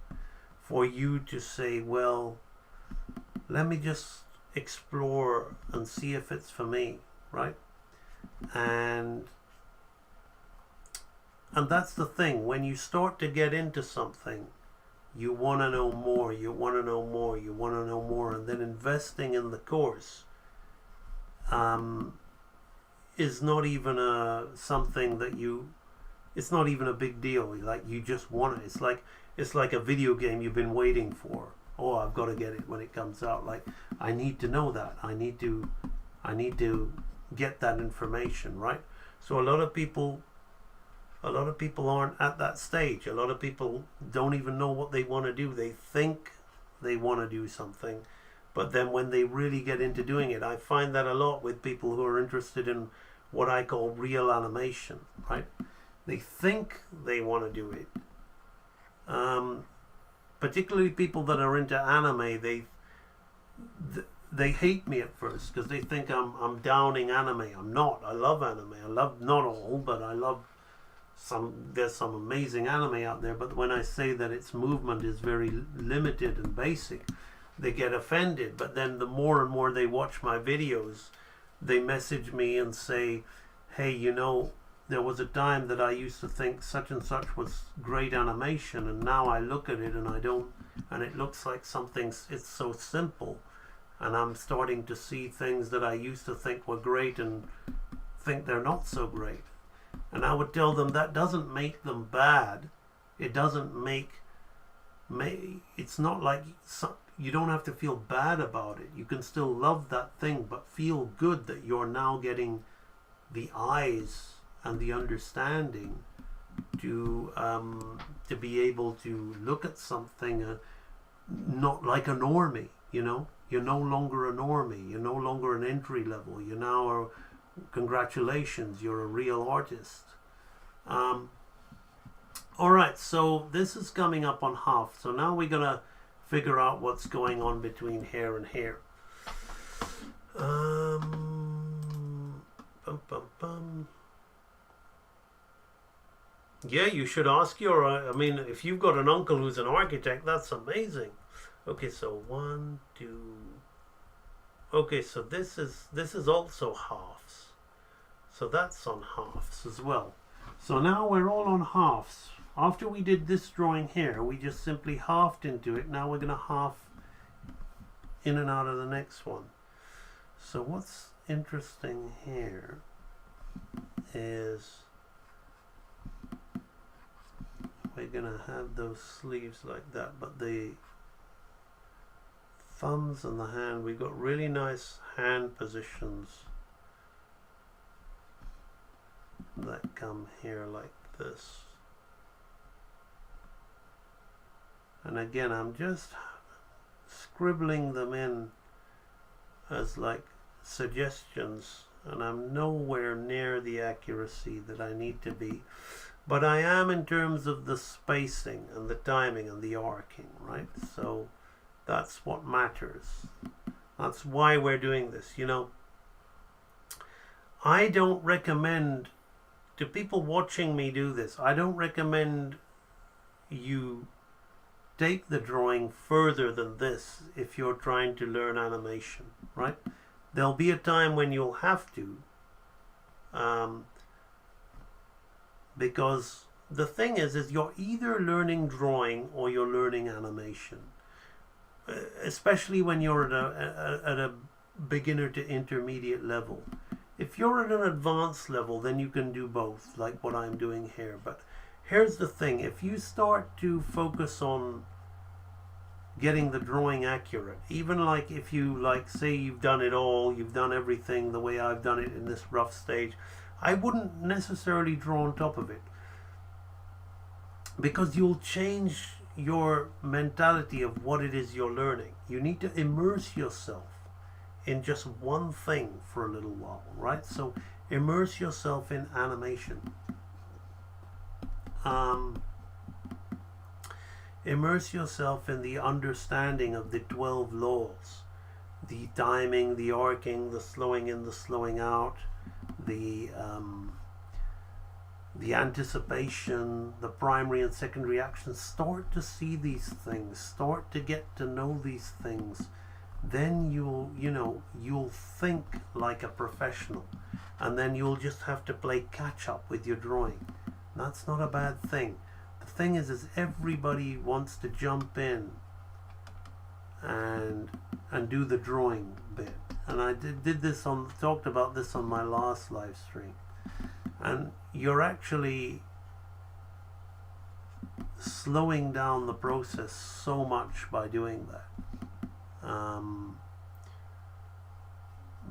for you to say, well, let me just explore and see if it's for me, right? And that's the thing. When you start to get into something, you want to know more, and then investing in the course is not even it's not even a big deal. Like, you just want it. It's like a video game you've been waiting for. Oh, I've got to get it when it comes out. Like, I need to know that. I need to get that information, right? So a lot of people aren't at that stage. A lot of people don't even know what they want to do. They think they want to do something, but then when they really get into doing it, I find that a lot with people who are interested in what I call real animation, right? They think they want to do it. Particularly people that are into anime, they hate me at first because they think I'm downing anime. I'm not. I love anime. I love, not all, but I love some. There's some amazing anime out there, but when I say that its movement is very limited and basic, they get offended. But then the more and more they watch my videos, they message me and say, hey, there was a time that I used to think such and such was great animation, and now I look at it and I don't, and it looks like it's so simple, and I'm starting to see things that I used to think were great and think they're not so great. And I would tell them that doesn't make them bad. It doesn't it's not like you don't have to feel bad about it. You can still love that thing, but feel good that you're now getting the eyes and the understanding to be able to look at something not like a normie. You're no longer a normie. You're no longer an entry level. You now are. Congratulations, you're a real artist. Alright, so this is coming up on half. So now we're gonna figure out what's going on between here and here. Yeah, you should ask if you've got an uncle who's an architect, that's amazing. Okay, so 1, 2. Okay, so this is also halves. So that's on halves as well. So now we're all on halves. After we did this drawing here, we just simply halved into it. Now we're going to half in and out of the next one. So what's interesting here is we're going to have those sleeves like that, but the thumbs and the hand, we've got really nice hand positions that come here like this. And again, I'm just scribbling them in as like suggestions, and I'm nowhere near the accuracy that I need to be. but I am in terms of the spacing and the timing and the arcing, right? So that's what matters. That's why we're doing this. You know, I don't recommend to people watching me do this, I don't recommend you take the drawing further than this if you're trying to learn animation, right? There'll be a time when you'll have to, because the thing is you're either learning drawing or you're learning animation, especially when you're at a beginner to intermediate level. If you're at an advanced level, then you can do both, like what I'm doing here. But here's the thing, if you start to focus on getting the drawing accurate, even like if you like say you've done it all, you've done everything the way I've done it in this rough stage, I wouldn't necessarily draw on top of it, because you'll change your mentality of what it is you're learning. You need to immerse yourself in just one thing for a little while, right? So immerse yourself in animation. Immerse yourself in the understanding of the 12 laws, the timing, the arcing, the slowing in, the slowing out, the anticipation, the primary and secondary actions. Start to see these things, start to get to know these things. Then you'll think like a professional, and then you'll just have to play catch up with your drawing. That's not a bad thing. The thing is everybody wants to jump in and do the drawing bit, and I talked about this on my last live stream, and you're actually slowing down the process so much by doing that.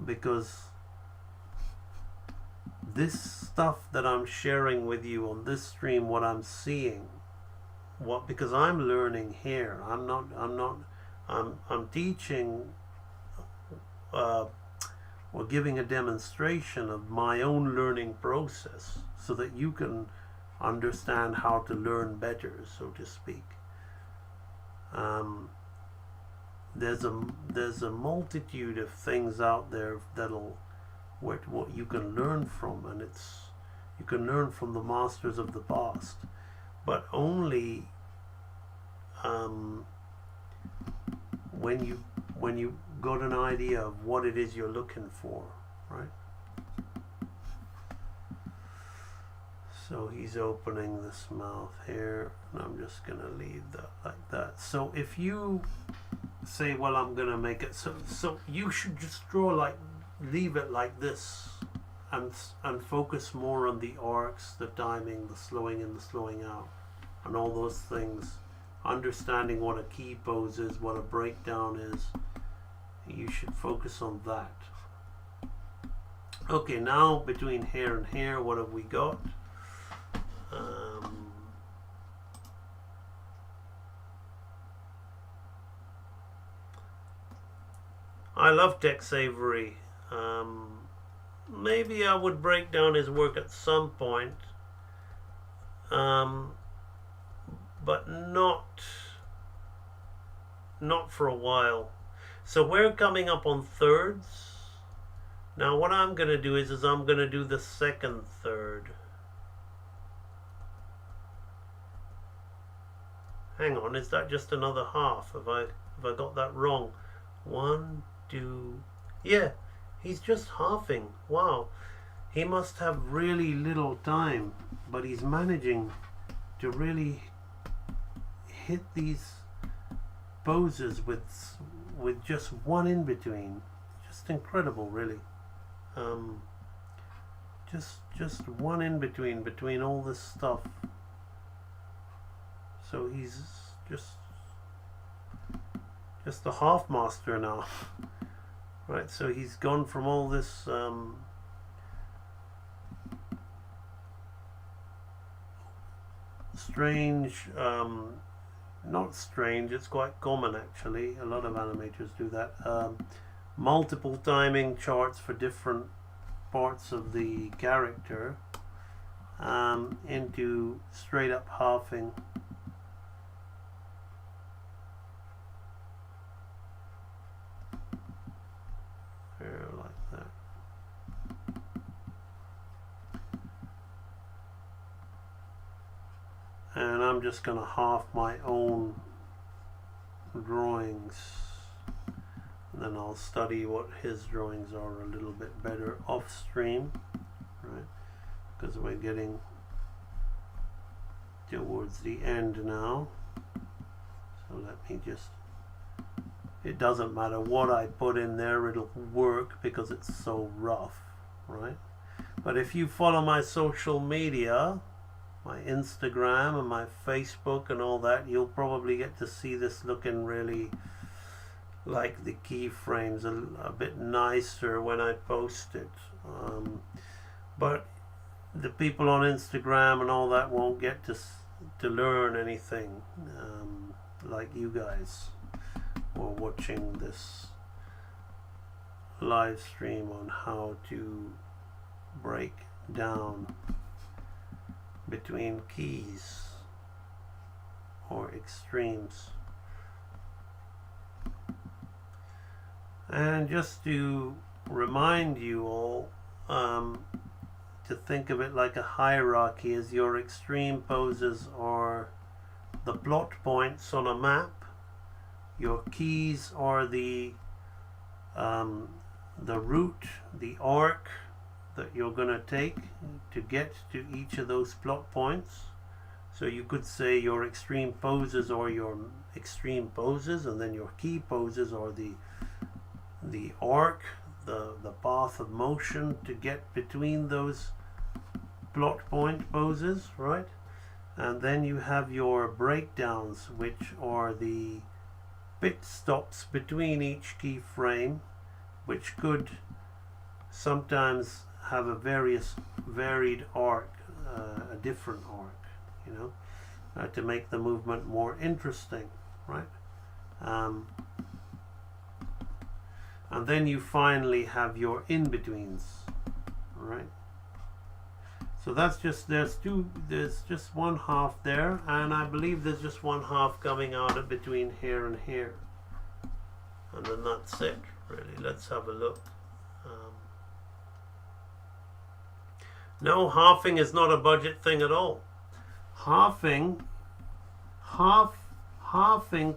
Because this stuff that I'm sharing with you on this stream, what I'm seeing, because I'm learning here, I'm teaching or giving a demonstration of my own learning process so that you can understand how to learn better, so to speak. There's a multitude of things out there what you can learn from, and you can learn from the masters of the past, but only when you got an idea of what it is you're looking for, right? So he's opening this mouth here, and I'm just gonna leave that like that. So if you say, well, I'm gonna make it so you should just leave it like this, and focus more on the arcs, the timing, the slowing in, the slowing out, and all those things. Understanding what a key pose is, what a breakdown is. You should focus on that. Okay, now between here and here, what have we got? I love Tex Avery. Maybe I would break down his work at some point, but not for a while. So we're coming up on thirds. Now what I'm going to do is I'm going to do the second third. Hang on, is that just another half? Have I got that wrong? 1, 2, yeah, he's just halving. Wow, he must have really little time, but he's managing to really hit these poses with just one in between. Just incredible, really. Just one in between all this stuff. So he's just the half master now. Right, so he's gone from all this strange, not strange, it's quite common actually, a lot of animators do that, multiple timing charts for different parts of the character. into straight up halving. There, like that. And I'm just going to half my own drawings, and then I'll study what his drawings are a little bit better off stream, right? Because we're getting towards the end now. So let me just, it doesn't matter what I put in there, it'll work because it's so rough, right? But if you follow my social media, my Instagram and my Facebook and all that, you'll probably get to see this looking really like the keyframes, a bit nicer when I post it. But the people on Instagram and all that won't get to learn anything like you guys or watching this live stream on how to break down between keys or extremes. And just to remind you all to think of it like a hierarchy, as your extreme poses are the plot points on a map, your keys are the route, the arc that you're going to take to get to each of those plot points. So you could say your extreme poses are your extreme poses, and then your key poses are the arc, the path of motion to get between those plot point poses, right? And then you have your breakdowns, which are the pit stops between each keyframe, which could sometimes have a varied arc, a different arc, you know, to make the movement more interesting, right? And then you finally have your in-betweens, right? So that's just, there's just one half there, and I believe there's just one half coming out of between here and here. And then that's it, really. Let's have a look. No, halving is not a budget thing at all. Halving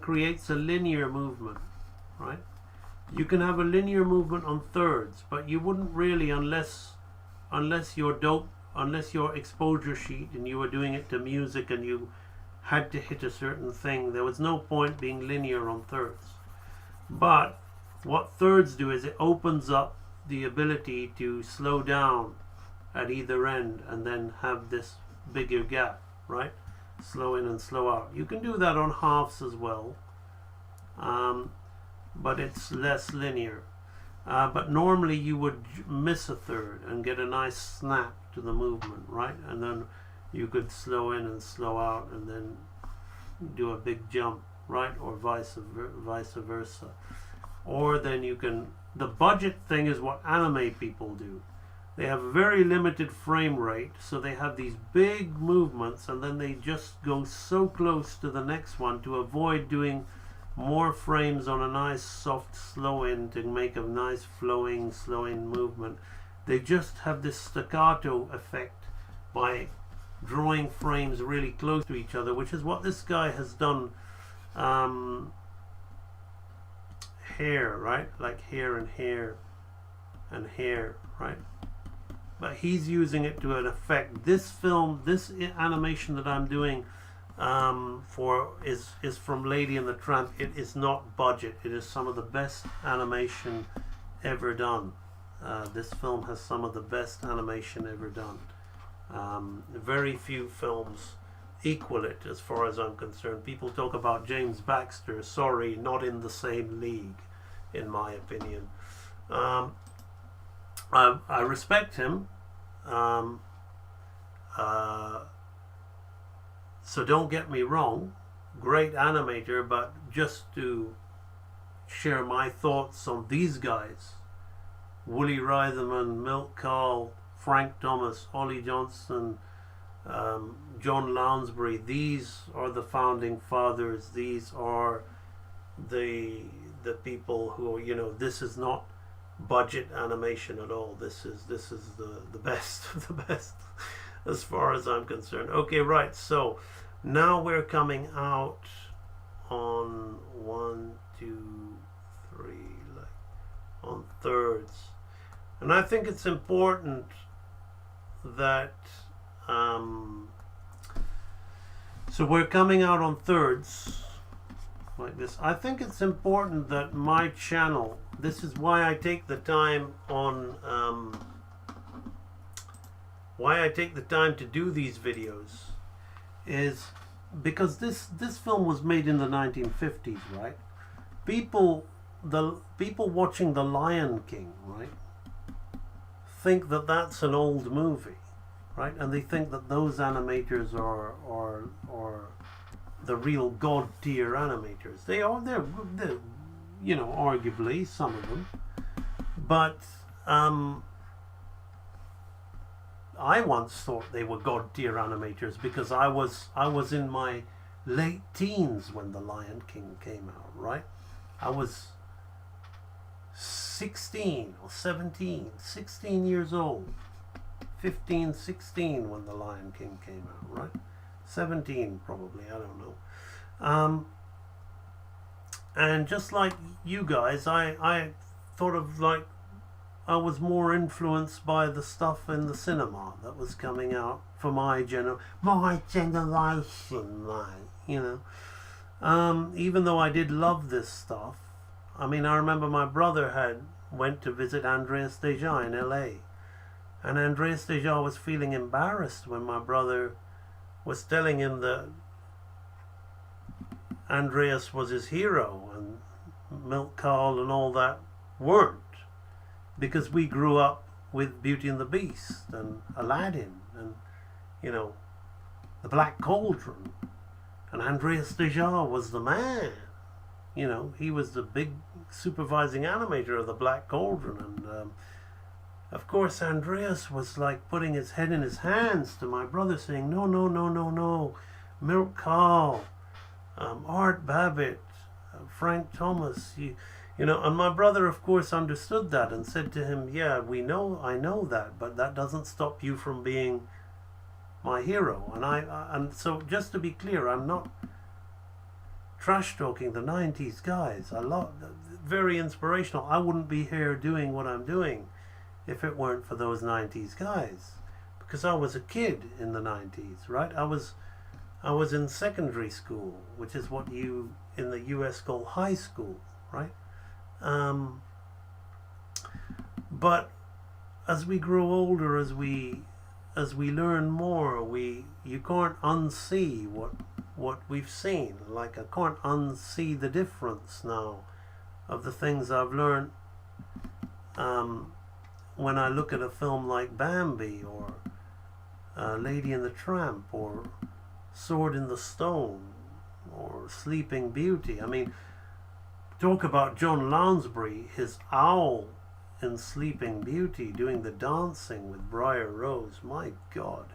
creates a linear movement, right? You can have a linear movement on thirds, but you wouldn't really unless your exposure sheet and you were doing it to music and you had to hit a certain thing. There was no point being linear on thirds. But what thirds do is it opens up the ability to slow down at either end and then have this bigger gap, right? Slow in and slow out. You can do that on halves as well, but it's less linear. But normally you would miss a third and get a nice snap to the movement, right? And then you could slow in and slow out and then do a big jump, right? Or vice versa. Or then you can, the budget thing is what anime people do. They have a very limited frame rate, so they have these big movements and then they just go so close to the next one to avoid doing more frames on a nice soft slow in to make a nice flowing slow in movement. They just have this staccato effect by drawing frames really close to each other, which is what this guy has done. Hair, right? Like hair and hair and hair, right? But he's using it to an effect. This film, this animation that I'm doing is from Lady and the Tramp. It is not budget. It is some of the best animation ever done. This film has some of the best animation ever done. Very few films equal it as far as I'm concerned. People talk about James Baxter. Sorry, not in the same league, in my opinion. I respect him. So don't get me wrong, great animator, but just to share my thoughts on these guys, Wooly Reitherman, Milt Kahl, Frank Thomas, Ollie Johnston, John Lounsbury. These are the founding fathers. These are the people who, you know, this is not budget animation at all. This is the best of the best as far as I'm concerned. Okay, right. So now we're coming out on 1, 2, 3, like on thirds, and I think it's important that so we're coming out on thirds like this. I think it's important that my channel, this is why I take the time on why I take the time to do these videos, is because this film was made in the 1950s, right? The people watching The Lion King, right, think that that's an old movie, right? And they think that those animators are the real god tier animators. They're you know, arguably some of them, but I once thought they were god tier animators because I was in my late teens when The Lion King came out, right? I was 16 or 17, 16 years old, 15, 16 when The Lion King came out, right? 17 probably, I don't know. And just like you guys, I thought of, like, I was more influenced by the stuff in the cinema that was coming out for my generation, you know. Even though I did love this stuff, I mean, I remember my brother went to visit Andreas Deja in LA, and Andreas Deja was feeling embarrassed when my brother was telling him that Andreas was his hero and Milk Carl and all that weren't, because we grew up with Beauty and the Beast and Aladdin and, you know, the Black Cauldron, and Andreas Deja was the man. You know, he was the big supervising animator of the Black Cauldron, and of course Andreas was like putting his head in his hands to my brother, saying, no, no, no, no, no, Milk Carl, Art Babbitt, Frank Thomas, you know. And my brother, of course, understood that and said to him, yeah, I know that, but that doesn't stop you from being my hero. And so, just to be clear, I'm not trash talking the 90s guys. I love, very inspirational. I wouldn't be here doing what I'm doing if it weren't for those 90s guys, because I was a kid in the 90s, right? I was in secondary school, which is what you in the US call high school, right? But as we grow older, as we learn more, you can't unsee what we've seen. Like, I can't unsee the difference now of the things I've learned when I look at a film like Bambi or Lady and the Tramp or Sword in the Stone or Sleeping Beauty. I mean, talk about John Lounsbury, his owl in Sleeping Beauty doing the dancing with Briar Rose. My God,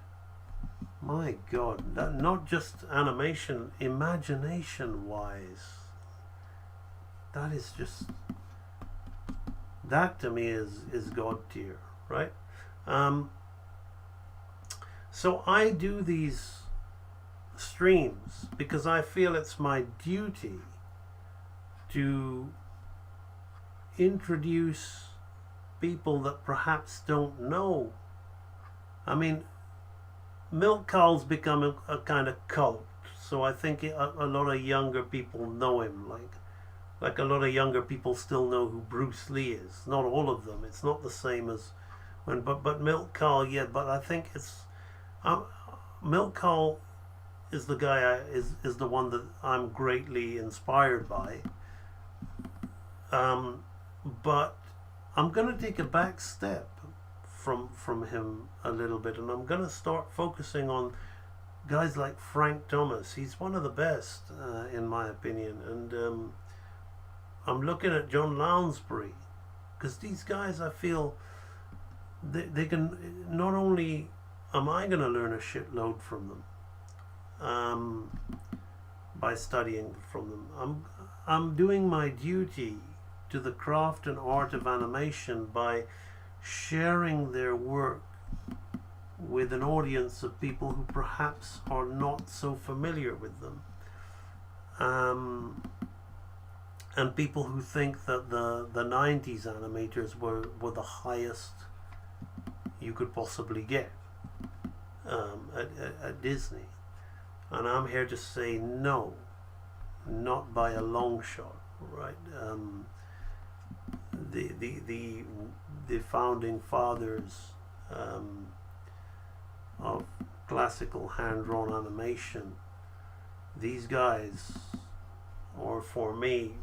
that, not just animation, imagination wise, that is just, that to me is God tier, right? So I do these streams because I feel it's my duty to introduce people that perhaps don't know. I mean, Milk Carl's become a kind of cult, so I think a lot of younger people know him. Like a lot of younger people still know who Bruce Lee is. Not all of them. It's not the same as when, but Milk Carl, yeah. But I think it's Milk Carl is the guy is the one that I'm greatly inspired by. But I'm gonna take a back step from him a little bit, and I'm gonna start focusing on guys like Frank Thomas. He's one of the best in my opinion, and I'm looking at John Lounsbury, because these guys, I feel they can not only am I going to learn a shitload from them by studying from them? I'm doing my duty to the craft and art of animation by sharing their work with an audience of people who perhaps are not so familiar with them, and people who think that the 90s animators were the highest you could possibly get at Disney. And I'm here to say no, not by a long shot, right? The founding fathers of classical hand-drawn animation, these guys, or for me,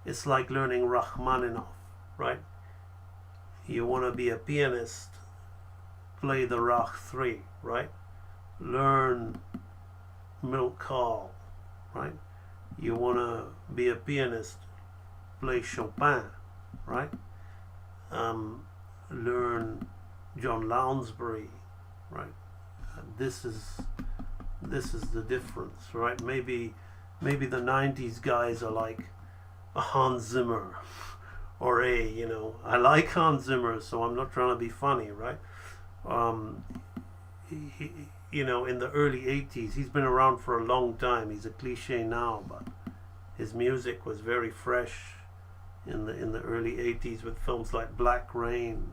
it's like learning Rachmaninoff, right? You want to be a pianist, play the Rach 3, right? Learn Milk Call, right? You want to be a pianist, play Chopin, right? Learn John Lounsbury, right? This is the difference, right? Maybe the 90s guys are like a Hans Zimmer or I like Hans Zimmer, so I'm not trying to be funny, right? In the early 80s, he's been around for a long time. He's a cliche now, but his music was very fresh in the early 80s with films like Black Rain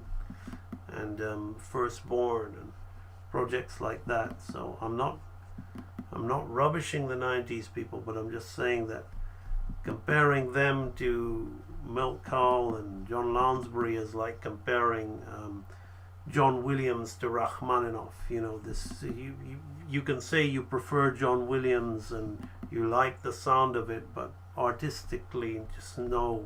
and Firstborn and projects like that. So I'm not rubbishing the 90s people, but I'm just saying that comparing them to Milt Kahl and John Lounsbury is like comparing John Williams to Rachmaninoff. You can say you prefer John Williams and you like the sound of it, but artistically, just no,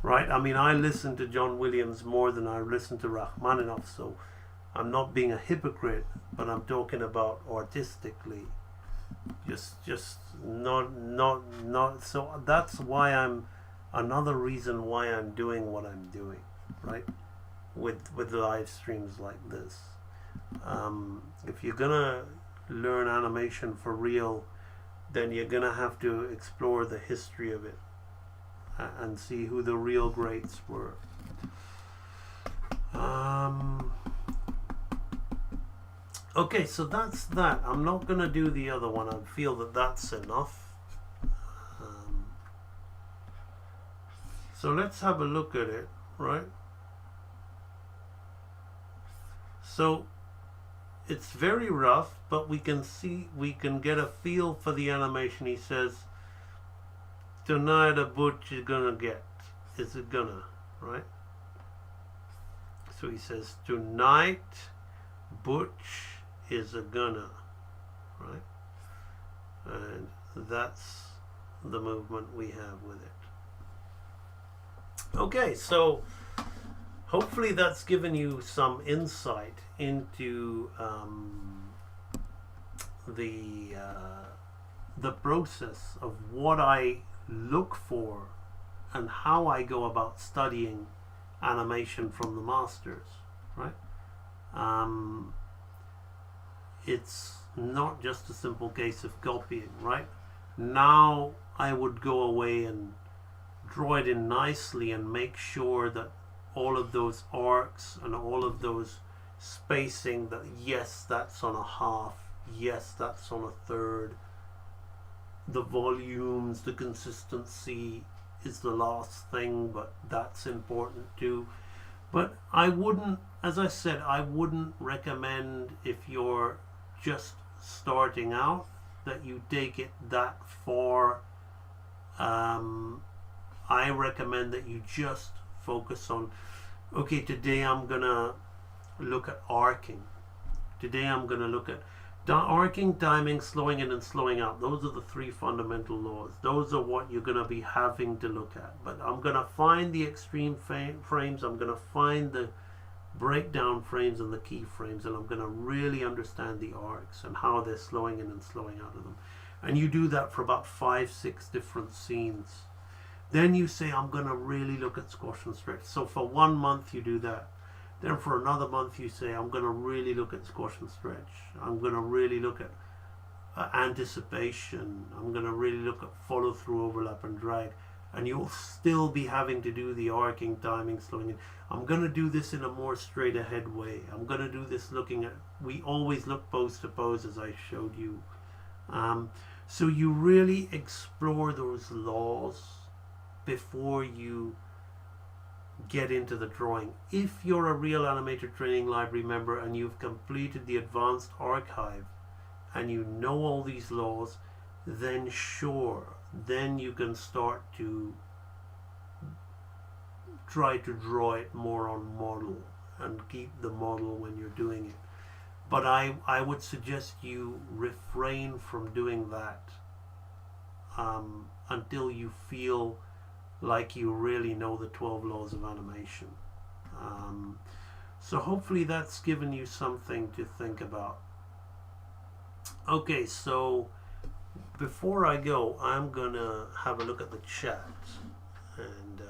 right? I mean, I listen to John Williams more than I listen to Rachmaninoff, so I'm not being a hypocrite, but I'm talking about artistically. Just not. So that's why another reason why I'm doing what I'm doing, right? With live streams like this. If you're gonna learn animation for real, then you're gonna have to explore the history of it and see who the real greats were. Okay, so that's that. I'm not gonna do the other one. I feel that that's enough. So let's have a look at it, right? So it's very rough, but we can get a feel for the animation. He says, tonight a butch is gonna get. Is it gonna, right? So he says, tonight butch is a gonna, right? And that's the movement we have with it. Okay, so hopefully that's given you some insight into the process of what I look for and how I go about studying animation from the masters, right? It's not just a simple case of copying, right? Now I would go away and draw it in nicely and make sure that all of those arcs and all of those spacing, that yes, that's on a half, yes, that's on a third, the volumes, the consistency is the last thing, but that's important too. But I wouldn't, as I said, I wouldn't recommend, if you're just starting out, that you take it that far. I recommend that you just focus on, okay, today I'm gonna look at arcing. Today I'm gonna look at arcing, timing, slowing in and slowing out. Those are the three fundamental laws. Those are what you're gonna be having to look at. But I'm gonna find the extreme frames, I'm gonna find the breakdown frames and the key frames, and I'm gonna really understand the arcs and how they're slowing in and slowing out of them. And you do that for about 5-6 different scenes. Then you say, I'm gonna really look at squash and stretch. So for 1 month you do that. Then for another month you say, I'm going to really look at squash and stretch. I'm going to really look at anticipation. I'm going to really look at follow through, overlap and drag. And you'll still be having to do the arcing, timing, slowing in. I'm going to do this in a more straight ahead way. I'm going to do this looking at, we always look pose to pose as I showed you. So you really explore those laws before you get into the drawing. If you're a Real Animator Training Library member and you've completed the advanced archive and you know all these laws, then sure, then you can start to try to draw it more on model and keep the model when you're doing it. But I would suggest you refrain from doing that until you feel like you really know the 12 laws of animation. So hopefully that's given you something to think about. Okay, so before I go, I'm gonna have a look at the chat. And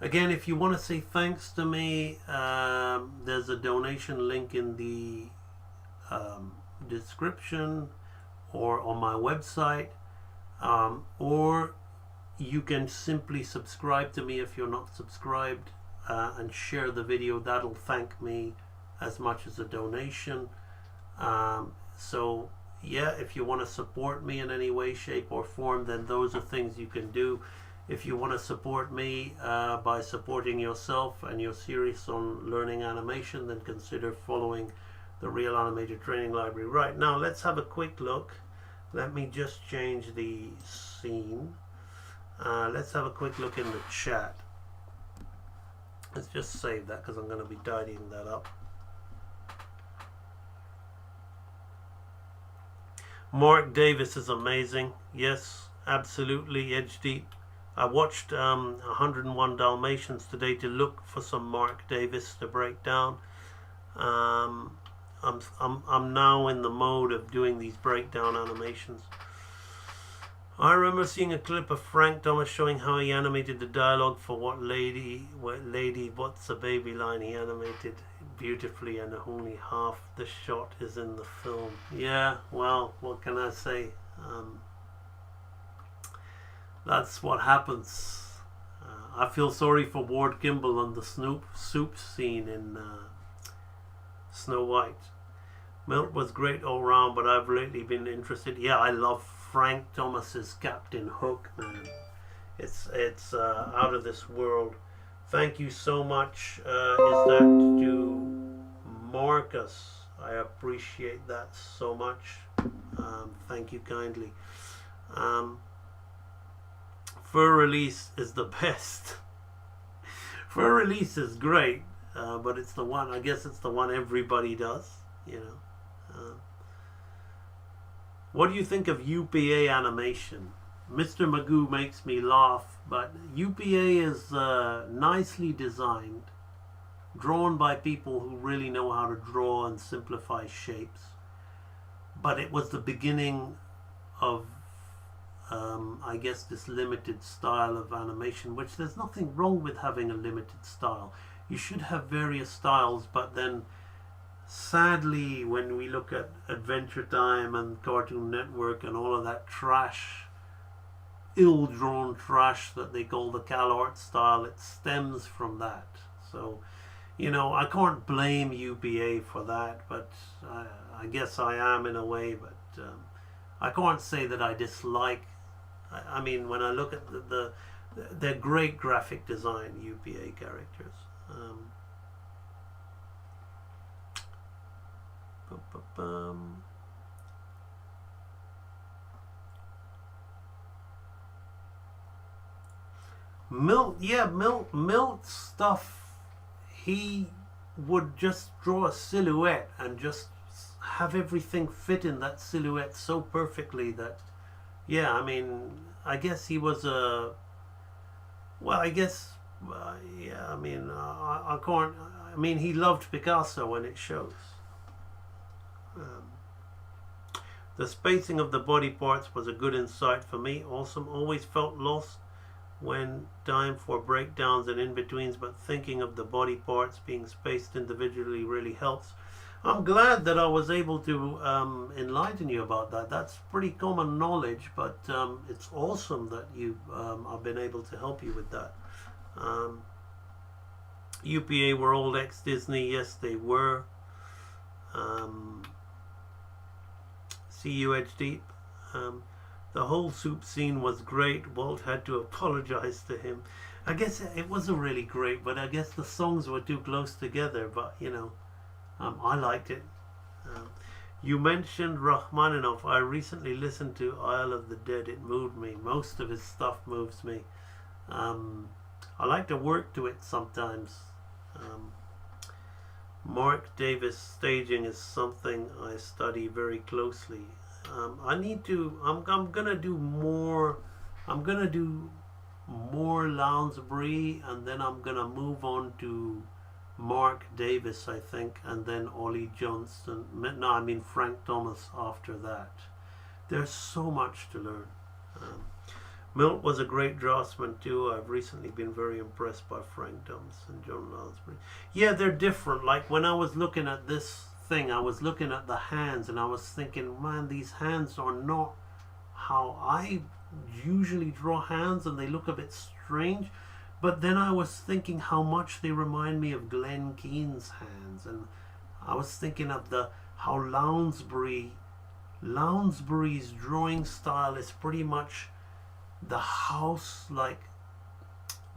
again, if you want to say thanks to me, there's a donation link in the description or on my website, or you can simply subscribe to me if you're not subscribed, and share the video. That'll thank me as much as a donation. So yeah, if you want to support me in any way, shape or form, then those are things you can do. If you want to support me by supporting yourself and you're serious on learning animation, then consider following the Real Animator Training Library. Right, now let's have a quick look. Let me just change the scene. Let's have a quick look in the chat. Let's just save that because I'm going to be tidying that up. Mark Davis is amazing. Yes, absolutely, Edge Deep. I watched 101 Dalmatians today to look for some Mark Davis to break down. I'm now in the mode of doing these breakdown animations. I remember seeing a clip of Frank Thomas showing how he animated the dialogue for Lady, What's a Baby line. He animated beautifully and only half the shot is in the film. Yeah, well, what can I say? That's what happens. I feel sorry for Ward Kimball on the soup scene in Snow White. Milt was great all round, but I've lately been interested. Yeah, I love Frank Thomas's Captain Hook, man. It's out of this world. Thank you so much. Is that to Marcus? I appreciate that so much. Thank you kindly. Fur Release is the best. Fur Release is great, but it's the one, I guess it's the one everybody does, you know. What do you think of UPA animation? Mr. Magoo makes me laugh, but UPA is nicely designed, drawn by people who really know how to draw and simplify shapes. But it was the beginning of, I guess, this limited style of animation, which there's nothing wrong with having a limited style. You should have various styles, but then sadly, when we look at Adventure Time and Cartoon Network and all of that trash, ill-drawn trash that they call the CalArt style, it stems from that. So, you know, I can't blame UPA for that, but I guess I am in a way, but I can't say that I dislike. I mean, when I look at they're great graphic design, UPA characters. Milt stuff, he would just draw a silhouette and just have everything fit in that silhouette so perfectly that, yeah, I mean, I guess he was a, well, I guess, yeah, I mean, I can't, I mean, he loved Picasso and it shows. The spacing of the body parts was a good insight for me. Awesome. Always felt lost when time for breakdowns and in-betweens, but thinking of the body parts being spaced individually really helps. I'm glad that I was able to enlighten you about that. That's pretty common knowledge, but it's awesome that I've been able to help you with that. UPA were old ex-Disney. Yes, they were. CUH Deep. The whole soup scene was great. Walt had to apologize to him. I guess it wasn't really great, but I guess the songs were too close together. But, you know, I liked it. You mentioned Rachmaninoff. I recently listened to Isle of the Dead. It moved me. Most of his stuff moves me. I like to work to it sometimes. Mark Davis staging is something I study very closely. I need to. I'm gonna do more. I'm gonna do more Lounsbury, and then I'm gonna move on to Mark Davis, I think, and then Ollie Johnston. No, I mean Frank Thomas after that. There's so much to learn. Milt was a great draftsman too. I've recently been very impressed by Frank Thomas and John Lounsbury. Yeah, they're different. Like when I was looking at this thing, I was looking at the hands and I was thinking, man, these hands are not how I usually draw hands, and they look a bit strange. But then I was thinking how much they remind me of Glenn Keane's hands, and I was thinking of how Lounsbury's drawing style is pretty much the house, like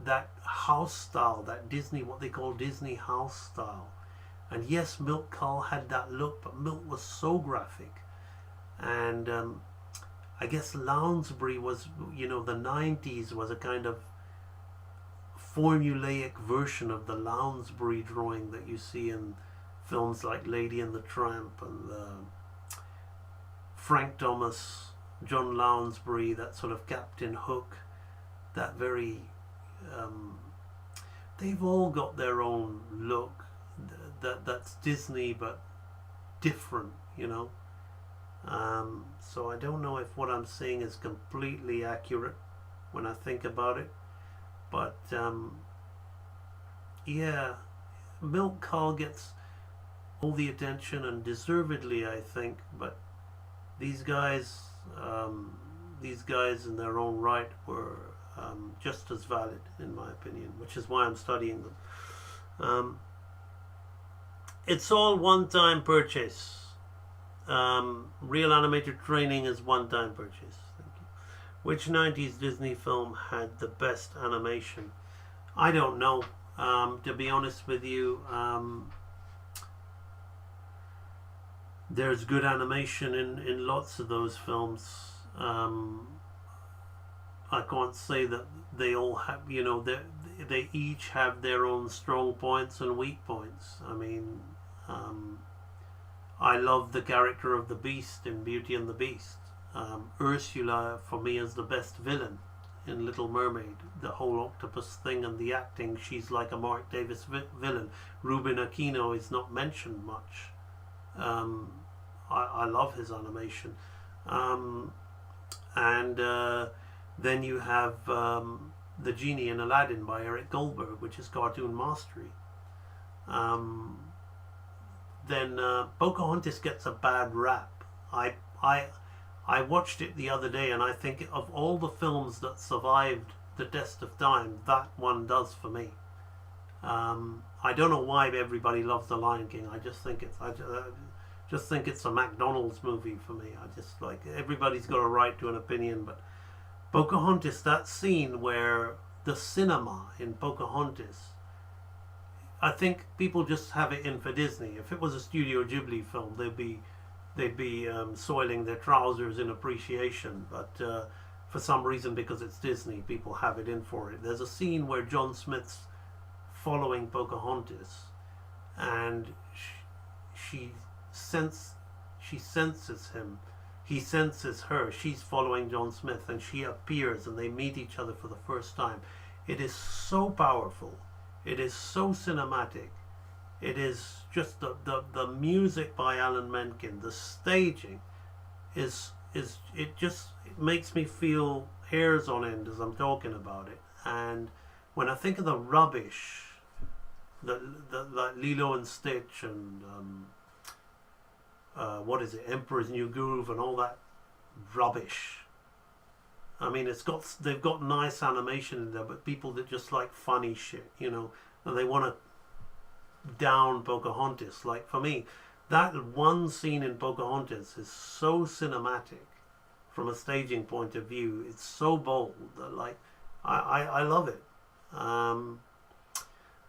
that house style, that Disney, what they call Disney house style. And yes, Milt Kahl had that look, but Milt was so graphic. And I guess Lounsbury was, you know, the 90s was a kind of formulaic version of the Lounsbury drawing that you see in films like Lady and the Tramp and Frank Thomas, John Lounsbury, that sort of Captain Hook, that very they've all got their own look that's Disney but different, you know. So I don't know if what I'm saying is completely accurate when I think about it, but yeah, Milt Kahl gets all the attention, and deservedly, I think, but these guys in their own right were just as valid, in my opinion, which is why I'm studying them. It's all one-time purchase. Real animator training is one-time purchase. Thank you. Which 90s Disney film had the best animation? I don't know. To be honest with you, there's good animation in lots of those films. I can't say that they all have, you know, they each have their own strong points and weak points. I mean, I love the character of the Beast in Beauty and the Beast. Ursula, for me, is the best villain in Little Mermaid. The whole octopus thing and the acting, she's like a Mark Davis villain. Ruben Aquino is not mentioned much. I love his animation. And then you have The Genie in Aladdin by Eric Goldberg, which is cartoon mastery. Then Pocahontas gets a bad rap. I watched it the other day, and I think of all the films that survived the test of time, that one does for me. I don't know why everybody loves The Lion King. I just think it's a McDonald's movie for me. I just like, everybody's got a right to an opinion, but Pocahontas, that scene where the cinema in Pocahontas, I think people just have it in for Disney. If it was a Studio Ghibli film, they'd be soiling their trousers in appreciation. But for some reason, because it's Disney, people have it in for it. There's a scene where John Smith's following Pocahontas, and she senses him. He senses her. She's following John Smith, and she appears, and they meet each other for the first time. It is so powerful. It is so cinematic. It is just the music by Alan Menken, the staging it makes me feel hairs on end as I'm talking about it. And when I think of the rubbish, like Lilo and Stitch and what is it, Emperor's New Groove and all that rubbish. I mean, they've got nice animation in there, but people that just like funny shit, you know, and they want to down Pocahontas. Like for me, that one scene in Pocahontas is so cinematic from a staging point of view. It's so bold that like I love it.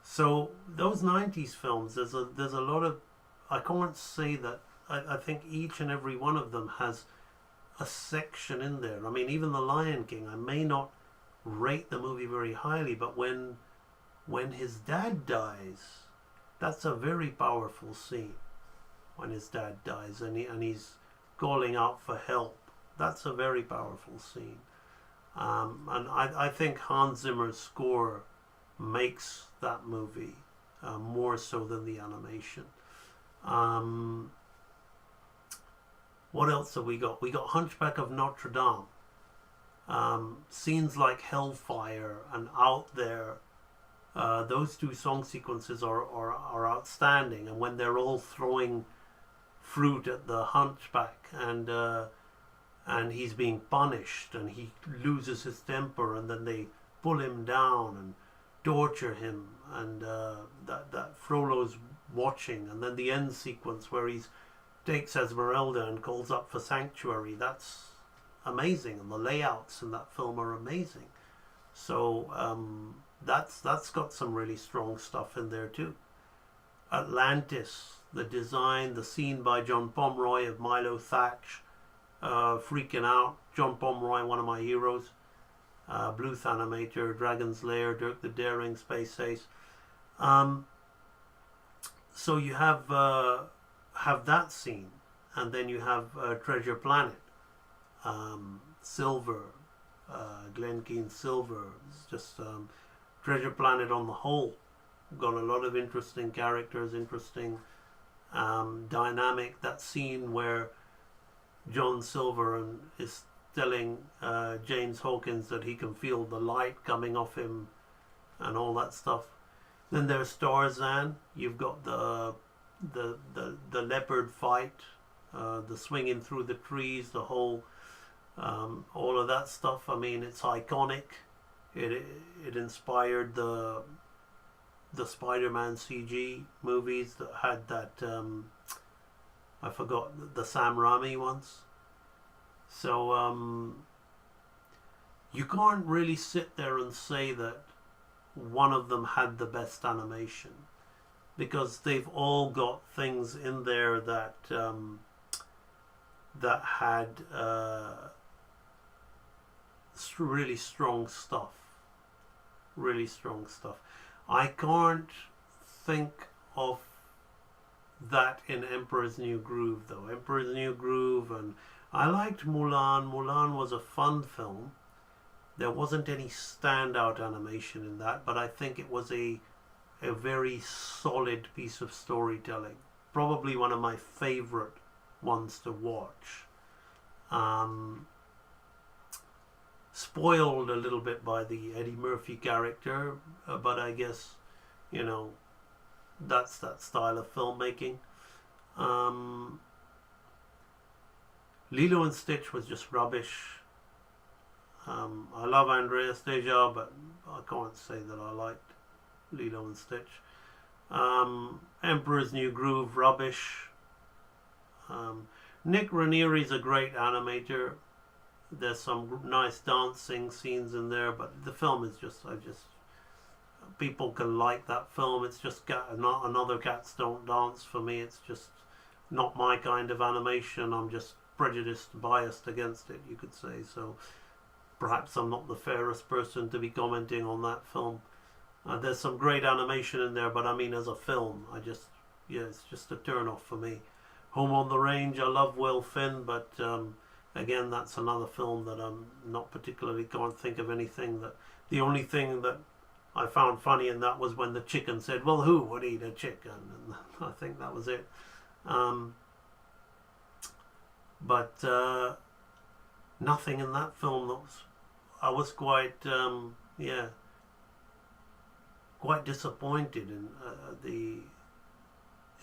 So those 90s films, there's a lot of, I can't say that, I think each and every one of them has a section in there. I mean, even The Lion King, I may not rate the movie very highly, but when his dad dies, that's a very powerful scene. When his dad dies and he's calling out for help, that's a very powerful scene. And I think Hans Zimmer's score makes that movie more so than the animation. What else have we got? We got Hunchback of Notre Dame. Scenes like Hellfire and Out There, those two song sequences are outstanding. And when they're all throwing fruit at the Hunchback and he's being punished and he loses his temper and then they pull him down and torture him, and that Frollo's watching, and then the end sequence where he takes Esmeralda and calls up for sanctuary, that's amazing, and the layouts in that film are amazing. So that's got some really strong stuff in there too. Atlantis, the design, the scene by John Pomeroy of Milo Thatch freaking out. John Pomeroy, one of my heroes. Bluth Animator, Dragon's Lair, Dirk the Daring, Space Ace. So you have that scene, and then you have Treasure Planet, Silver, Glen Keane Silver. It's just Treasure Planet on the whole. Got a lot of interesting characters, interesting dynamic. That scene where John Silver is telling James Hawkins that he can feel the light coming off him and all that stuff. Then there's Tarzan. You've got the leopard fight, the swinging through the trees, the whole all of that stuff. I mean, it's iconic. It inspired the Spider-Man CG movies that had that I forgot the Sam Raimi ones. So you can't really sit there and say that one of them had the best animation, because they've all got things in there that that had really strong stuff. Really strong stuff. I can't think of that in Emperor's New Groove though. Emperor's New Groove, and I liked Mulan. Mulan was a fun film. There wasn't any standout animation in that, but I think it was a very solid piece of storytelling. Probably one of my favorite ones to watch. Spoiled a little bit by the Eddie Murphy character, but I guess, you know, that's that style of filmmaking. Lilo and Stitch was just rubbish. I love Andreas Deja, but I can't say that I liked Lilo and Stitch. Emperor's New Groove, rubbish. Nick Ranieri's a great animator. There's some nice dancing scenes in there, but the film is just, people can like that film. It's just not another Cats Don't Dance for me. It's just not my kind of animation. I'm just prejudiced, biased against it, you could say. So perhaps I'm not the fairest person to be commenting on that film. There's some great animation in there, but I mean, as a film, it's just a turn off for me. Home on the Range, I love Will Finn, but again, that's another film that I'm not particularly, can't think of anything that, the only thing that I found funny in that was when the chicken said, well, who would eat a chicken? And I think that was it. But nothing in that film that was, I was quite, quite disappointed in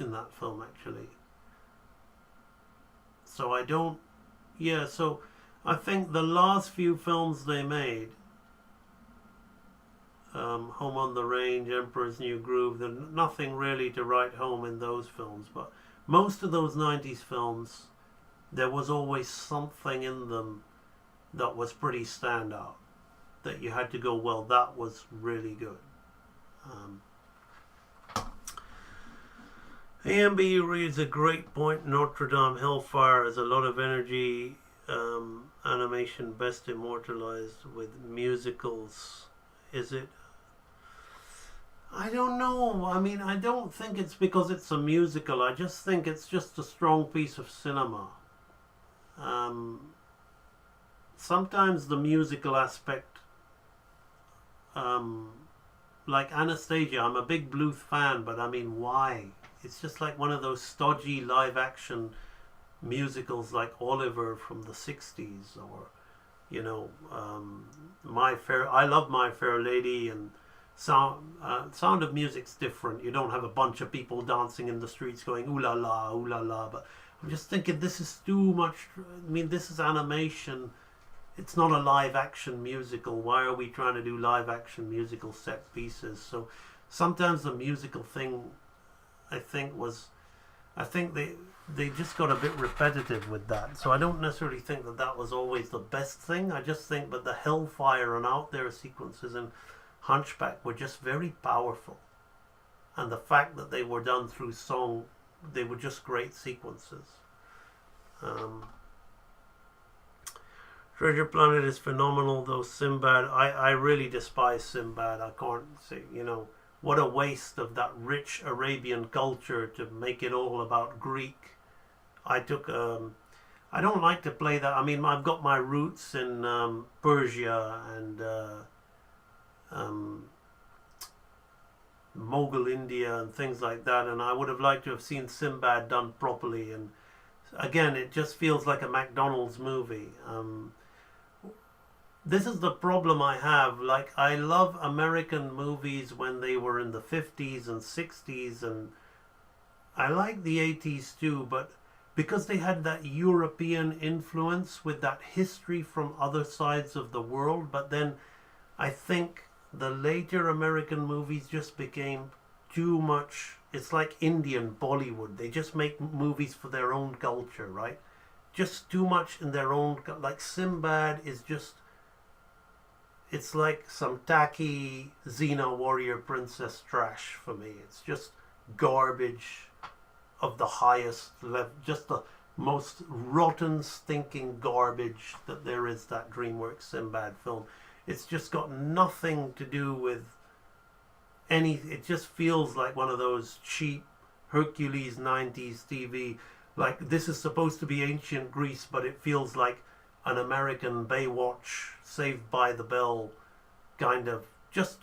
that film actually. So I don't. Yeah, so I think the last few films they made, Home on the Range, Emperor's New Groove, there's nothing really to write home in those films. But most of those 90s films, there was always something in them that was pretty standout. That you had to go, well, that was really good. AMB reads a great point. Notre Dame Hellfire has a lot of energy. Animation best immortalized with musicals. Is it? I don't know. I mean, I don't think it's because it's a musical. I just think it's just a strong piece of cinema. Sometimes the musical aspect, like Anastasia, I'm a big Bluth fan, but I mean, why? It's just like one of those stodgy live action musicals like Oliver from the 60s, or you know, I love My Fair Lady, and Sound of Music's different. You don't have a bunch of people dancing in the streets going ooh la la, ooh la la. But I'm just thinking, this is too much. I mean, this is animation. It's not a live action musical. Why are we trying to do live action musical set pieces? So sometimes the musical thing, I think they just got a bit repetitive with that. So I don't necessarily think that was always the best thing. I just think that the Hellfire and Out There sequences in Hunchback were just very powerful. And the fact that they were done through song, they were just great sequences. Treasure Planet is phenomenal, though Sinbad, I really despise Sinbad. I can't say, what a waste of that rich Arabian culture to make it all about Greek. I don't like to play that. I mean, I've got my roots in Persia and Mughal India and things like that, and I would have liked to have seen Sinbad done properly. And again, it just feels like a McDonald's movie. This is the problem I have. Like, I love American movies when they were in the 50s and 60s, and I like the 80s too, but because they had that European influence with that history from other sides of the world. But then I think the later American movies just became too much. It's like Indian Bollywood. They just make movies for their own culture, right? Just too much in their own. Like Sinbad is just. It's like some tacky Xena warrior princess trash for me. It's just garbage of the highest level. Just the most rotten, stinking garbage that there is, that DreamWorks Sinbad film. It's just got nothing to do with any. It just feels like one of those cheap Hercules 90s TV. Like, this is supposed to be ancient Greece, but it feels like an American Baywatch, Saved by the Bell kind of. Just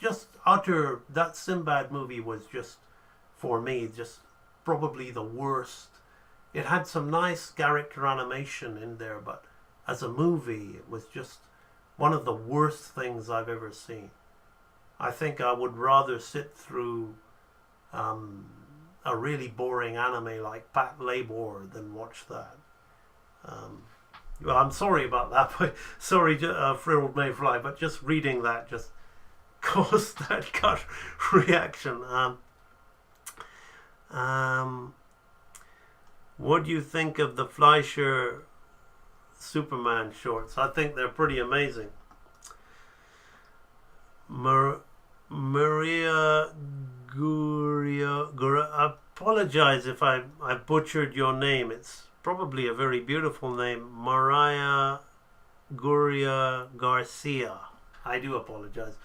utter. That Sinbad movie was just, for me, just probably the worst. It had some nice character animation in there, but as a movie, it was just one of the worst things I've ever seen. I think I would rather sit through a really boring anime like Pat Labor than watch that. Well, I'm sorry about that. But sorry, Frilled Mayfly, but just reading that just caused that gut reaction. What do you think of the Fleischer Superman shorts? I think they're pretty amazing. Maria Guria, I apologize if I butchered your name. It's probably a very beautiful name. Mariah Guria Garcia. I do apologize.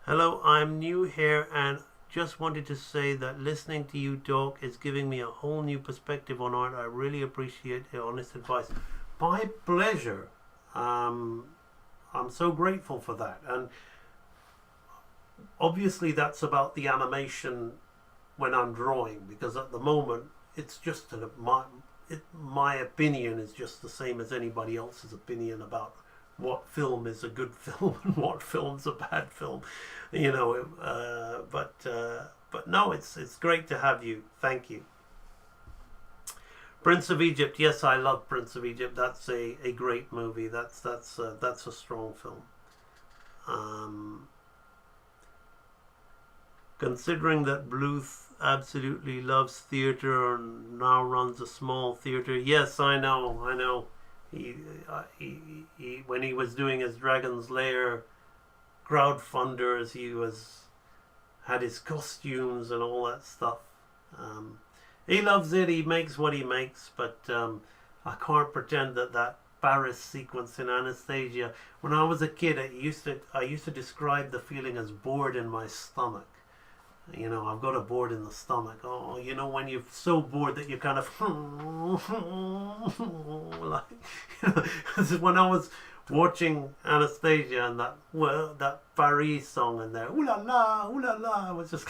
Hello, I'm new here and just wanted to say that listening to you talk is giving me a whole new perspective on art. I really appreciate your honest advice. My pleasure. I'm so grateful for that. And obviously that's about the animation when I'm drawing, because at the moment it's just my opinion is just the same as anybody else's opinion about what film is a good film and what film's a bad film, you know. But no, it's great to have you. Thank you. Prince of Egypt. Yes, I love Prince of Egypt. That's a great movie. That's a strong film. Considering that Bluth absolutely loves theatre and now runs a small theatre. Yes, I know. He when he was doing his Dragon's Lair crowdfunders, had his costumes and all that stuff. He loves it. He makes what he makes, but I can't pretend that Paris sequence in Anastasia. When I was a kid, I used to describe the feeling as bored in my stomach. You know, I've got a board in the stomach. Oh, you know, when you're so bored that you kind of like, you know, when I was watching Anastasia and that Paris song in there, ooh la la, I was just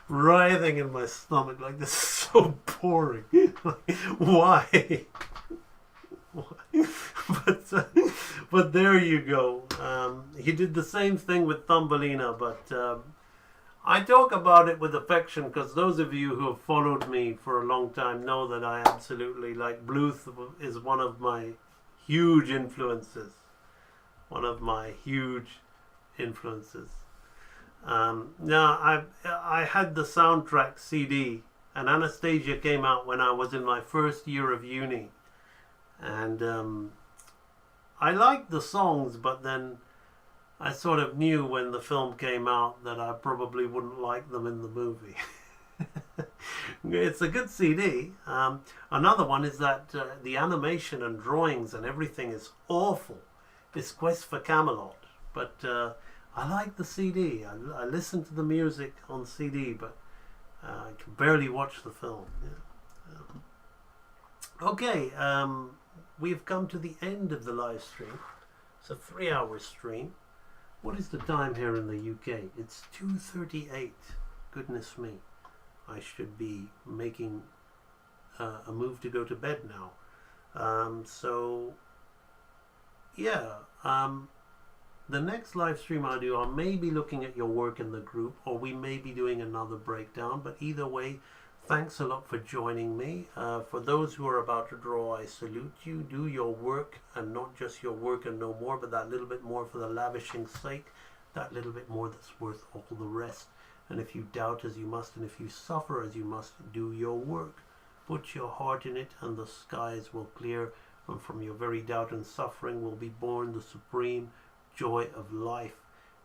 writhing in my stomach like, this is so boring. Like, why? But there you go. He did the same thing with Thumbelina, but I talk about it with affection because those of you who have followed me for a long time know that I absolutely like Bluth. Is one of my huge influences. Now I had the soundtrack CD, and Anastasia came out when I was in my first year of uni, and I liked the songs, but then I sort of knew when the film came out that I probably wouldn't like them in the movie. It's a good CD. Another one is that the animation and drawings and everything is awful. It's Quest for Camelot. But I like the CD. I listen to the music on CD, but I can barely watch the film. Yeah. Okay, we've come to the end of the live stream. It's a 3-hour stream. What is the time here in the UK? It's 2:38. Goodness me. I should be making a move to go to bed now. So, yeah. The next live stream I do, I may be looking at your work in the group, or we may be doing another breakdown. But either way, thanks a lot for joining me. For those who are about to draw, I salute you. Do your work, and not just your work and no more, but that little bit more for the lavishing sake, that little bit more that's worth all the rest. And if you doubt as you must, and if you suffer as you must, do your work. Put your heart in it, and the skies will clear, and from your very doubt and suffering will be born the supreme joy of life.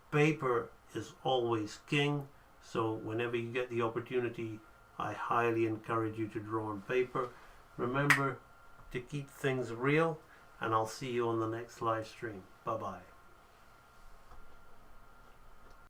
Paper is always king, so whenever you get the opportunity, I highly encourage you to draw on paper. Remember to keep things real, and I'll see you on the next live stream. Bye-bye.